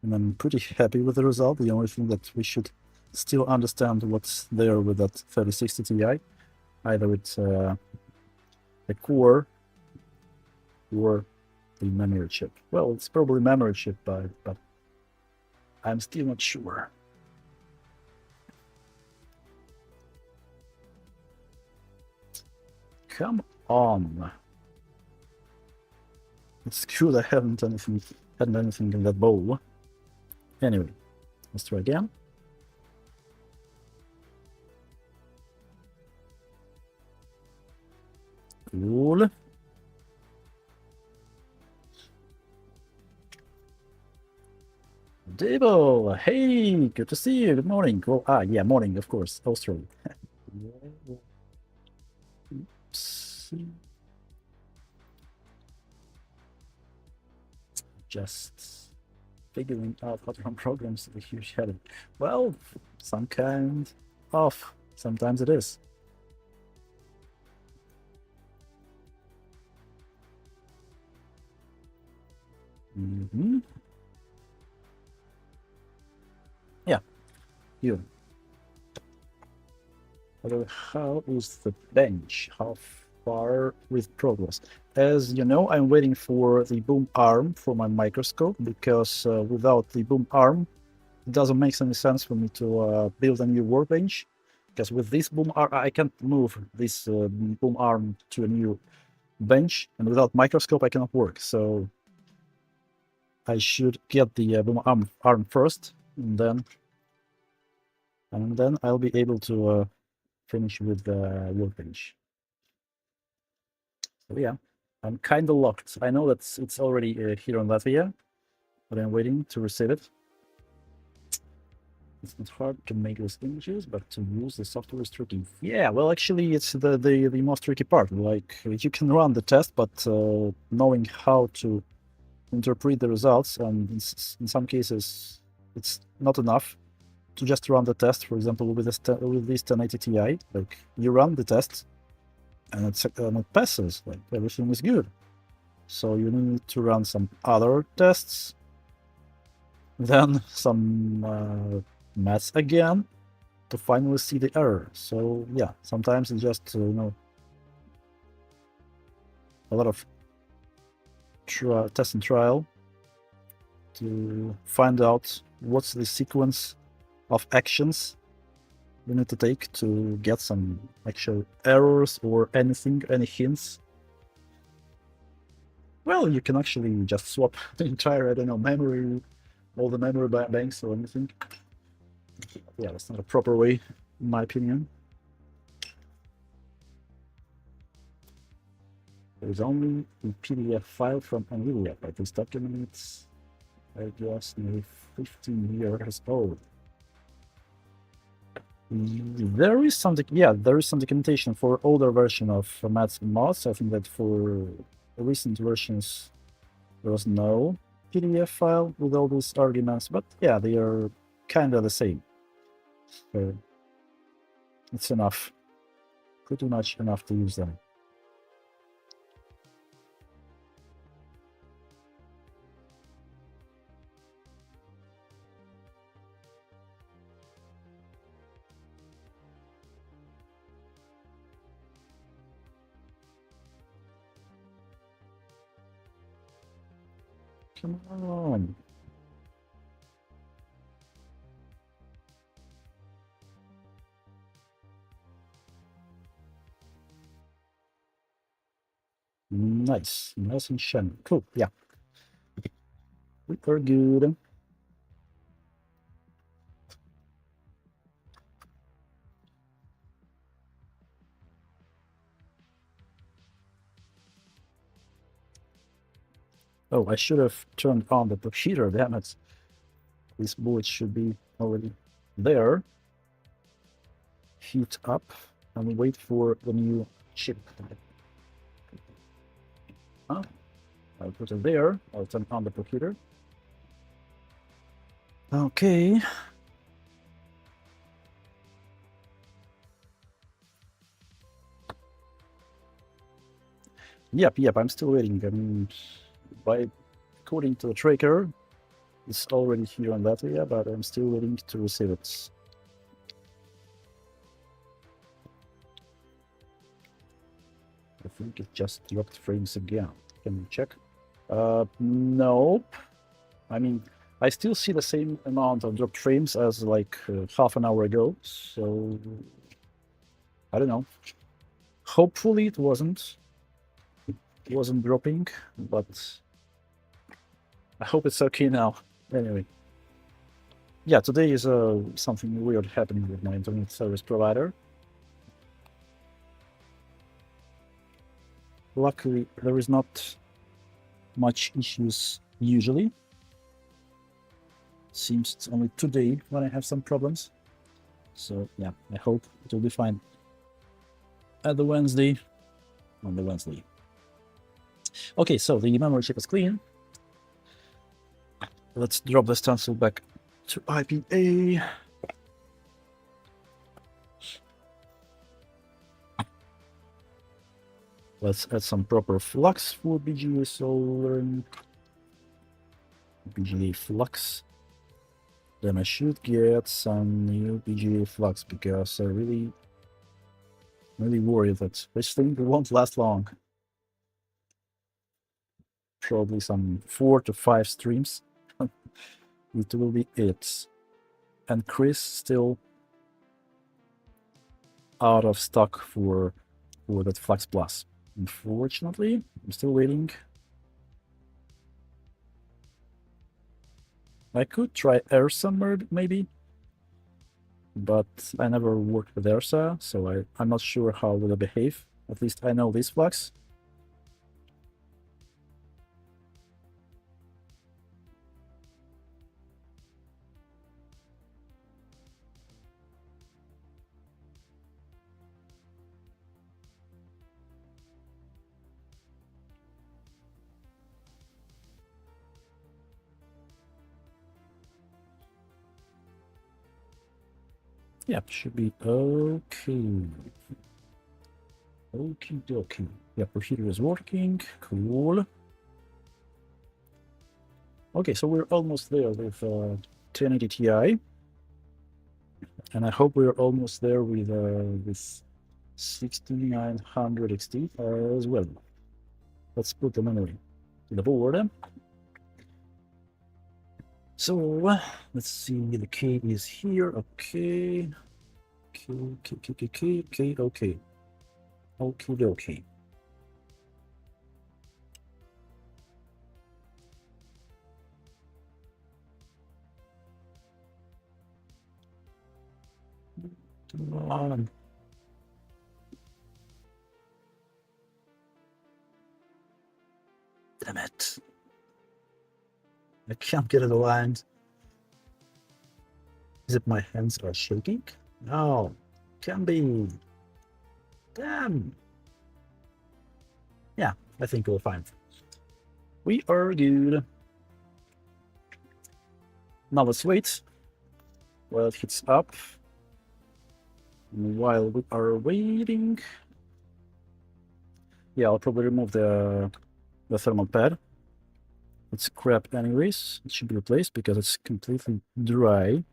S1: And I'm pretty happy with the result. The only thing that we should still understand what's there with that 3060 Ti. Either it's the core or the memory chip. Well, it's probably memory chip, but I'm still not sure. Come on. It's good I hadn't anything in that bowl. Anyway, let's try again. Cool. Dable, hey, good to see you. Good morning. Well, yeah, morning, of course, Australia. Oops. Just figuring out what run programs the huge headed. Well, some kind of. Sometimes it is. Yeah, you. How is the bench? How far with progress? As you know, I'm waiting for the boom arm for my microscope, because without the boom arm, it doesn't make any sense for me to build a new workbench. Because with this boom arm, I can't move this boom arm to a new bench, and without microscope, I cannot work. So I should get the boom arm first, and then I'll be able to finish with the workbench. So yeah, I'm kind of locked. I know that it's already here in Latvia, but I'm waiting to receive it. It's not hard to make those images, but to use the software is tricky. Yeah, well, actually, it's the most tricky part. Like, you can run the test, but knowing how to interpret the results, and in some cases, it's not enough to just run the test, for example, with this 1080 Ti. Like, you run the test, and it passes. Like, everything is good. So you need to run some other tests, then some maths again, to finally see the error. So yeah, sometimes it's just a lot of test and trial to find out what's the sequence of actions you need to take to get some actual errors or anything, any hints. Well, you can actually just swap the entire, I don't know, memory, all the memory banks or anything. Yeah, that's not a proper way, in my opinion. There's only a PDF file from NVIDIA, but this document is, I guess, maybe 15 years old. There is something, yeah, there is some documentation for older version of maths and mods. I think that for recent versions, there was no PDF file with all these arguments, but yeah, they are kind of the same. So it's enough, pretty much enough to use them. Come on. Nice, nice and shiny. Cool, yeah. We are good. Oh, I should have turned on the heater, damn it. These bullets should be already there. Heat up and wait for the new chip. I'll put it there. I'll turn on the heater. Okay. Yep, I'm still waiting. I mean, according to the tracker, it's already here on that area, but I'm still waiting to receive it. I think it just dropped frames again. Can you check? Nope. I mean, I still see the same amount of dropped frames as like half an hour ago, so I don't know. Hopefully it wasn't dropping, but I hope it's okay now. Anyway. Yeah, today is something weird happening with my internet service provider. Luckily, there is not much issues usually. Seems it's only today when I have some problems. So yeah, I hope it will be fine on the Wednesday. Okay, so the memory chip is clean. Let's drop the stencil back to IPA. Let's add some proper flux for BGA solar. BGA flux. Then I should get some new BGA flux because I really worried that this thing won't last long. Probably some 4 to 5 streams. It will be it. And Chris still out of stock for that Flux Plus. Unfortunately, I'm still waiting. I could try Ursa maybe, but I never worked with Ursa, so I'm not sure how will it behave. At least I know this Flux. Yeah, should be okay. Okie dokie. Yeah, preheater is working. Cool. Okay, so we're almost there with 1080 Ti, and I hope we're almost there with 6900 XT as well. Let's put the memory to the board. So let's see, the key is here. Okay. Okay. Okie dokie. Come on. Damn it. I can't get it aligned. Is it my hands are shaking? No. Can be. Damn. Yeah, I think we're fine. We are good. Now let's wait while it heats up. While we are waiting, yeah, I'll probably remove the thermal pad. It's crap anyways. It should be replaced because it's completely dry.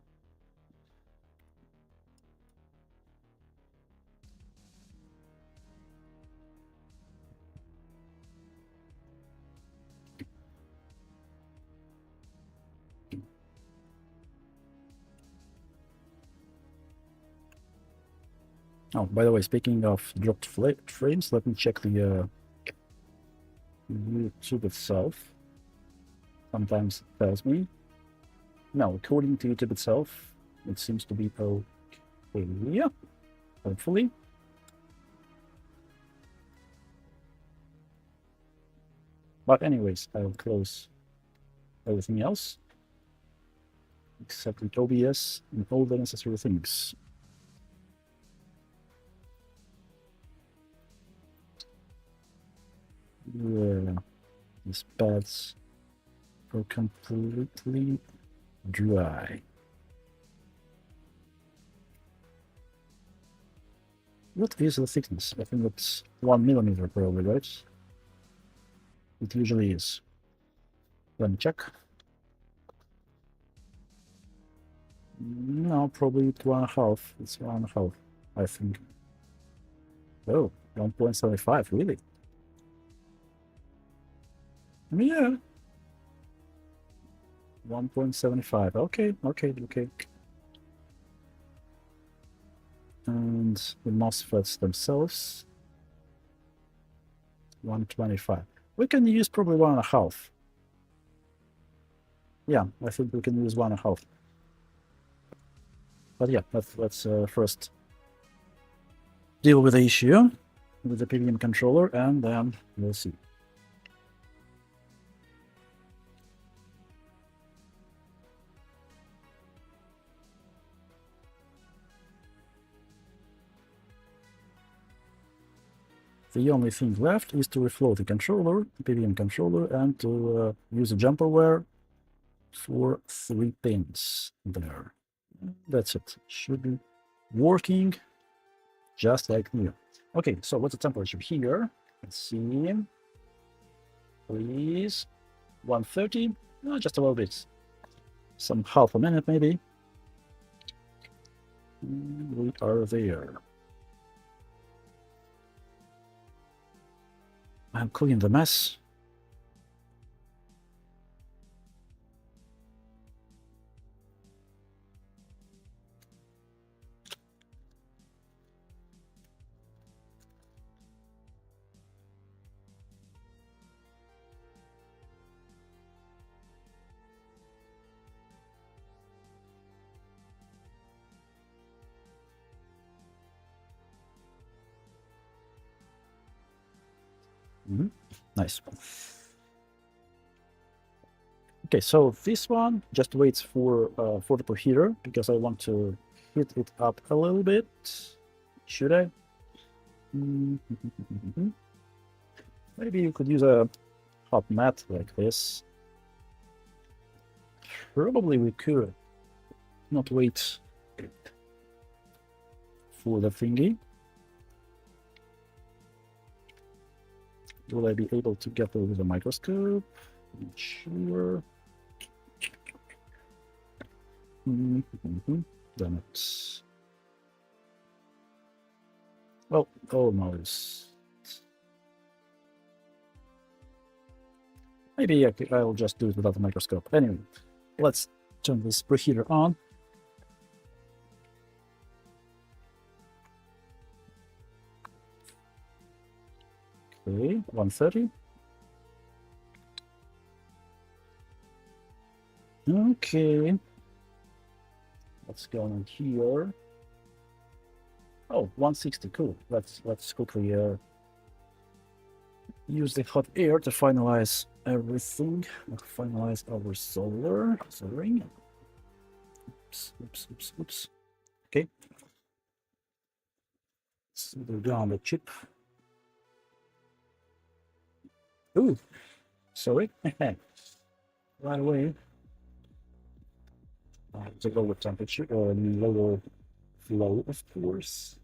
S1: Oh, by the way, speaking of dropped frames, let me check the YouTube itself. Sometimes it tells me. No, according to YouTube itself, it seems to be okay. Yeah, hopefully. But anyways, I'll close everything else except with OBS and all the necessary things. Yeah, these pads are completely dry. What is the thickness? I think it's 1 millimeter probably, right? It usually is. Let me check. No, probably it's 1.5. It's 1.5, I think. Oh, 1.75, really? Yeah. 1.75. Okay. And the MOSFETs themselves, 125. We can use probably 1.5. Yeah, I think we can use 1.5. But yeah, let's first deal with the issue with the PVM controller, and then we'll see. The only thing left is to reflow the controller, PVM controller, and to use a jumper wire for 3 pins there. That's it. Should be working just like new. Okay, so what's the temperature here? Let's see. Please. 130. No, just a little bit. Some half a minute maybe. We are there. I'm cleaning the mess. Nice. Okay, so this one just waits for the preheater because I want to heat it up a little bit. Should I? Maybe you could use a hot mat like this. Probably we could not wait for the thingy. Will I be able to get there with a microscope? Not sure. Damn it. Well, almost. Maybe I'll just do it without a microscope. Anyway, let's turn this preheater on. Okay, 130. Okay. What's going on here? Oh, 160, cool. Let's quickly use the hot air to finalize everything. Finalize our soldering. Oops. Okay. Solder down the chip. Ooh, sorry. Right away. To lower temperature or lower flow, of course.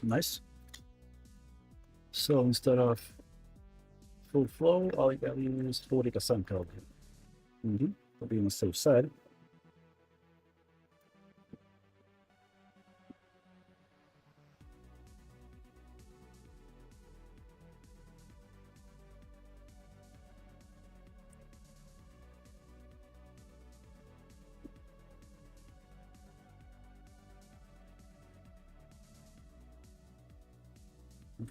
S1: Nice. So instead of full flow, I'll use 40% Kelvin. To be on the safe side.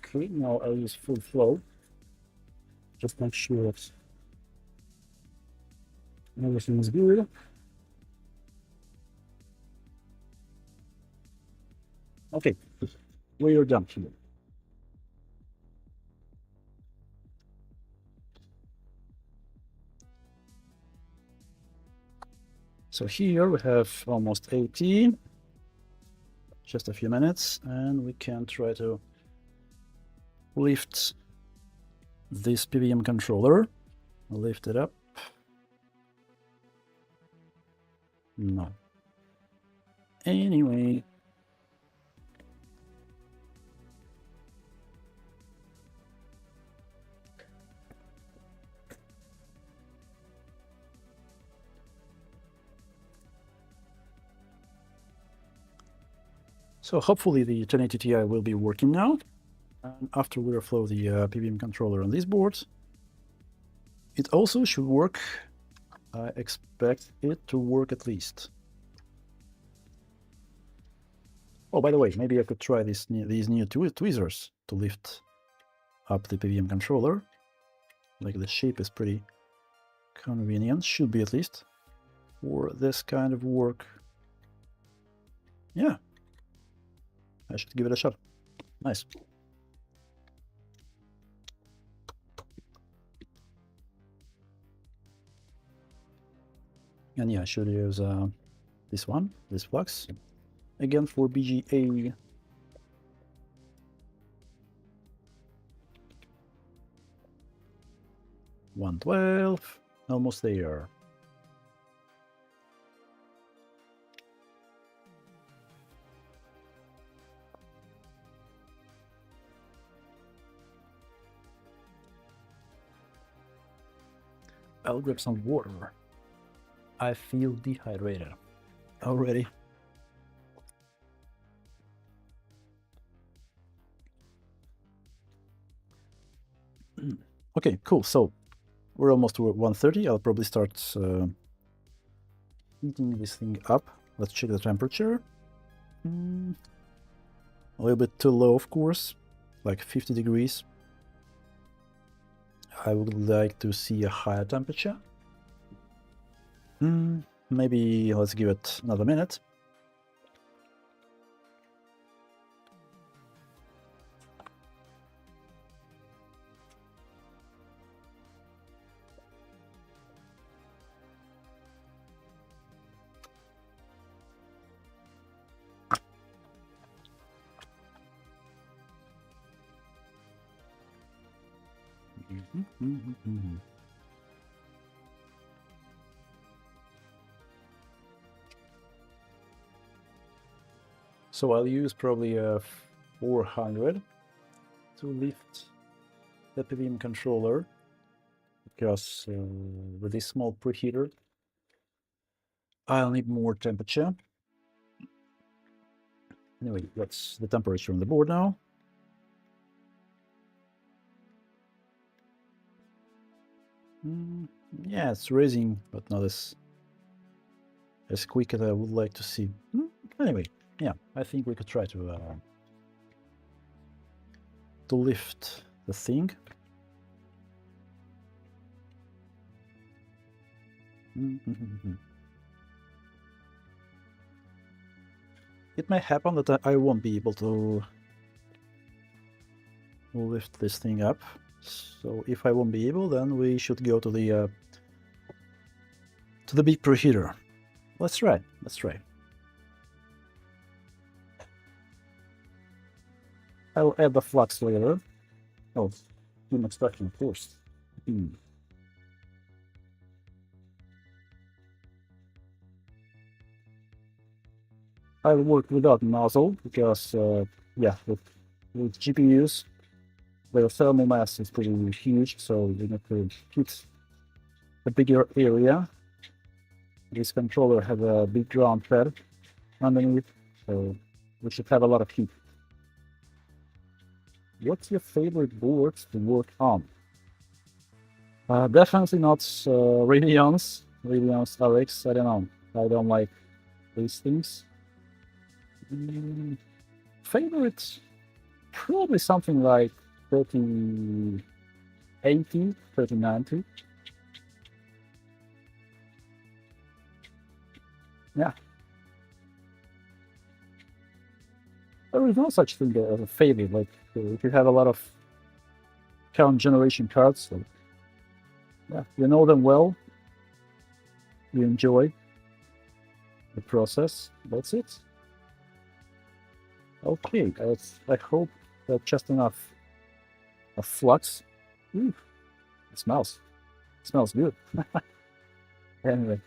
S1: Okay, now I'll use full flow. Just make sure that everything is good. Okay, we are done here. So here we have almost 80. Just a few minutes, and we can try to lift this PVM controller. Lift it up. No. Anyway. So hopefully the 1080 Ti will be working now. And after we reflow the PVM controller on this board, it also should work. I expect it to work at least. Oh, by the way, maybe I could try these new tweezers to lift up the PVM controller. Like the shape is pretty convenient, should be at least, for this kind of work. Yeah, I should give it a shot. Nice. And yeah, I should use this flux, again for BGA. $112, almost there. I'll grab some water. I feel dehydrated already. Okay, cool. So we're almost to 130. I'll probably start heating this thing up. Let's check the temperature. A little bit too low, of course, like 50 degrees. I would like to see a higher temperature. Maybe let's give it another minute. So I'll use probably a 400 to lift the PVM controller, because with this small preheater I'll need more temperature. Anyway, that's the temperature on the board now. Yeah, it's raising, but not as quick as I would like to see. Anyway, yeah, I think we could try to lift the thing. It may happen that I won't be able to lift this thing up. So if I won't be able, then we should go to the big preheater. Let's try. Let's try. I'll add the flux later. Oh, human extraction, of course. I'll work without nozzle because, yeah, with GPUs, their thermal mass is pretty huge, so you need to heat a bigger area. This controller has a big ground pad underneath, so we should have a lot of heat. What's your favorite board to work on? Definitely not Radeon's RX. I don't know. I don't like these things. Favorite, probably something like 3080, 3090. Yeah. There is no such thing as a favorite. Like, if you have a lot of current generation cards, like, yeah, you know them well, you enjoy the process, that's it. Okay, I hope that's just enough of flux. It smells good. Anyway.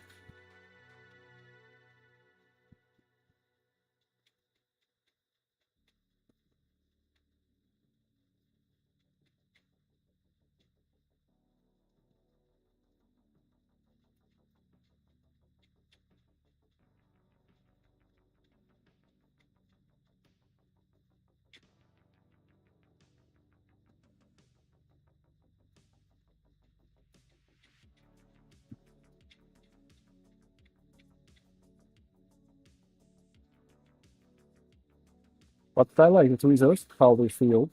S1: But I like the tweezers, how they feel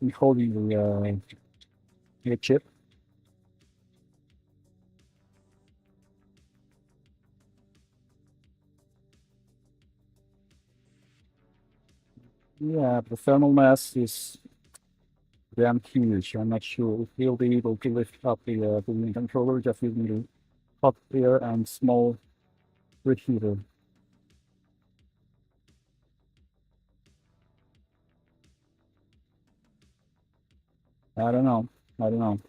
S1: in holding the chip. Yeah, the thermal mass is damn huge. I'm not sure if we'll be able to lift up the controller just using the hot air and small preheater. I don't know. I don't know.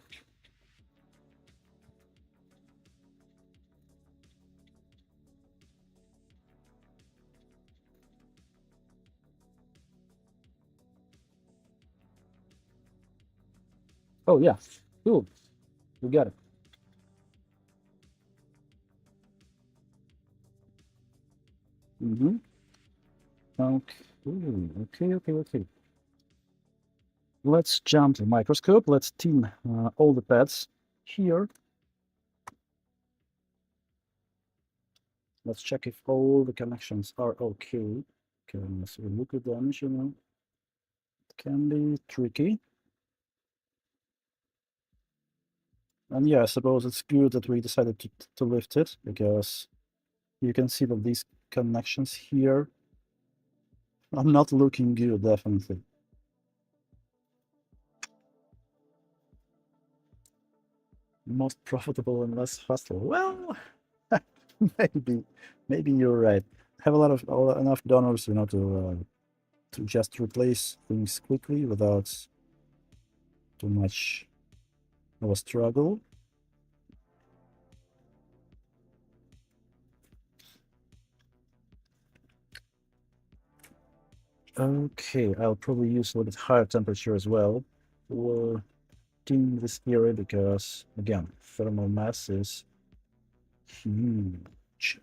S1: Oh yeah, cool. We got it. Mm-hmm. Okay. Let's jump to microscope. Let's tune all the pads here. Let's check if all the connections are okay. So look at them, you know. It can be tricky. And yeah, I suppose it's good that we decided to lift it, because you can see that these connections here are not looking good, definitely. Most profitable and less hassle. Well, maybe you're right. Have a lot of enough donors, you know, to just replace things quickly without too much No struggle. Okay, I'll probably use a little bit higher temperature as well for in this area because, again, thermal mass is huge.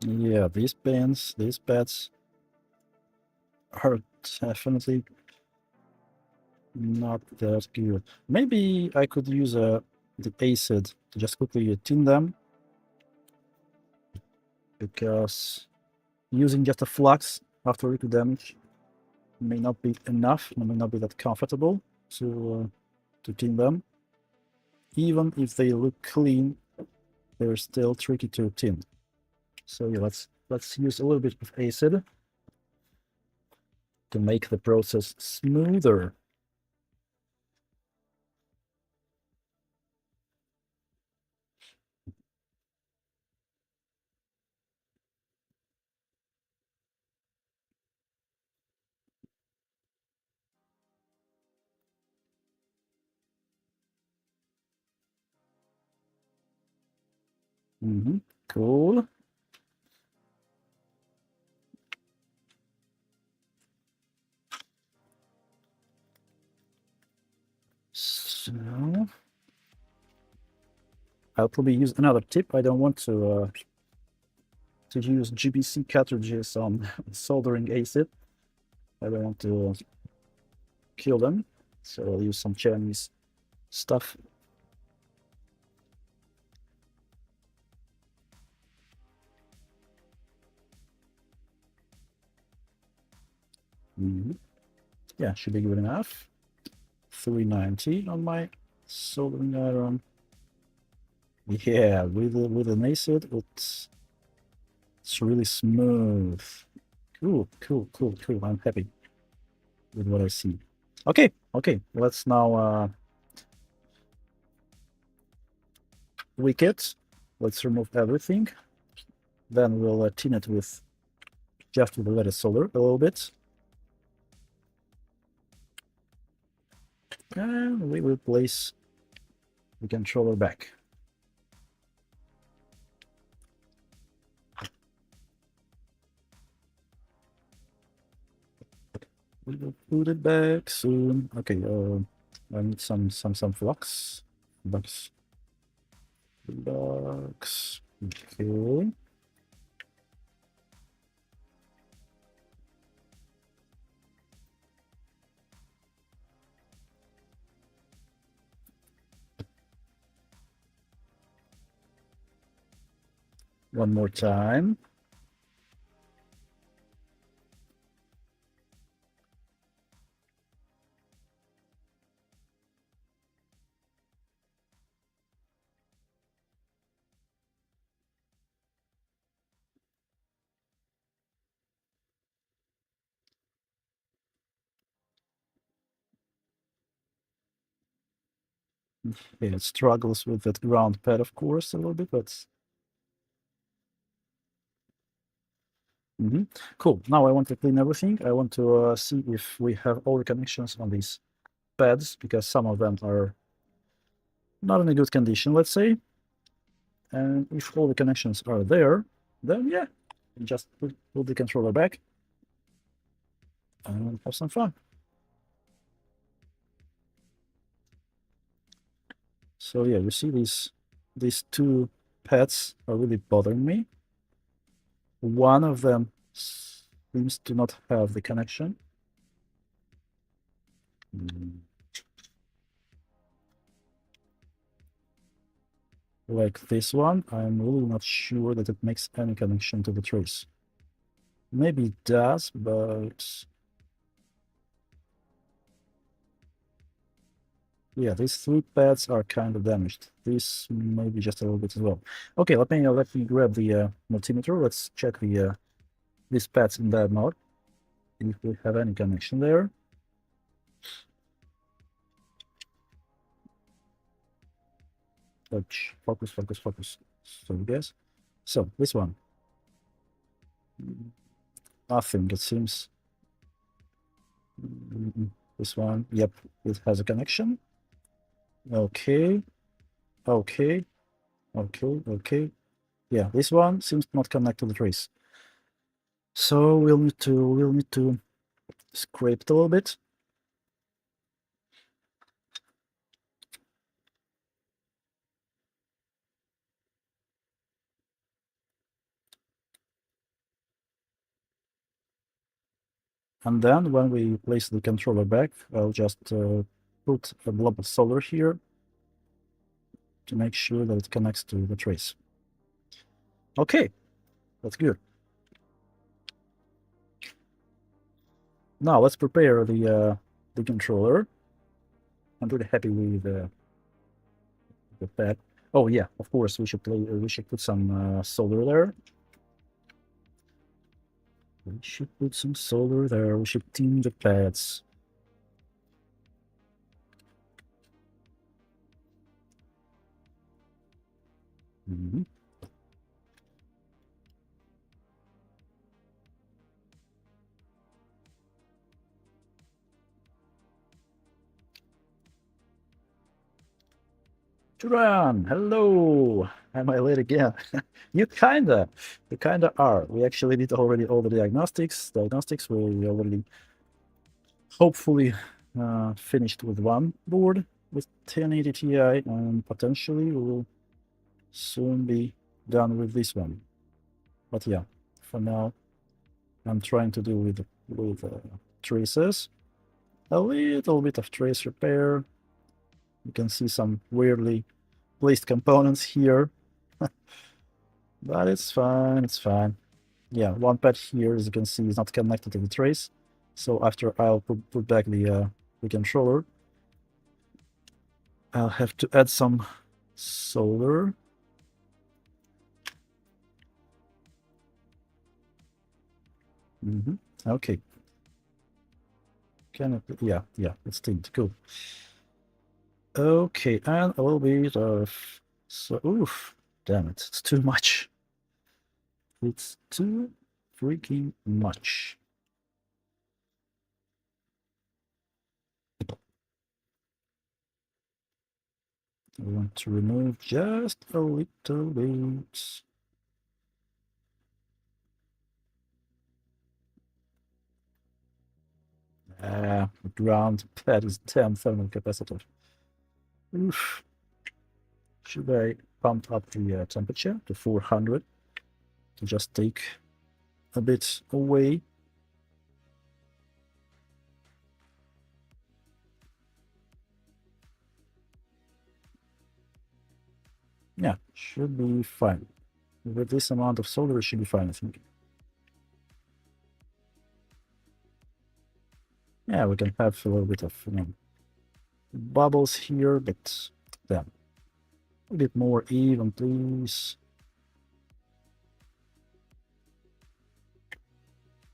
S1: Yeah, these pads are definitely not that good. Maybe I could use the acid to just quickly tin them, because using just a flux after liquid damage may not be enough, and may not be that comfortable to tin them. Even if they look clean, they're still tricky to tin. So yeah, let's use a little bit of acid to make the process smoother. Cool. So I'll probably use another tip. I don't want to use GBC cartridges on soldering acid. I don't want to kill them, so I'll use some Chinese stuff. Yeah, should be good enough. 390 on my soldering iron. Yeah, with an acid, it's really smooth. Cool. I'm happy with what I see. Okay, let's now wick it. Let's remove everything. Then we'll tin it with just with the leaded solder a little bit. And we will place the controller back. We will put it back soon. Okay, I need some flux. Flux. Okay. One more time. Yeah, it struggles with that ground pad, of course, a little bit, but cool. Now I want to clean everything. I want to see if we have all the connections on these pads, because some of them are not in a good condition, let's say. And if all the connections are there, then yeah, just put the controller back and have some fun. So yeah, you see these two pads are really bothering me. One of them seems to not have the connection. Like this one, I'm really not sure that it makes any connection to the trace. Maybe it does, but Yeah, these 3 pads are kind of damaged. This maybe just a little bit as well. Okay, let me grab the multimeter. Let's check these pads in that mode. If we have any connection there. Focus, focus, focus. So guys. So this one. Nothing, it seems. This one, yep, it has a connection. Okay, okay, okay, okay. Yeah, this one seems not connect to the trace. So we'll need to scrape it a little bit. And then when we place the controller back, I'll just put a blob of solder here to make sure that it connects to the trace. Okay, that's good. Now let's prepare the controller. I'm pretty happy with that. Oh yeah, of course we should put some solder there. We should put some solder there. We should tune the pads. Mhm. Turan, hello. Am I late again? You kinda are. We actually did already all the diagnostics. We already hopefully finished with one board with 1080 Ti, and potentially we will soon be done with this one. But yeah, for now, I'm trying to do with traces. A little bit of trace repair. You can see some weirdly placed components here, but it's fine, it's fine. Yeah, one pad here, as you can see, is not connected to the trace. So after I'll put back the controller, I'll have to add some solder. Okay. Can it? Yeah, it's tinted. Cool. Okay, and a little bit of oof, damn it, it's too much. It's too freaking much. I want to remove just a little bit. The ground pad is damn thermal capacitor. Oof. Should I pump up the temperature to 400 to just take a bit away? Yeah, should be fine. With this amount of solder, it should be fine, I think. Yeah, we can have a little bit of bubbles here, but yeah, a bit more even, please.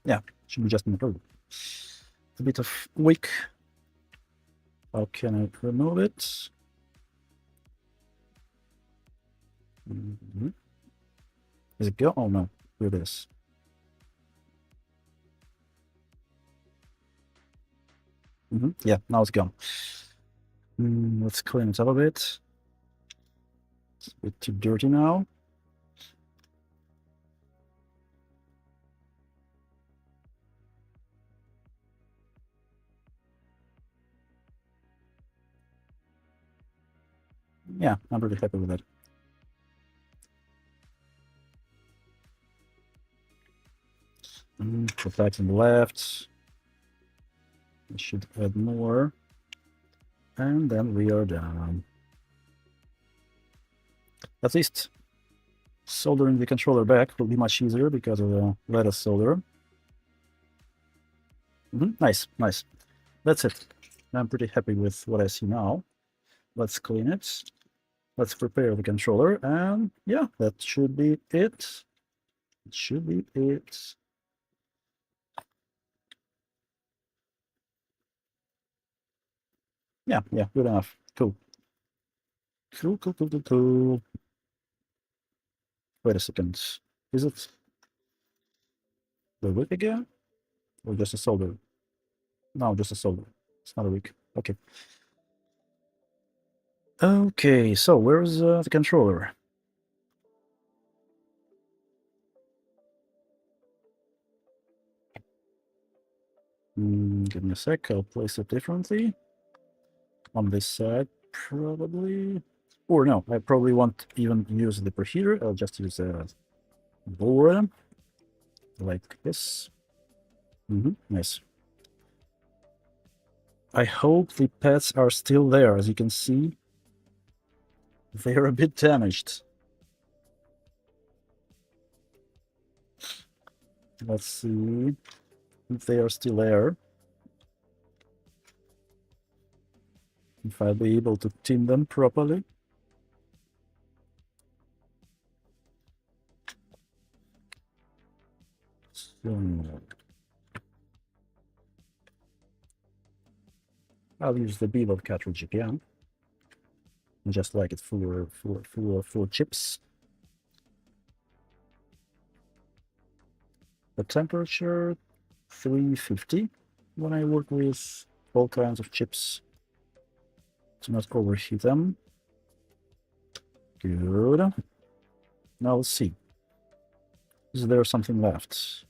S1: Yeah, should be just improved. A bit of wick. How can I remove it? Is it go? Oh no, here it is. Yeah, now it's gone. Let's clean it up a bit. It's a bit too dirty now. Yeah, I'm pretty happy with it. Put that in the left. I should add more. And then we are done. At least soldering the controller back will be much easier because of the lattice solder. Nice, nice. That's it. I'm pretty happy with what I see now. Let's clean it. Let's prepare the controller, and yeah, that should be it. It should be it. Yeah, good enough. Cool. Cool. Wait a second. Is it the wick again? Or just a solder? No, just a solder. It's not a wick. Okay. Okay, so where's the controller? Give me a sec, I'll place it differently. On this side, probably. Or no, I probably won't even use the preheater, I'll just use a board. Like this. Nice. I hope the pads are still there. As you can see, they're a bit damaged. Let's see if they are still there. If I'll be able to tin them properly. So, I'll use the bevel cartridge again. Just like it for chips. The temperature 350 when I work with all kinds of chips to not overheat them. Good. Now let's see. Is there something left?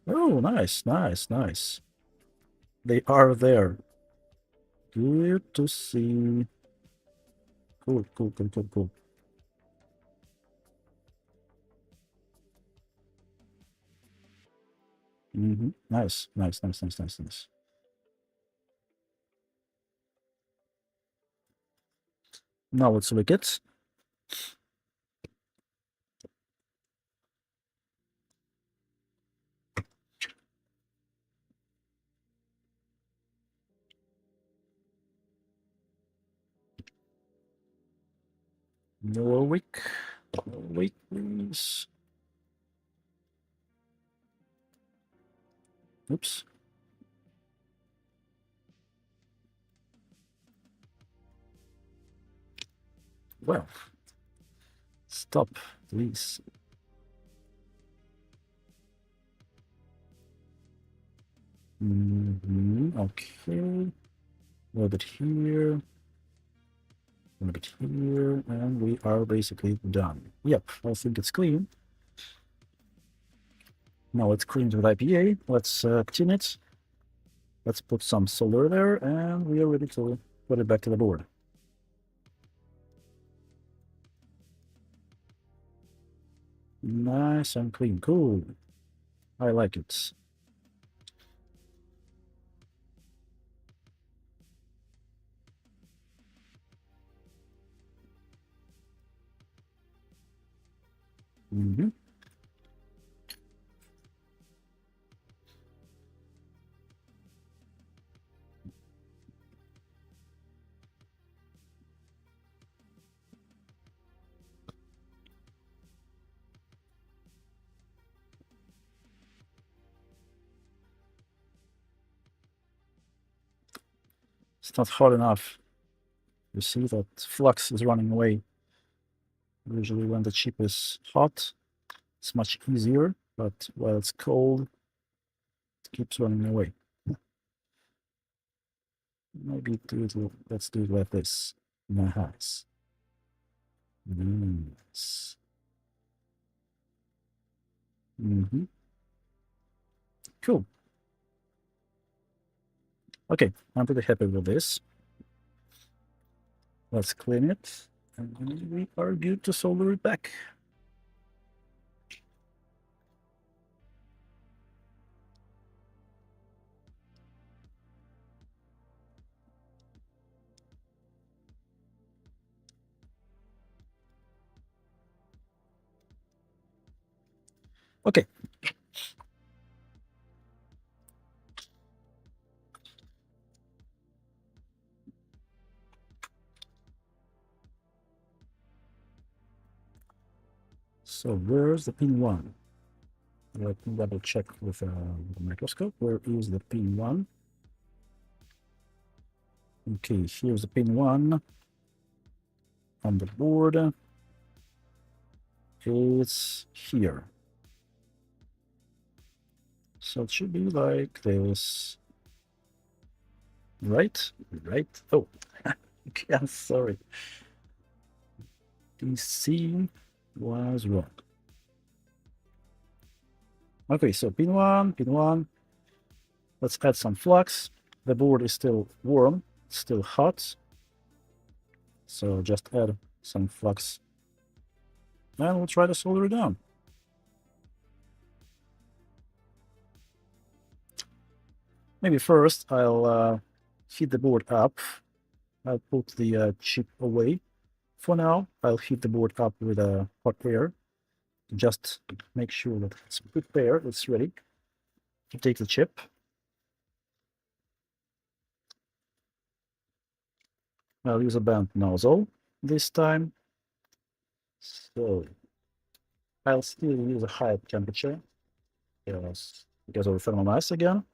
S1: Oh, nice. They are there. Good to see. Cool. Nice. Now let's look it. No wick. Wait, please. Oops. Well, stop, please. Okay. A little bit here. A little bit here. And we are basically done. Yep, I think it's clean. Now let's clean it with IPA. Let's tin it. Let's put some solder there, and we are ready to put it back to the board. Nice and clean. Cool. I like it. It's not hot enough. You see that flux is running away. Usually when the chip is hot, it's much easier, but while it's cold, it keeps running away. Maybe let's do it like this. Nice. Nice. Cool. Okay, I'm pretty happy with this. Let's clean it, and we are good to solder it back. Okay. So where's the pin 1? Let me double check with the microscope. Where is the pin 1? Okay, here's the pin 1 on the board. It's here. So it should be like this. Right? Right? Oh, okay, I'm sorry. DC was wrong. Okay, so pin 1, pin 1. Let's add some flux. The board is still warm, still hot. So just add some flux. And we'll try to solder it down. Maybe first I'll heat the board up. I'll put the chip away. For now, I'll heat the board up with a hot air. Just make sure that it's prepared, it's ready to take the chip. I'll use a bent nozzle this time. So I'll still use a high temperature because of the thermal mass again.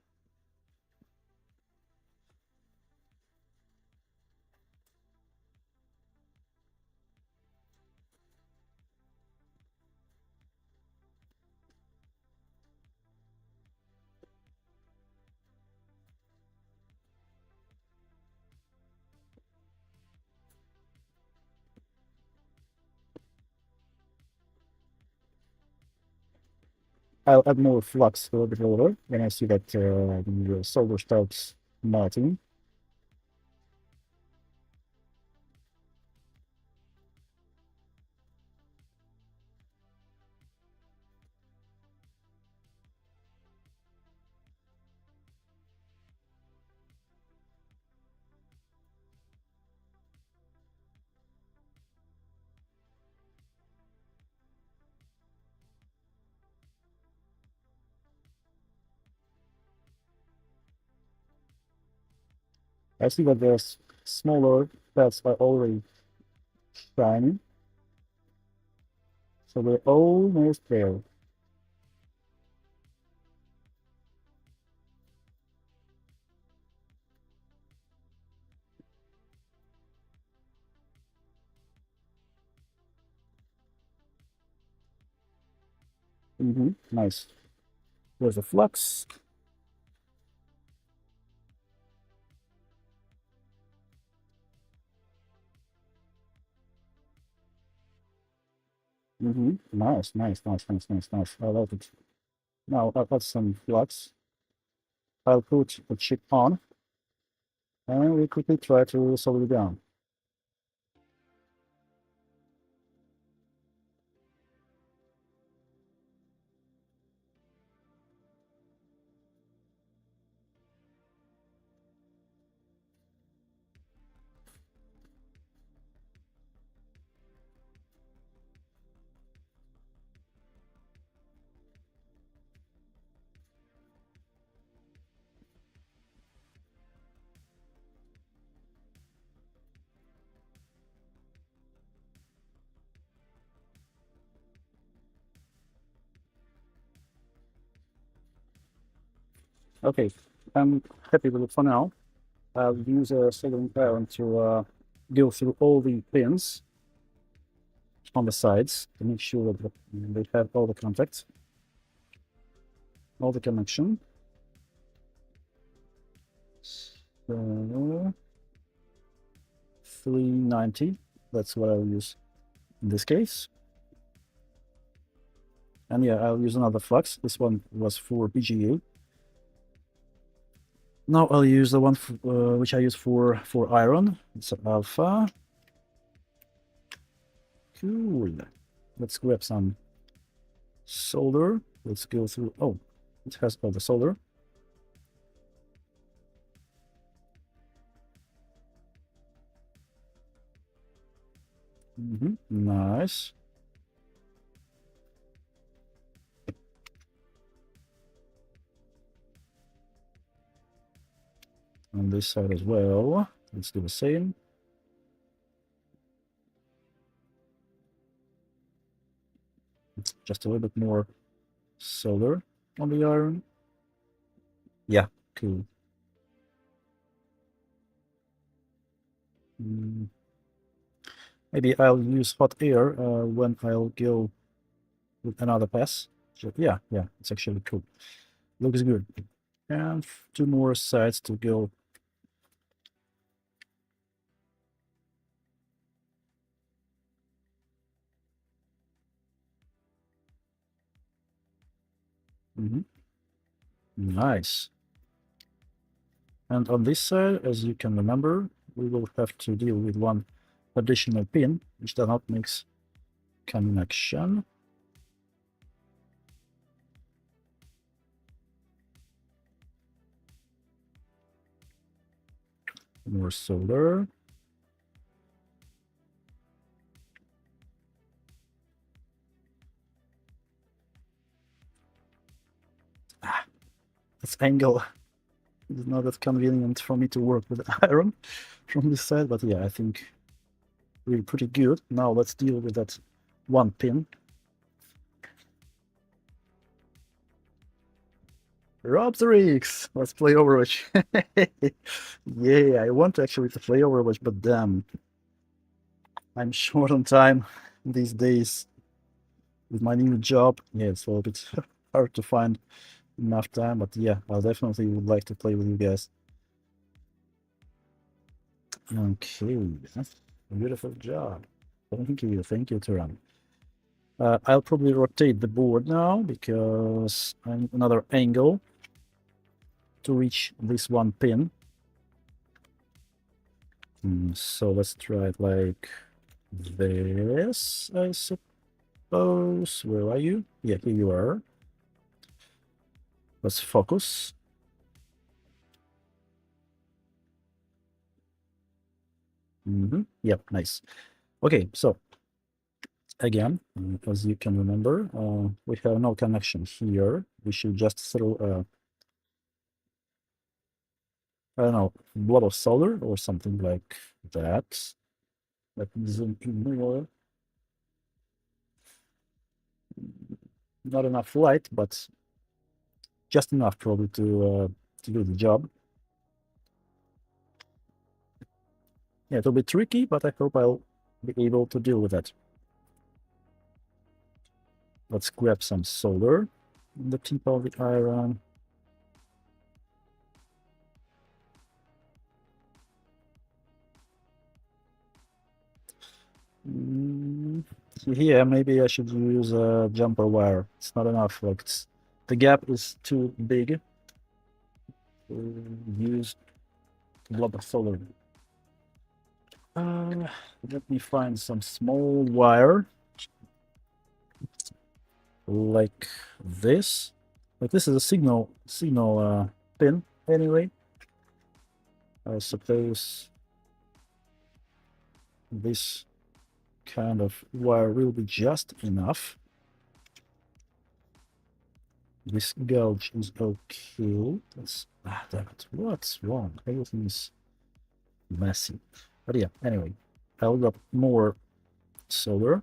S1: I'll add more flux a little bit later when I see that the solder starts melting. I see that the smaller pads are already shining. So we're almost there. Nice. There's a flux. Nice, nice, nice, nice, nice, nice. I love it. Now I'll add some flux. I'll put the chip on and we quickly try to solder it down. Okay, I'm happy with it for now. I'll use a soldering iron to go through all the pins on the sides to make sure that they have all the contacts, all the connection. So 390, that's what I'll use in this case. And yeah, I'll use another flux. This one was for BGA. Now I'll use the one which I use for iron. It's alpha. Cool. Let's grab some solder. Let's go through. Oh, it has all the solder. Nice. On this side as well. Let's do the same. Just a little bit more solder on the iron. Yeah, cool. Maybe I'll use hot air when I'll go with another pass. So, yeah, it's actually cool. Looks good. And 2 more sides to go. Nice. And on this side, as you can remember, we will have to deal with one additional pin, which does not makes connection. More solder. This angle is not that convenient for me to work with iron from this side, but yeah, I think we're pretty good. Now let's deal with that one pin. Robzerix! Let's play Overwatch. Yeah, I want actually to play Overwatch, but damn, I'm short on time these days with my new job. Yeah, it's a little bit hard to find enough time, but yeah, I definitely would like to play with you guys. Okay, that's a beautiful job. Thank you, Turan. I'll probably rotate the board now because I need another angle to reach this one pin. So let's try it like this, I suppose. Where are you? Yeah, here you are. Let's focus. Yep, nice. Okay, so again, as you can remember, we have no connection here. We should just throw I don't know, blob of solder or something like that. Let me zoom in more. Not enough light, but just enough probably to do the job. Yeah, it'll be tricky, but I hope I'll be able to deal with that. Let's grab some solder on the tip of the iron. Yeah, maybe I should use a jumper wire. It's not enough. Like the gap is too big. Use blob of solder. Let me find some small wire like this. Like this is a signal pin anyway. I suppose this kind of wire will be just enough. This gouge is okay. Damn it. What's wrong? Everything is messy. But yeah, anyway, I'll grab more solder.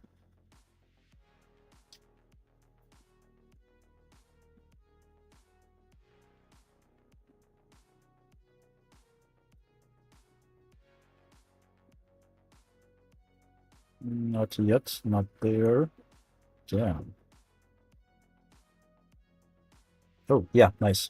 S1: Not yet, not there. Damn. Oh, yeah, nice.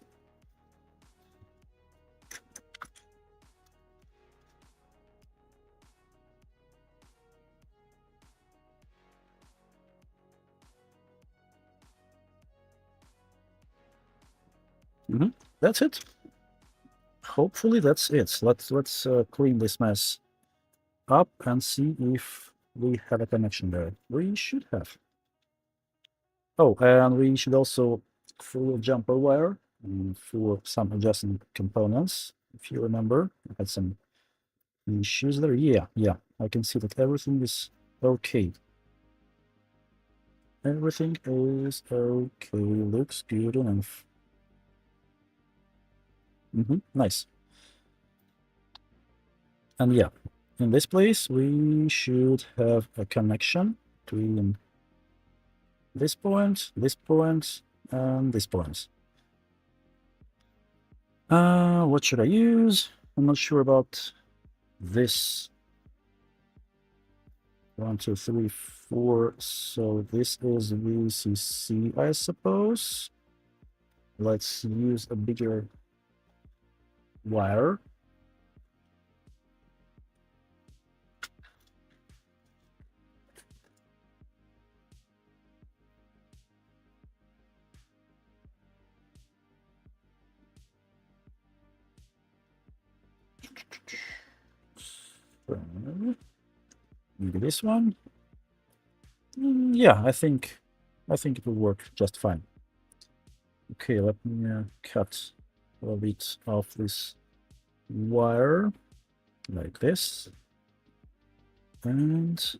S1: That's it. Hopefully that's it. Let's clean this mess up and see if we have a connection there. We should have. Oh, and we should also throw a jumper wire for some adjacent components. If you remember, I had some issues there. Yeah, I can see that everything is okay. Everything is okay. Looks good enough. Nice. And yeah, in this place, we should have a connection between this point, this point, and this point. What should I use? I'm not sure about this. 1, 2, 3, 4. So this is VCC, I suppose. Let's use a bigger wire. Maybe this one. Yeah, I think it will work just fine. Okay, let me cut a bit of this wire like this, and.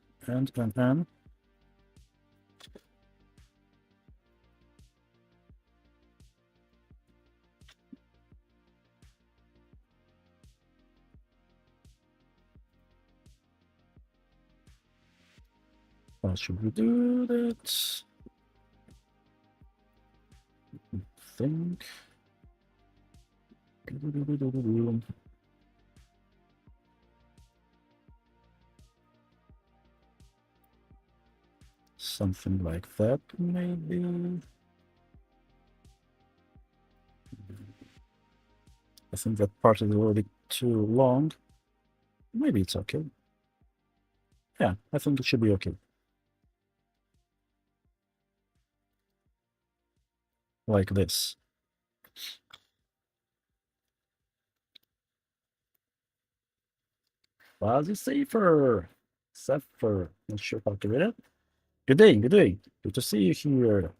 S1: How should we do that? I think. Something like that, maybe. I think that part is already too long. Maybe it's okay. Yeah, I think it should be okay. Like this. Fuzzy safer. Safer. Not sure how to read it. Good day, good day. Good to see you here.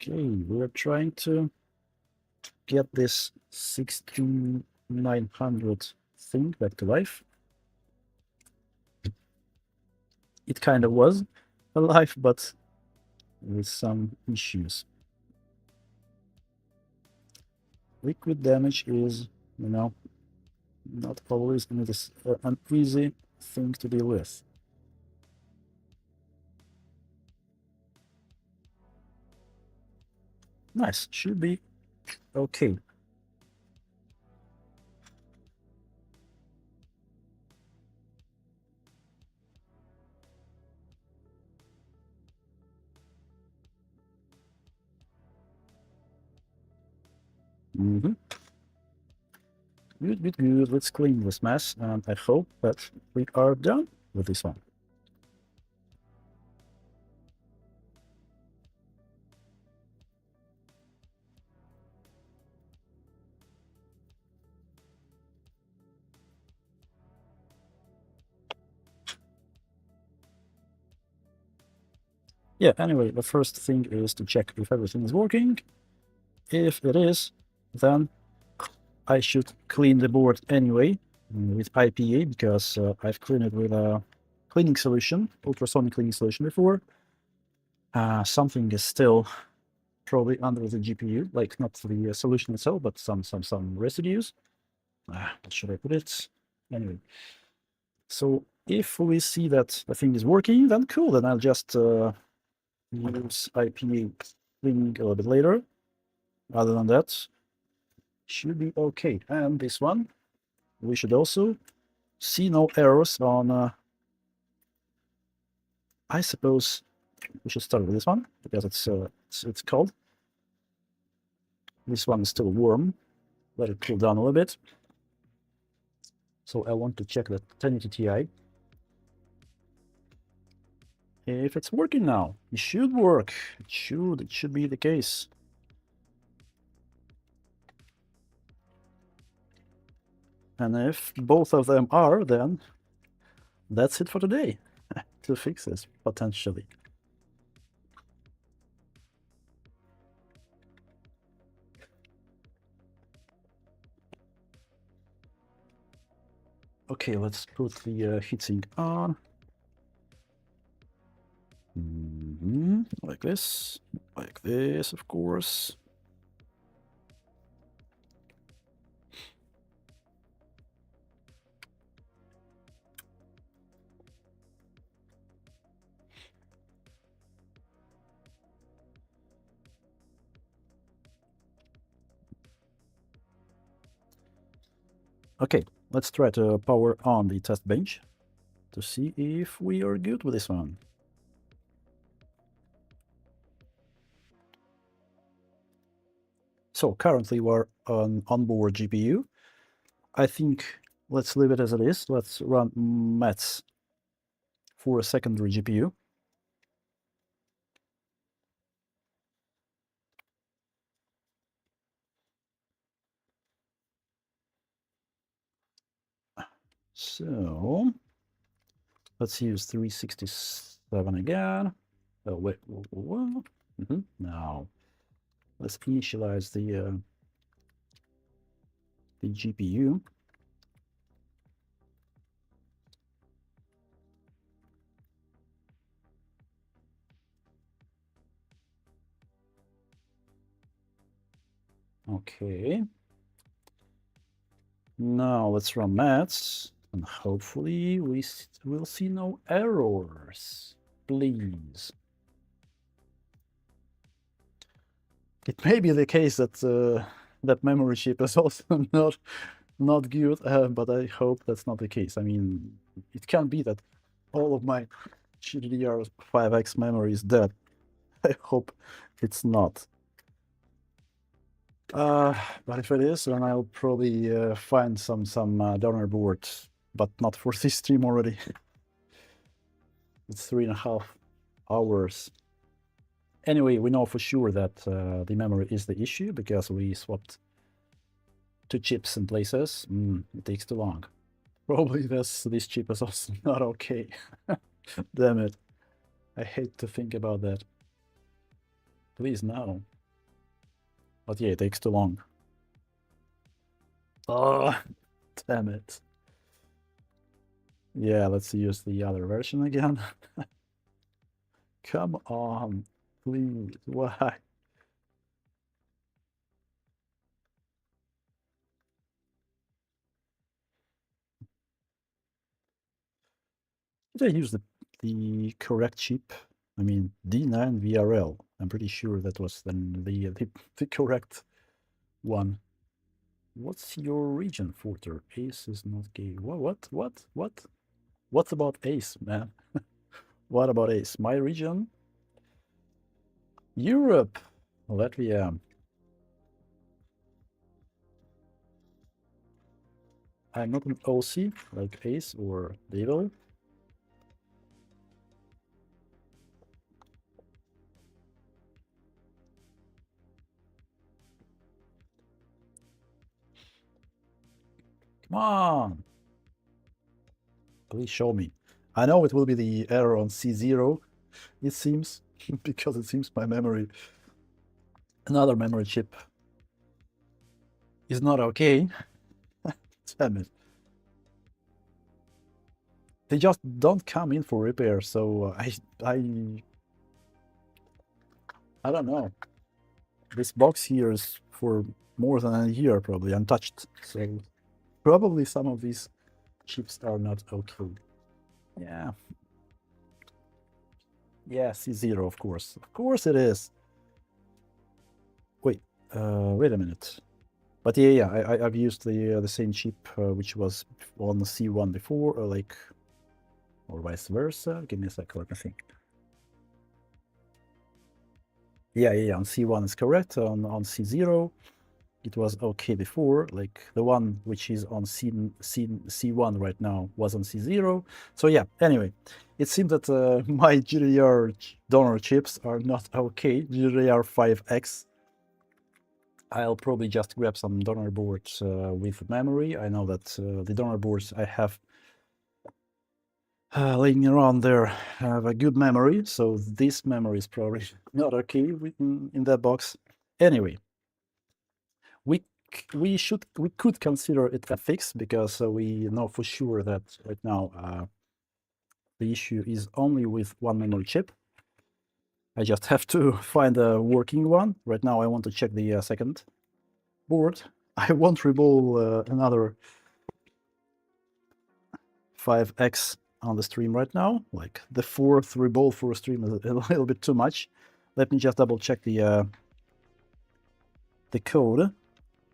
S1: Okay, we're trying to get this 16900 thing back to life. It kind of was alive, but with some issues. Liquid damage is, not always an easy thing to deal with. Nice, should be okay. Good, good, good. Let's clean this mess, and I hope that we are done with this one. Yeah, anyway, the first thing is to check if everything is working. If it is, then I should clean the board anyway with IPA, because I've cleaned it with a cleaning solution, ultrasonic cleaning solution before. Something is still probably under the GPU, like not the solution itself, but some residues. What should I put it? Anyway, so if we see that the thing is working, then cool. Then I'll just use IPA cleaning a little bit later. Other than that, should be okay. And this one, we should also see no errors on. I suppose we should start with this one because it's cold. This one is still warm. Let it cool down a little bit. So I want to check that 1080 Ti. If it's working now, it should work. It should be the case. And if both of them are, then that's it for today to fix this, potentially. Okay, let's put the heatsink on. Like this, of course. Okay, let's try to power on the test bench to see if we are good with this one. So currently we're on onboard GPU. I think let's leave it as it is. Let's run maths for a secondary GPU. So let's use 367 again. Oh, wait, what? Now let's initialize the GPU. Okay. Now let's run maths, and hopefully we will see no errors. Please. It may be the case that that memory chip is also not good, but I hope that's not the case. I mean, it can be that all of my GDDR5X memory is dead. I hope it's not. But if it is, then I'll probably find some donor board, but not for this stream already. It's 3.5 hours. Anyway, we know for sure that the memory is the issue because we swapped 2 chips in places. It takes too long. Probably this chip is also not okay. Damn it. I hate to think about that. Please, no. But yeah, it takes too long. Oh, damn it. Yeah, let's use the other version again. Come on, please. Why? Did I use the correct chip? I mean, D9 VRL. I'm pretty sure that was then the correct one. What's your region, Forter? Ace is not gay. What? What about Ace, man? What about Ace? My region? Europe. Latvia. I'm not an OC like Ace or Devil. Come on. Please show me. I know it will be the error on C0, it seems, because it seems my memory, another memory chip, is not okay. Damn it. They just don't come in for repair, so I don't know. This box here is for more than a year, probably untouched. So probably some of these chips are not okay. Yeah. Yeah, C0, of course. Of course it is. Wait, wait a minute. But yeah, I've used the same chip which was on the C1 before, or vice versa. Give me a sec, let me think. Yeah, on C1 is correct. On C0, it was okay before. Like the one which is on C1 right now was on C0. So yeah, anyway, it seems that my GDDR donor chips are not okay. GDDR5X. I'll probably just grab some donor boards with memory. I know that the donor boards I have laying around there have a good memory, so this memory is probably not okay in that box. Anyway, we could consider it a fix because we know for sure that right now the issue is only with one memory chip. I just have to find a working one. Right now I want to check the second board. I won't reball another 5x on the stream right now. Like the 4th reball for a stream is a little bit too much. Let me just double check the code.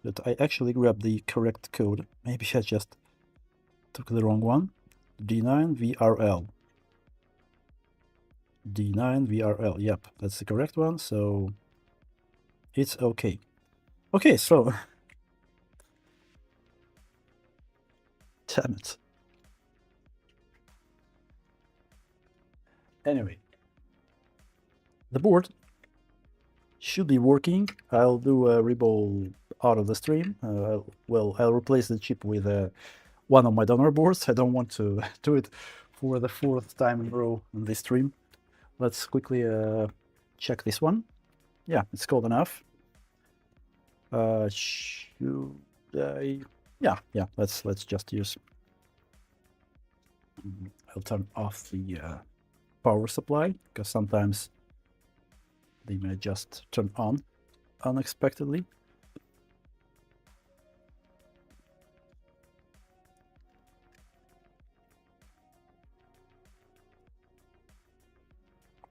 S1: that I actually grabbed the correct code. Maybe I just took the wrong one. D9VRL. D9VRL. Yep, that's the correct one. So it's okay. Okay, so damn it. Anyway, the board should be working. I'll do a reball out of the stream. I'll replace the chip with one of my donor boards. I don't want to do it for the 4th time in a row on this stream. Let's quickly check this one. Yeah, it's cold enough. Should I? Yeah. Let's just use. I'll turn off the power supply because sometimes they may just turn on unexpectedly.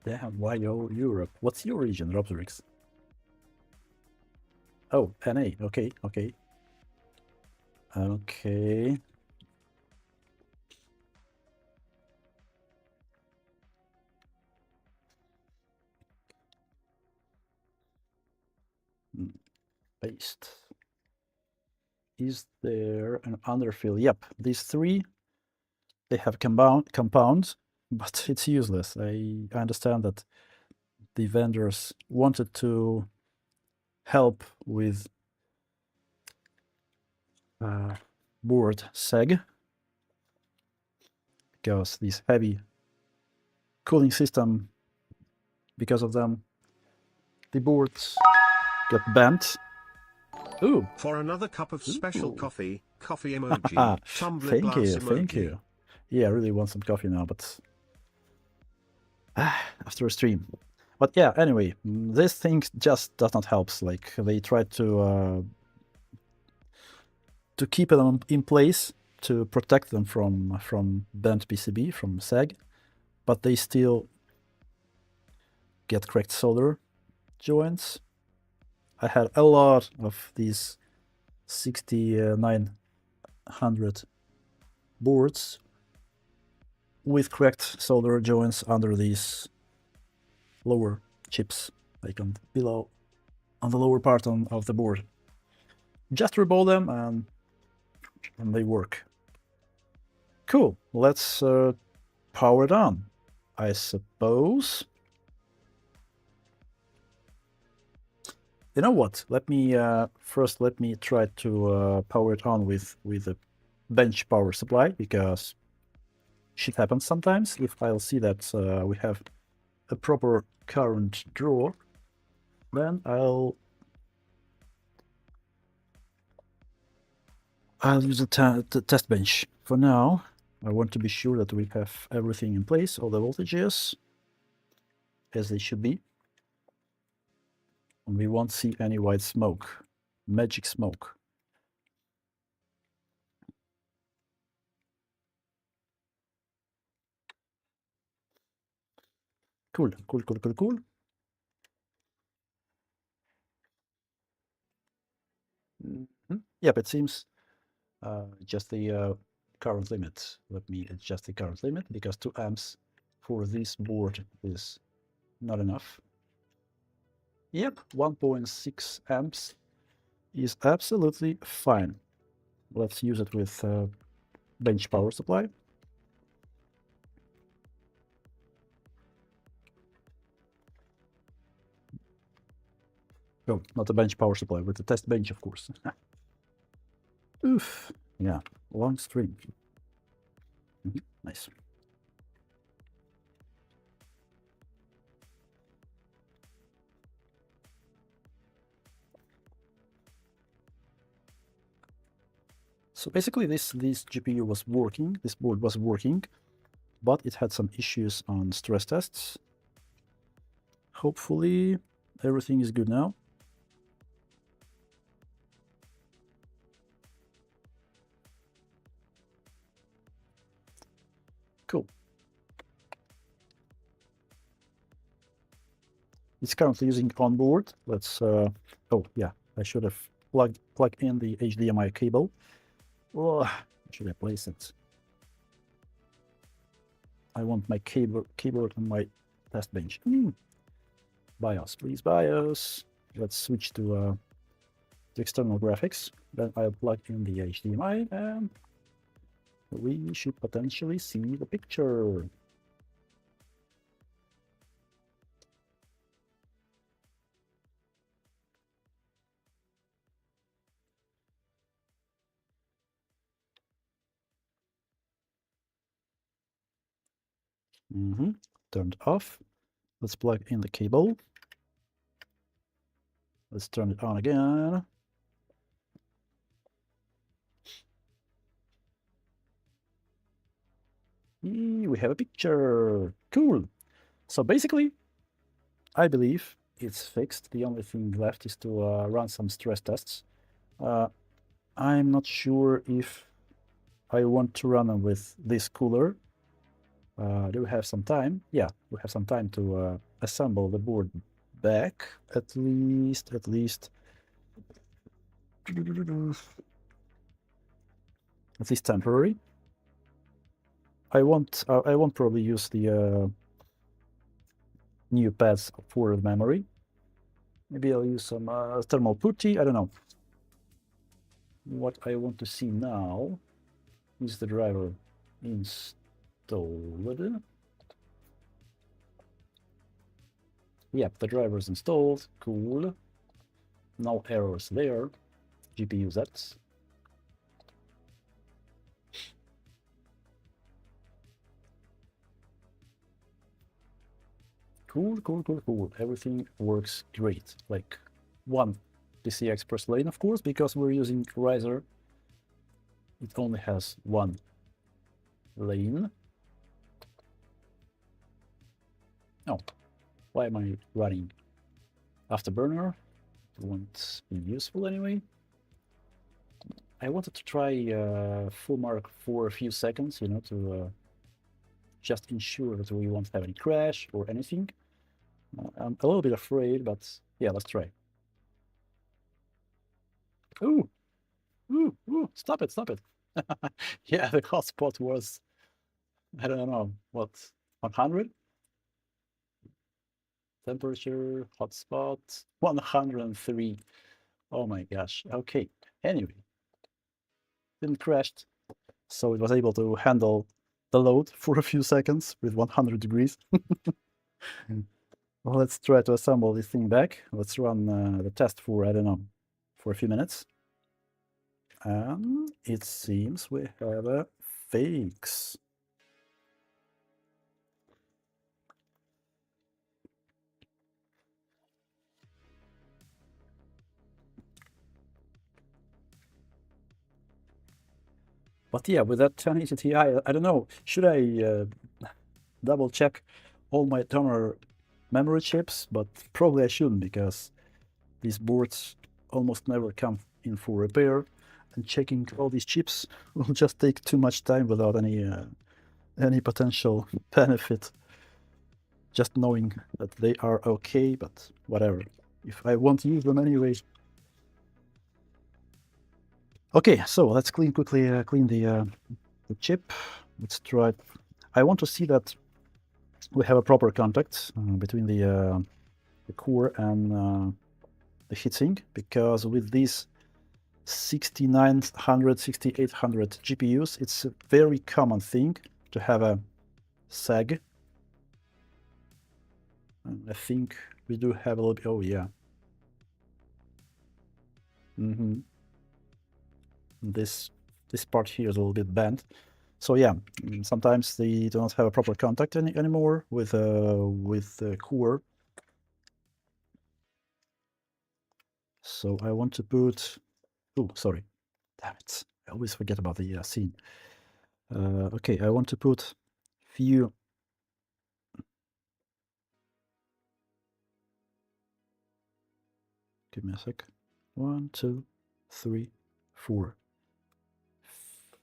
S1: Damn, why Europe? What's your region, Robzerix? Oh, NA. Okay. Paste. Is there an underfill? Yep, these three, they have compounds, but it's useless. I understand that the vendors wanted to help with board seg because this heavy cooling system, because of them, the boards got bent. Ooh!
S2: For another cup of special coffee emoji, tumbler glass emoji.
S1: Thank you. Yeah, I really want some coffee now, but after a stream. But yeah, anyway, this thing just does not help. Like, they try to keep them in place, to protect them from bent PCB, from sag, but they still get cracked solder joints. I had a lot of these 6900 boards with cracked solder joints under these lower chips, like on the lower part of the board. Just reball them and they work. Cool. Let's power it on, I suppose. You know what? Let me first try to power it on with a bench power supply, because shit happens sometimes. If I'll see that we have a proper current draw, then I'll use the test bench. For now, I want to be sure that we have everything in place, all the voltages as they should be. And we won't see any white smoke, magic smoke. Cool. Yep, it seems just the current limit. Let me adjust the current limit, because 2 amps for this board is not enough. Yep, 1.6 amps is absolutely fine. Let's use it with bench power supply. Oh, not a bench power supply, with the test bench, of course. Oof, yeah, long stream. Nice. So basically this GPU was working, this board was working, but it had some issues on stress tests. Hopefully everything is good now. Cool. It's currently using onboard. Let's oh yeah, I should have plug in the HDMI cable. Oh, where should I place it? I want my keyboard on my test bench. BIOS, please, BIOS. Let's switch to the external graphics. Then I'll plug in the HDMI and we should potentially see the picture. Turned off. Let's plug in the cable. Let's turn it on again. We have a picture. Cool. So basically, I believe it's fixed. The only thing left is to run some stress tests. I'm not sure if I want to run them with this cooler. Do we have some time? Yeah, we have some time to assemble the board back, at least. At least temporary. I won't probably use the new pads for the memory. Maybe I'll use some thermal putty. I don't know. What I want to see now is the driver installed. Yep, the driver is installed. Cool. No errors there. GPU sets. Cool. Everything works great. Like one PCI Express lane, of course, because we're using riser. It only has one lane. Oh, why am I running Afterburner? It won't be useful anyway. I wanted to try full mark for a few seconds, you know, to just ensure that we won't have any crash or anything. I'm a little bit afraid, but yeah, let's try. Ooh, stop it. Yeah, the hotspot was, I don't know, what, 100? Temperature, hotspot, 103. Oh my gosh, okay. Anyway, didn't crash, so it was able to handle the load for a few seconds with 100 degrees. Well, let's try to assemble this thing back. Let's run the test for, I don't know, for a few minutes. And it seems we have a fix. But yeah, with that 1080 Ti, I don't know, should I double check all my toner memory chips? But probably I shouldn't, because these boards almost never come in for repair, and checking all these chips will just take too much time without any potential benefit. Just knowing that they are okay, but whatever. If I won't use them anyway. Okay, so let's quickly clean the chip. Let's try. I want to see that we have a proper contact between the core and the heatsink, because with these 6900, 6800 GPUs, it's a very common thing to have a sag. I think we do have a little bit. Oh yeah. This part here is a little bit bent. So yeah, sometimes they do not have a proper contact anymore with the core. So I want to put. Oh, sorry. Damn it! I always forget about the scene. Okay, I want to put few. Give me a sec. 1, 2, 3, 4.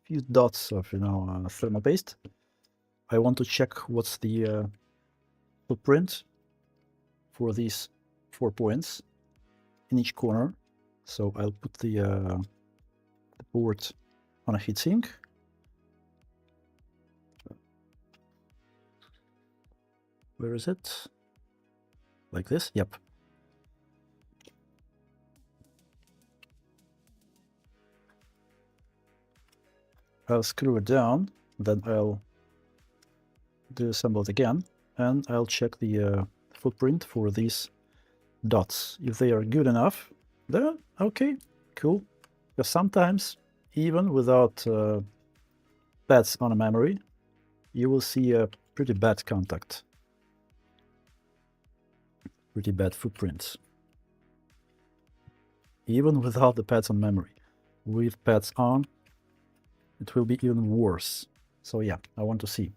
S1: Few dots of thermal paste. I want to check what's the footprint for these 4 points in each corner. So I'll put the board on a heatsink. Where is it? Like this? Yep. I'll screw it down, then I'll disassemble it again, and I'll check the footprint for these dots. If they are good enough, then okay, cool. Because sometimes, even without pads on a memory, you will see a pretty bad contact, pretty bad footprints. Even without the pads on memory. With pads on, it will be even worse. So yeah, I want to see.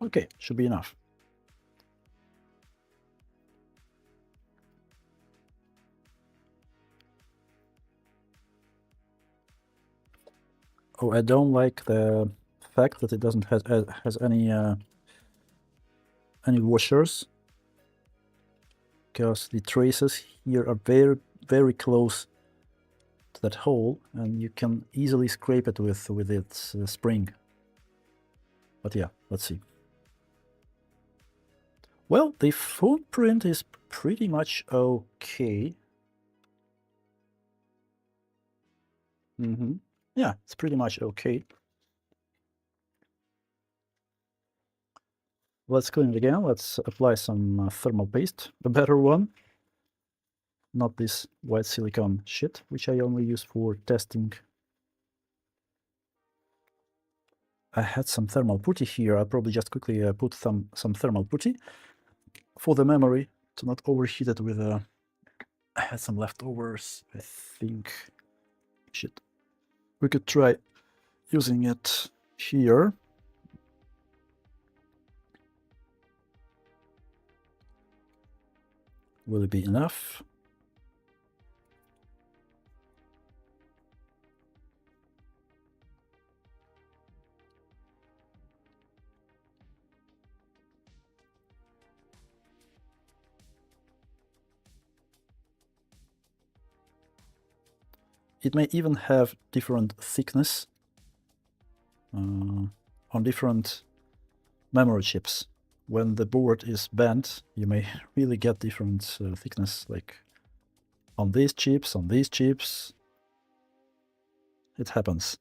S1: Okay, should be enough. Oh, I don't like the fact that it doesn't has any washers, because the traces here are very close to that hole, and you can easily scrape it with its spring. But yeah, let's see. Well, the footprint is pretty much okay. Yeah, it's pretty much okay. Let's clean it again. Let's apply some thermal paste, a better one. Not this white silicone shit, which I only use for testing. I had some thermal putty here. I'll probably just quickly put some thermal putty for the memory to not overheat it with I had some leftovers, I think. Shit. We could try using it here. Will it be enough? It may even have different thickness on different memory chips. When the board is bent, you may really get different thickness, like on these chips, It happens.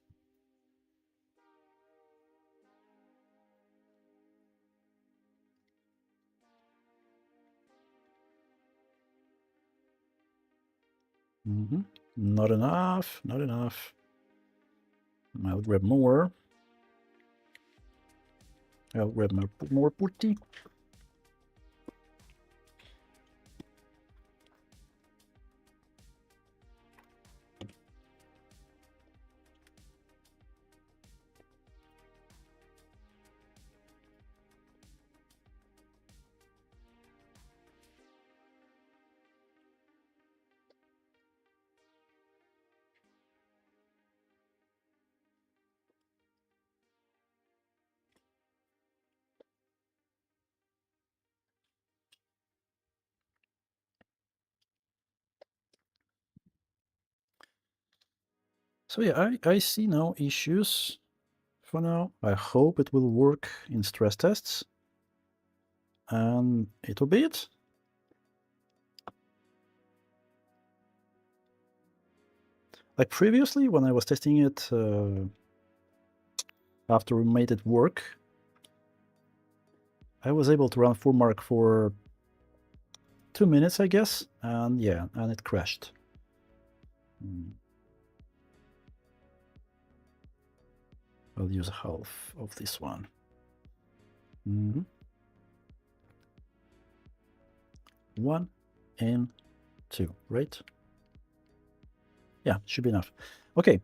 S1: Not enough, not enough. I'll grab more. I'll grab more putty. So yeah, I see no issues for now. I hope it will work in stress tests. And it'll be it. Like previously, when I was testing it after we made it work, I was able to run FurMark for 2 minutes, I guess, and yeah, and it crashed. I'll use half of this one. 1 and 2, right? Yeah, should be enough. Okay,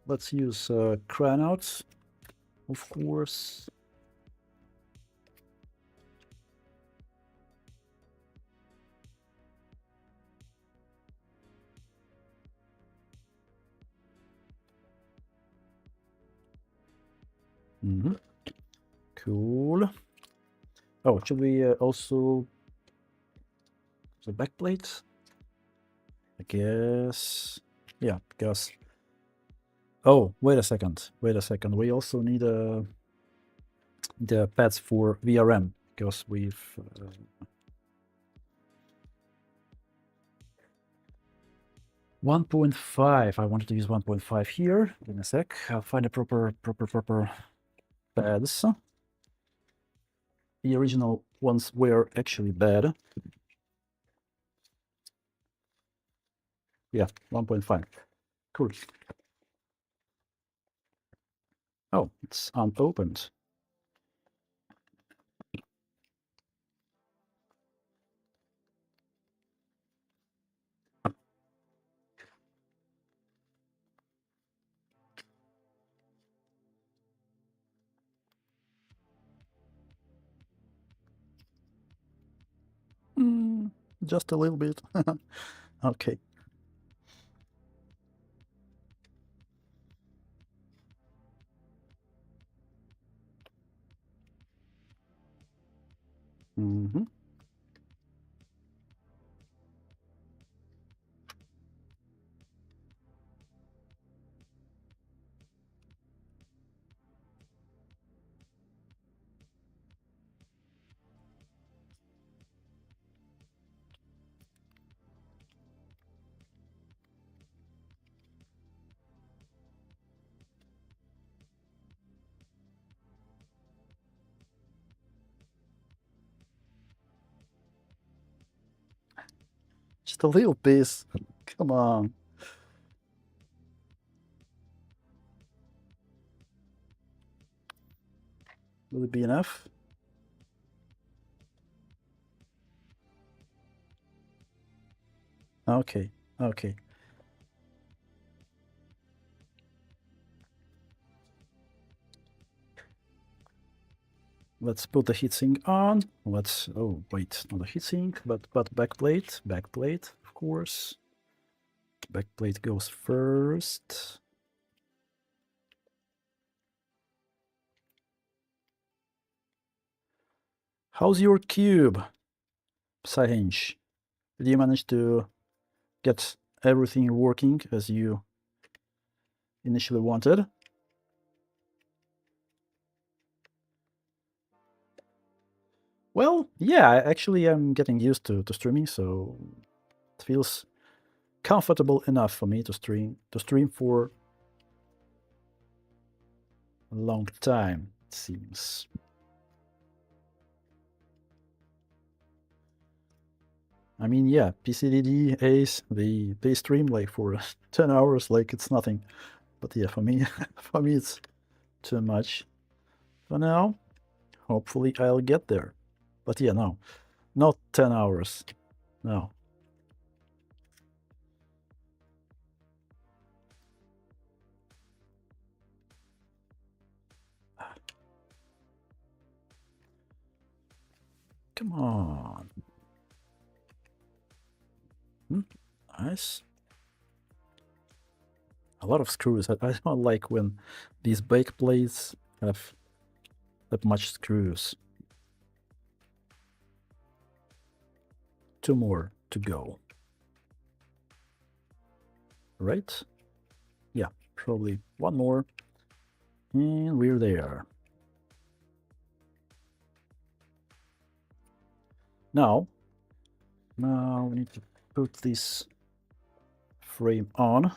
S1: let's use cranouts, of course. Cool. Oh, should we also the backplate. I guess. Yeah, because. Oh, wait a second. Wait a second. We also need the pads for VRM because we've. 1.5. I wanted to use 1.5 here. Give me a sec. I'll find a proper pads. The original ones were actually bad. Yeah, 1.5. Cool. Oh, it's unopened. Just a little bit. Okay. Mm-hmm. Just a little piece. Come on. Will it be enough? Okay. Okay. Let's put the heatsink on. Let's. Oh wait, not a heatsink, but backplate. Backplate, of course. Backplate goes first. How's your cube, Psyhinge? Did you manage to get everything working as you initially wanted? Well, yeah, actually I'm getting used to streaming, so it feels comfortable enough for me to stream for a long time, it seems. I mean, yeah, PCDD, Ace, they stream like for 10 hours like it's nothing. But yeah, for me, for me it's too much. For now, hopefully I'll get there. But yeah, no, not 10 hours. No. Come on. Nice. A lot of screws. I don't like when these bake plates have that much screws. 2 more to go. Right? Yeah, probably 1 more. And we're there. Now we need to put this frame on.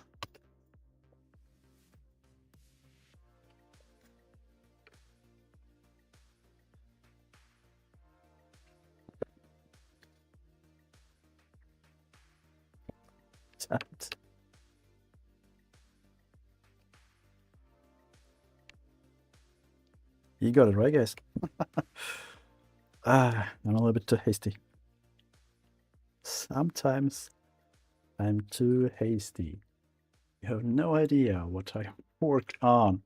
S1: You got it right, guys. I'm a little bit too hasty. Sometimes I'm too hasty. You have no idea what I work on.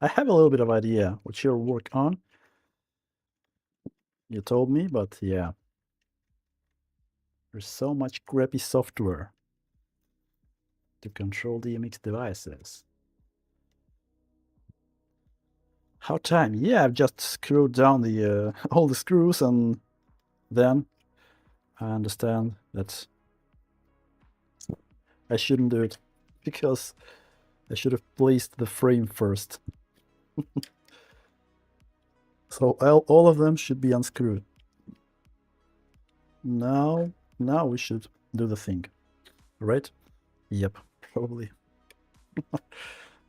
S1: I have a little bit of idea what you work on. You told me, but yeah. There's so much crappy software to control DMX devices. How time? Yeah, I've just screwed down the all the screws and then I understand that I shouldn't do it, because I should have placed the frame first. So all of them should be unscrewed. Now we should do the thing, right? Yep, probably.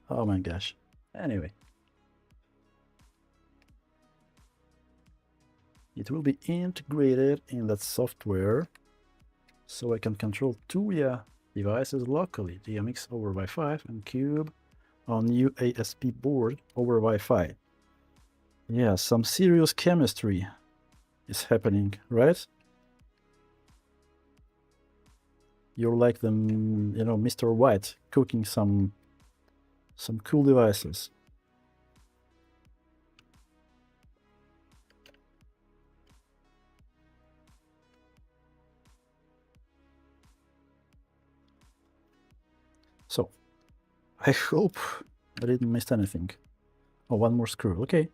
S1: Oh my gosh. Anyway, it will be integrated in that software, so I can control two devices locally, DMX over Wi-Fi and Cube on new ASP board over Wi-Fi. Yeah, some serious chemistry is happening, right? You're like the, Mr. White cooking some cool devices. So, I hope I didn't miss anything. Oh, one more screw. Okay.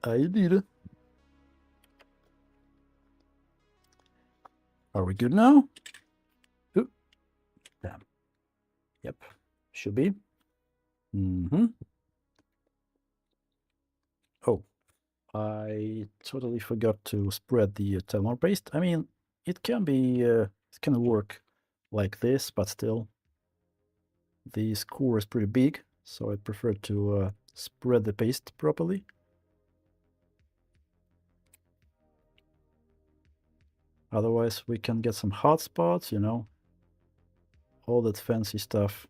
S1: I did it. Are we good now? Ooh. Damn. Yep. Should be. Oh, I totally forgot to spread the thermal paste. I mean, it can be, it can work like this, but still, this core is pretty big, so I prefer to spread the paste properly. Otherwise, we can get some hot spots, all that fancy stuff,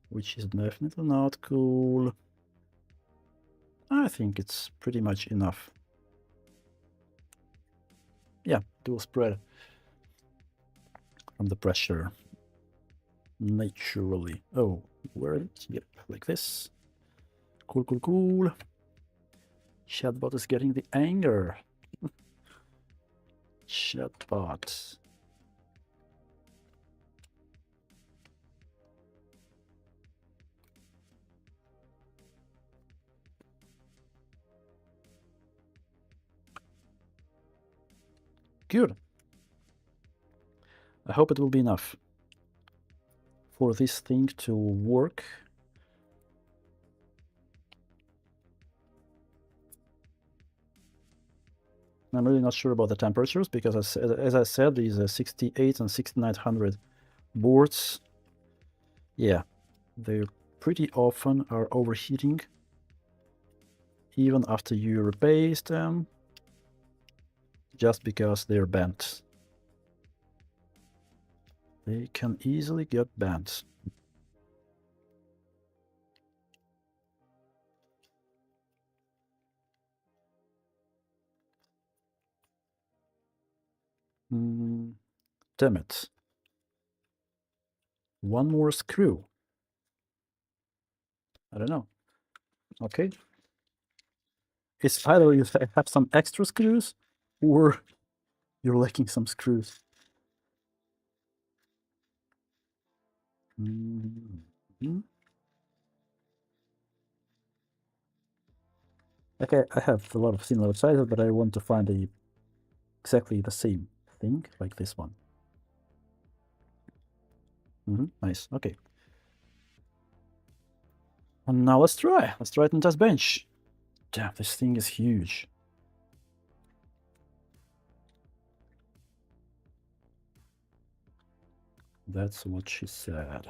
S1: which is definitely not cool. I think it's pretty much enough. Yeah, dual spread from the pressure. Naturally. Oh, word. Yep, like this. Cool, cool, cool. Chatbot is getting the anger. Chatbot. Good. I hope it will be enough for this thing to work. I'm really not sure about the temperatures, because as I said, these 68 and 6900 boards, yeah, they pretty often are overheating even after you replace them, just because they're bent. They can easily get bent. Damn it. One more screw. I don't know. Okay. It's either you have some extra screws, or you're lacking some screws. Okay, I have a lot of similar sizes, but I want to find exactly the same thing, like this one. Nice. Okay. And now let's try. Let's try it on test bench. Damn, this thing is huge. That's what she said.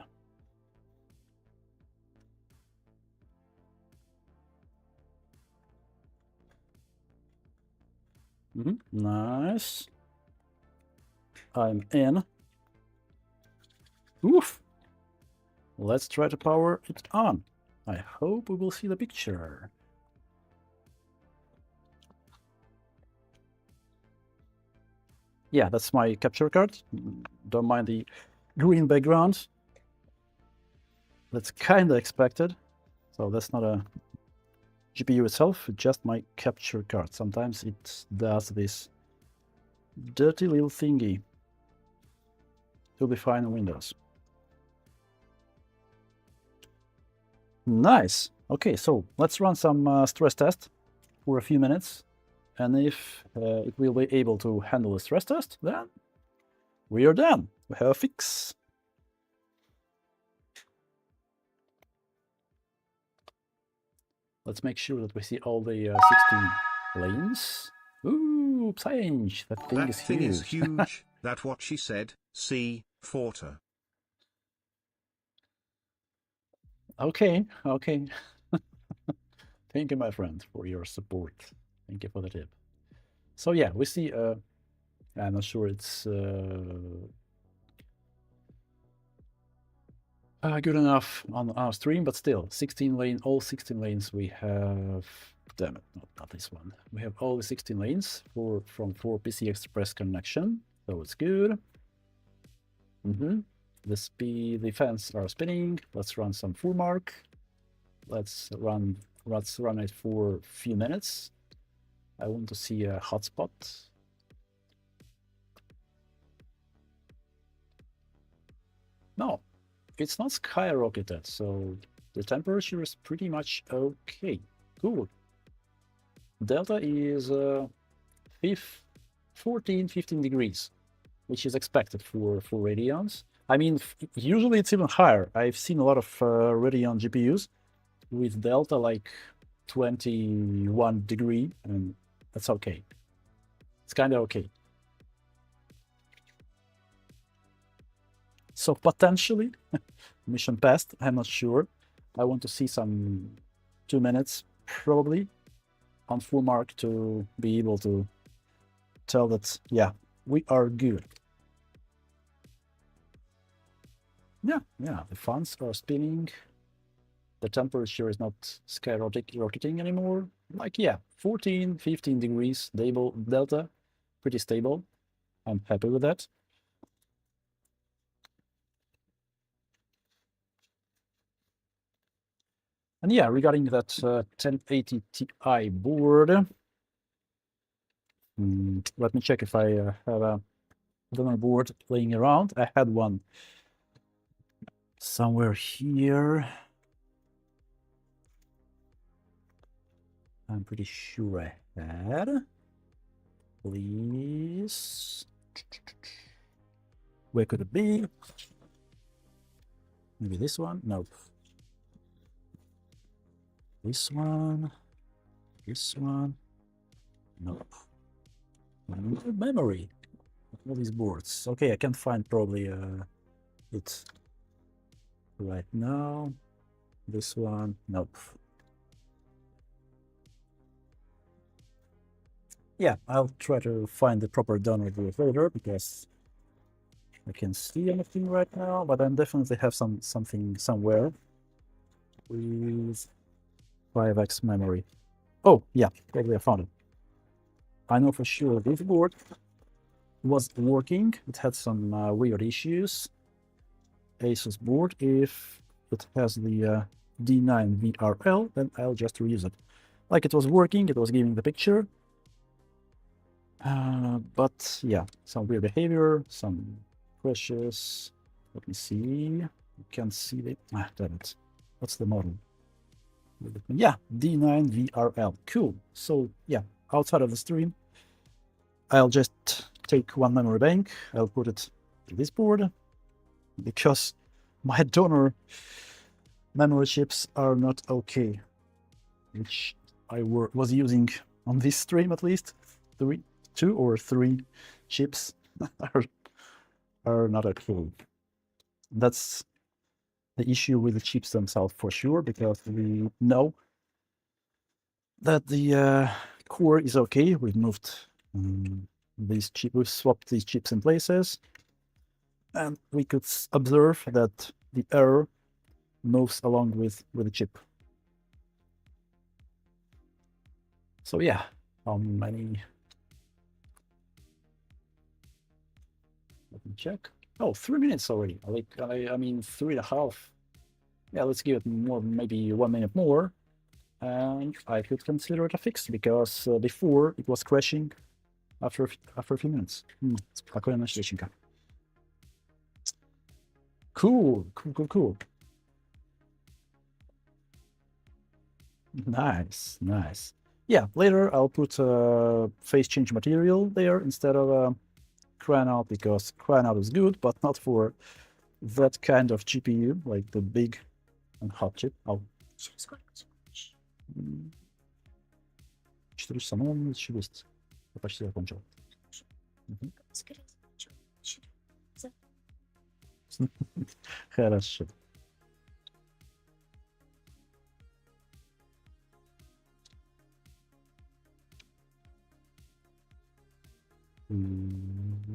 S1: Nice. I'm in. Oof. Let's try to power it on. I hope we will see the picture. Yeah, that's my capture card. Don't mind the green background. That's kind of expected. So that's not a GPU itself, just my capture card. Sometimes it does this dirty little thingy. It'll be fine on Windows. Nice. Okay, so let's run some stress test for a few minutes. And if it will be able to handle the stress test, then we are done. We have a fix. Let's make sure that we see all the 16 lanes. Ooh, Psynch, that thing is huge.
S2: Is huge. That's what she said. See, Forta.
S1: Okay. Thank you, my friend, for your support. Thank you for the tip. So yeah, we see, I'm not sure it's good enough on our stream, but still, 16 lane, all 16 lanes we have, damn it, not this one. We have all the 16 lanes from 4 PC Express connection, so it's good. The fans are spinning. Let's run some full mark. Let's run it for a few minutes. I want to see a hotspot. No, it's not skyrocketed, so the temperature is pretty much okay. Cool. Delta is 14, 15 degrees, which is expected for Radeons. I mean, usually it's even higher. I've seen a lot of Radeon GPUs with delta like 21 degree, and that's okay. It's kind of okay. So potentially, mission passed, I'm not sure. I want to see some 2 minutes, probably, on full mark to be able to tell that, yeah, we are good. Yeah, the fans are spinning. The temperature is not skyrocketing anymore. Like, yeah, 14, 15 degrees delta, pretty stable. I'm happy with that. And yeah, regarding that 1080 Ti board, let me check if I have a donor board laying around. I had one somewhere here. I'm pretty sure I had. Please. Where could it be? Maybe this one? Nope. This one. This one. Nope. Memory. All these boards. Okay, I can't find probably it right now. This one. Nope. Yeah, I'll try to find the proper donor board later because I can't see anything right now, but I definitely have something somewhere with 5x memory. Oh, yeah, probably I found it. I know for sure this board was working. It had some weird issues. Asus board, if it has the D9 VRL, then I'll just reuse it. Like it was working, it was giving the picture. But yeah, some weird behavior, some crashes. Let me see. You can see the, damn it. What's the model? Yeah, D9 VRL. Cool. So yeah, outside of the stream, I'll just take one memory bank. I'll put it to this board because my donor memory chips are not okay, which I was using on this stream at least. 2 or 3 chips are not okay. That's the issue with the chips themselves for sure, because we know that the core is okay. We've moved we've swapped these chips in places, and we could observe that the error moves along with the chip. So yeah, how many? Let me check. Oh, 3 minutes already. I mean 3.5. Yeah, let's give it more, maybe 1 minute more, and I could consider it a fix because before it was crashing after a few minutes. Spokojna ślecinka. Cool. Nice. yeah, later I'll put phase change material there instead of crying out, because crying out is good, but not for that kind of GPU, like the big and hot chip. Oh. 4 часа, ну, еще есть. Я почти закончил. Мгм. Хорошо.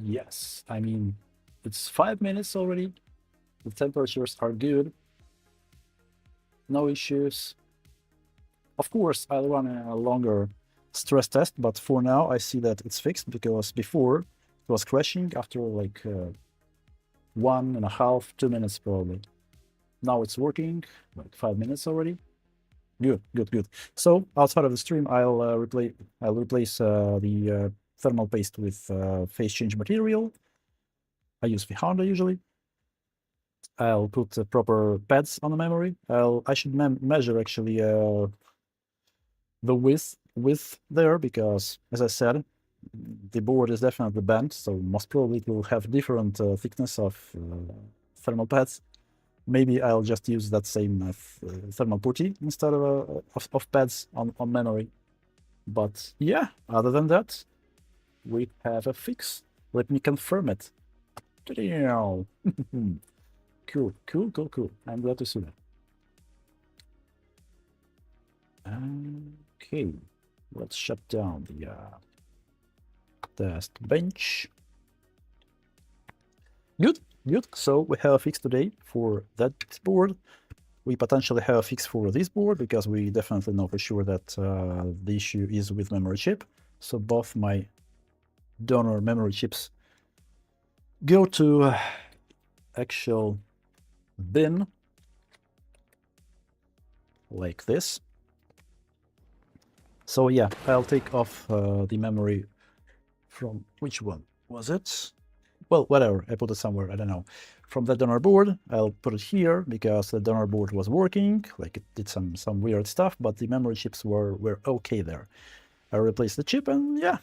S1: Yes, I mean, it's 5 minutes already. The temperatures are good. No issues. Of course, I'll run a longer stress test, but for now I see that it's fixed, because before it was crashing after like 1.5, 2 minutes probably. Now it's working, like 5 minutes already. Good, good, good. So outside of the stream, I'll replace the thermal paste with phase change material. I use the Honda usually. I'll put proper pads on the memory. I should measure actually the width there, because as I said, the board is definitely bent, so most probably it will have different thickness of thermal pads. Maybe I'll just use that same thermal putty instead of pads on memory. But yeah, other than that, we have a fix. Let me confirm it. Cool, cool, cool, cool. I'm glad to see that. Okay, let's shut down the test bench. Good, good. So we have a fix today for that board. We potentially have a fix for this board, because we definitely know for sure that the issue is with memory chip. So both my donor memory chips go to actual bin like this. So yeah, I'll take off the memory from, which one was it? Well, whatever, I put it somewhere, I don't know. From the donor board, I'll put it here, because the donor board was working, like it did some weird stuff, but the memory chips were okay there. I replaced the chip, and yeah,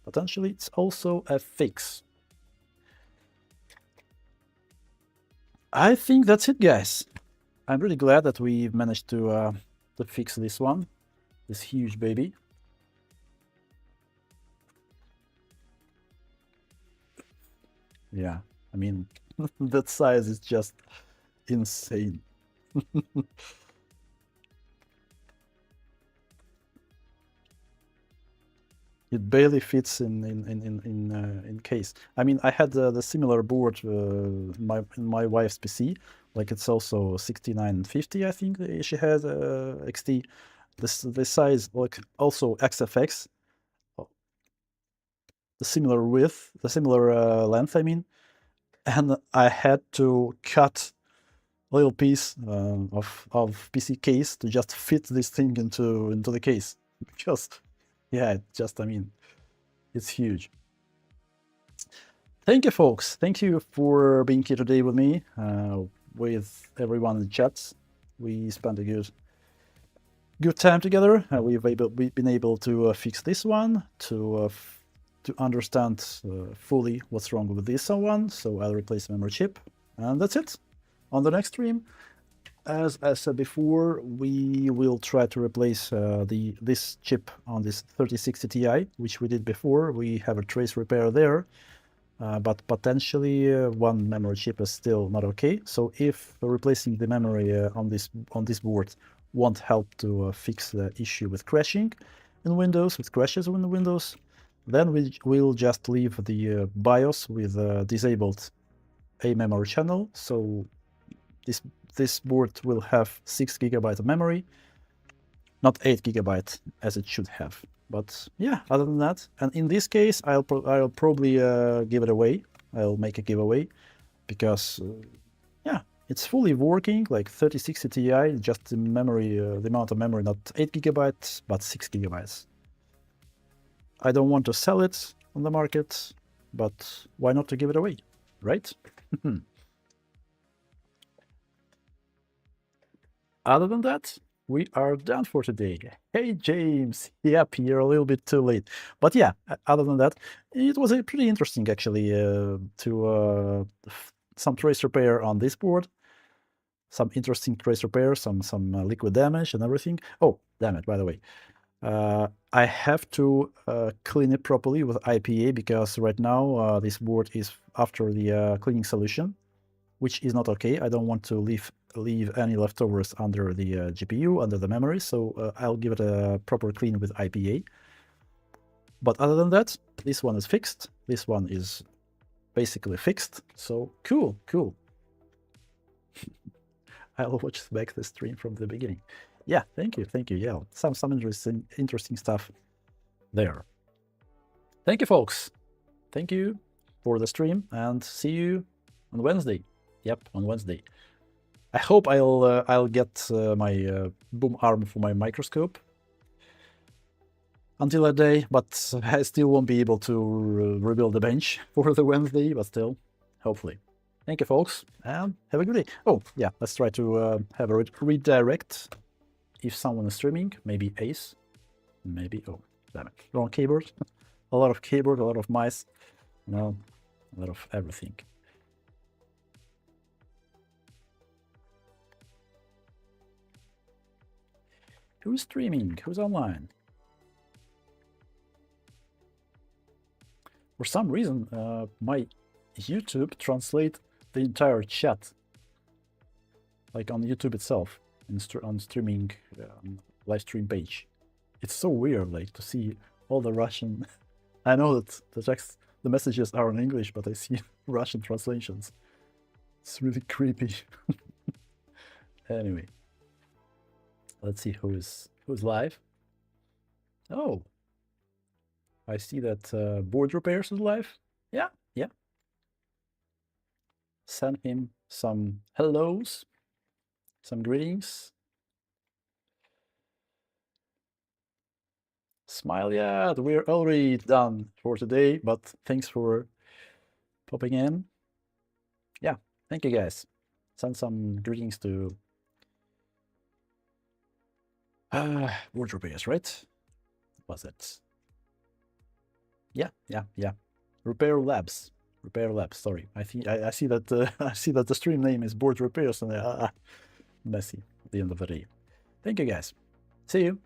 S1: potentially it's also a fix. I think that's it, guys. I'm really glad that we managed to fix this one, this huge baby. Yeah, I mean, that size is just insane. It barely fits in case. I mean, I had the similar board in my wife's PC. Like, it's also 6950, I think she has XT. The size, like, also XFX, the similar width, the similar length, I mean. And I had to cut a little piece of PC case to just fit this thing into the case, because yeah, it just, I mean, it's huge. Thank you, folks. Thank you for being here today with me, with everyone in the chat. We spent a good time together. We've been able to fix this one, to understand fully what's wrong with this one. So I'll replace the memory chip, and that's it. On the next stream, as I said before, we will try to replace this chip on this 3060 Ti, which we did before. We have a trace repair there, but potentially one memory chip is still not okay. So if replacing the memory on this board won't help to fix the issue with crashing in Windows, with crashes in Windows, then we'll just leave the BIOS with disabled a memory channel. So this board will have 6 GB of memory, not 8 GB as it should have. But yeah, other than that, and in this case, I'll probably give it away. I'll make a giveaway, because yeah, it's fully working, like 3060 Ti, just the memory, the amount of memory, not 8 GB, but 6 GB. I don't want to sell it on the market, but why not to give it away, right? Other than that, we are done for today. Hey, James. Yep, you're a little bit too late. But yeah, other than that, it was a pretty interesting, actually, to some trace repair on this board. Some interesting trace repair, some liquid damage and everything. Oh, damn it, by the way. I have to clean it properly with IPA because right now this board is after the cleaning solution, which is not okay. I don't want to leave any leftovers under the GPU, under the memory, so I'll give it a proper clean with IPA. But other than that, this one is fixed. This one is basically fixed. So cool. I'll watch back the stream from the beginning. Yeah, thank you. Yeah, some interesting stuff there. Thank you, folks. Thank you for the stream, and see you on Wednesday. Yep, on Wednesday. I hope I'll get my boom arm for my microscope until that day, but I still won't be able to rebuild the bench for the Wednesday, but still, hopefully. Thank you, folks, and have a good day. Oh, yeah, let's try to have a redirect if someone is streaming. Maybe Ace. Maybe, oh, damn it, wrong keyboard. A lot of keyboard, a lot of mice. No, a lot of everything. Who's streaming? Who's online? For some reason, my YouTube translate the entire chat, like on YouTube itself, on streaming live stream page. It's so weird, like to see all the Russian. I know that the messages are in English, but I see Russian translations. It's really creepy. Anyway, let's see who's live. Oh, I see that board repairs is live. Yeah. Send him some hellos, some greetings. Smile, yeah, we're already done for today, but thanks for popping in. Yeah, thank you guys. Send some greetings to board repairs, right? Was it? Yeah. Repair Labs. Sorry, I see that I see that the stream name is board repairs, and messy at the end of the day. Thank you guys. See you.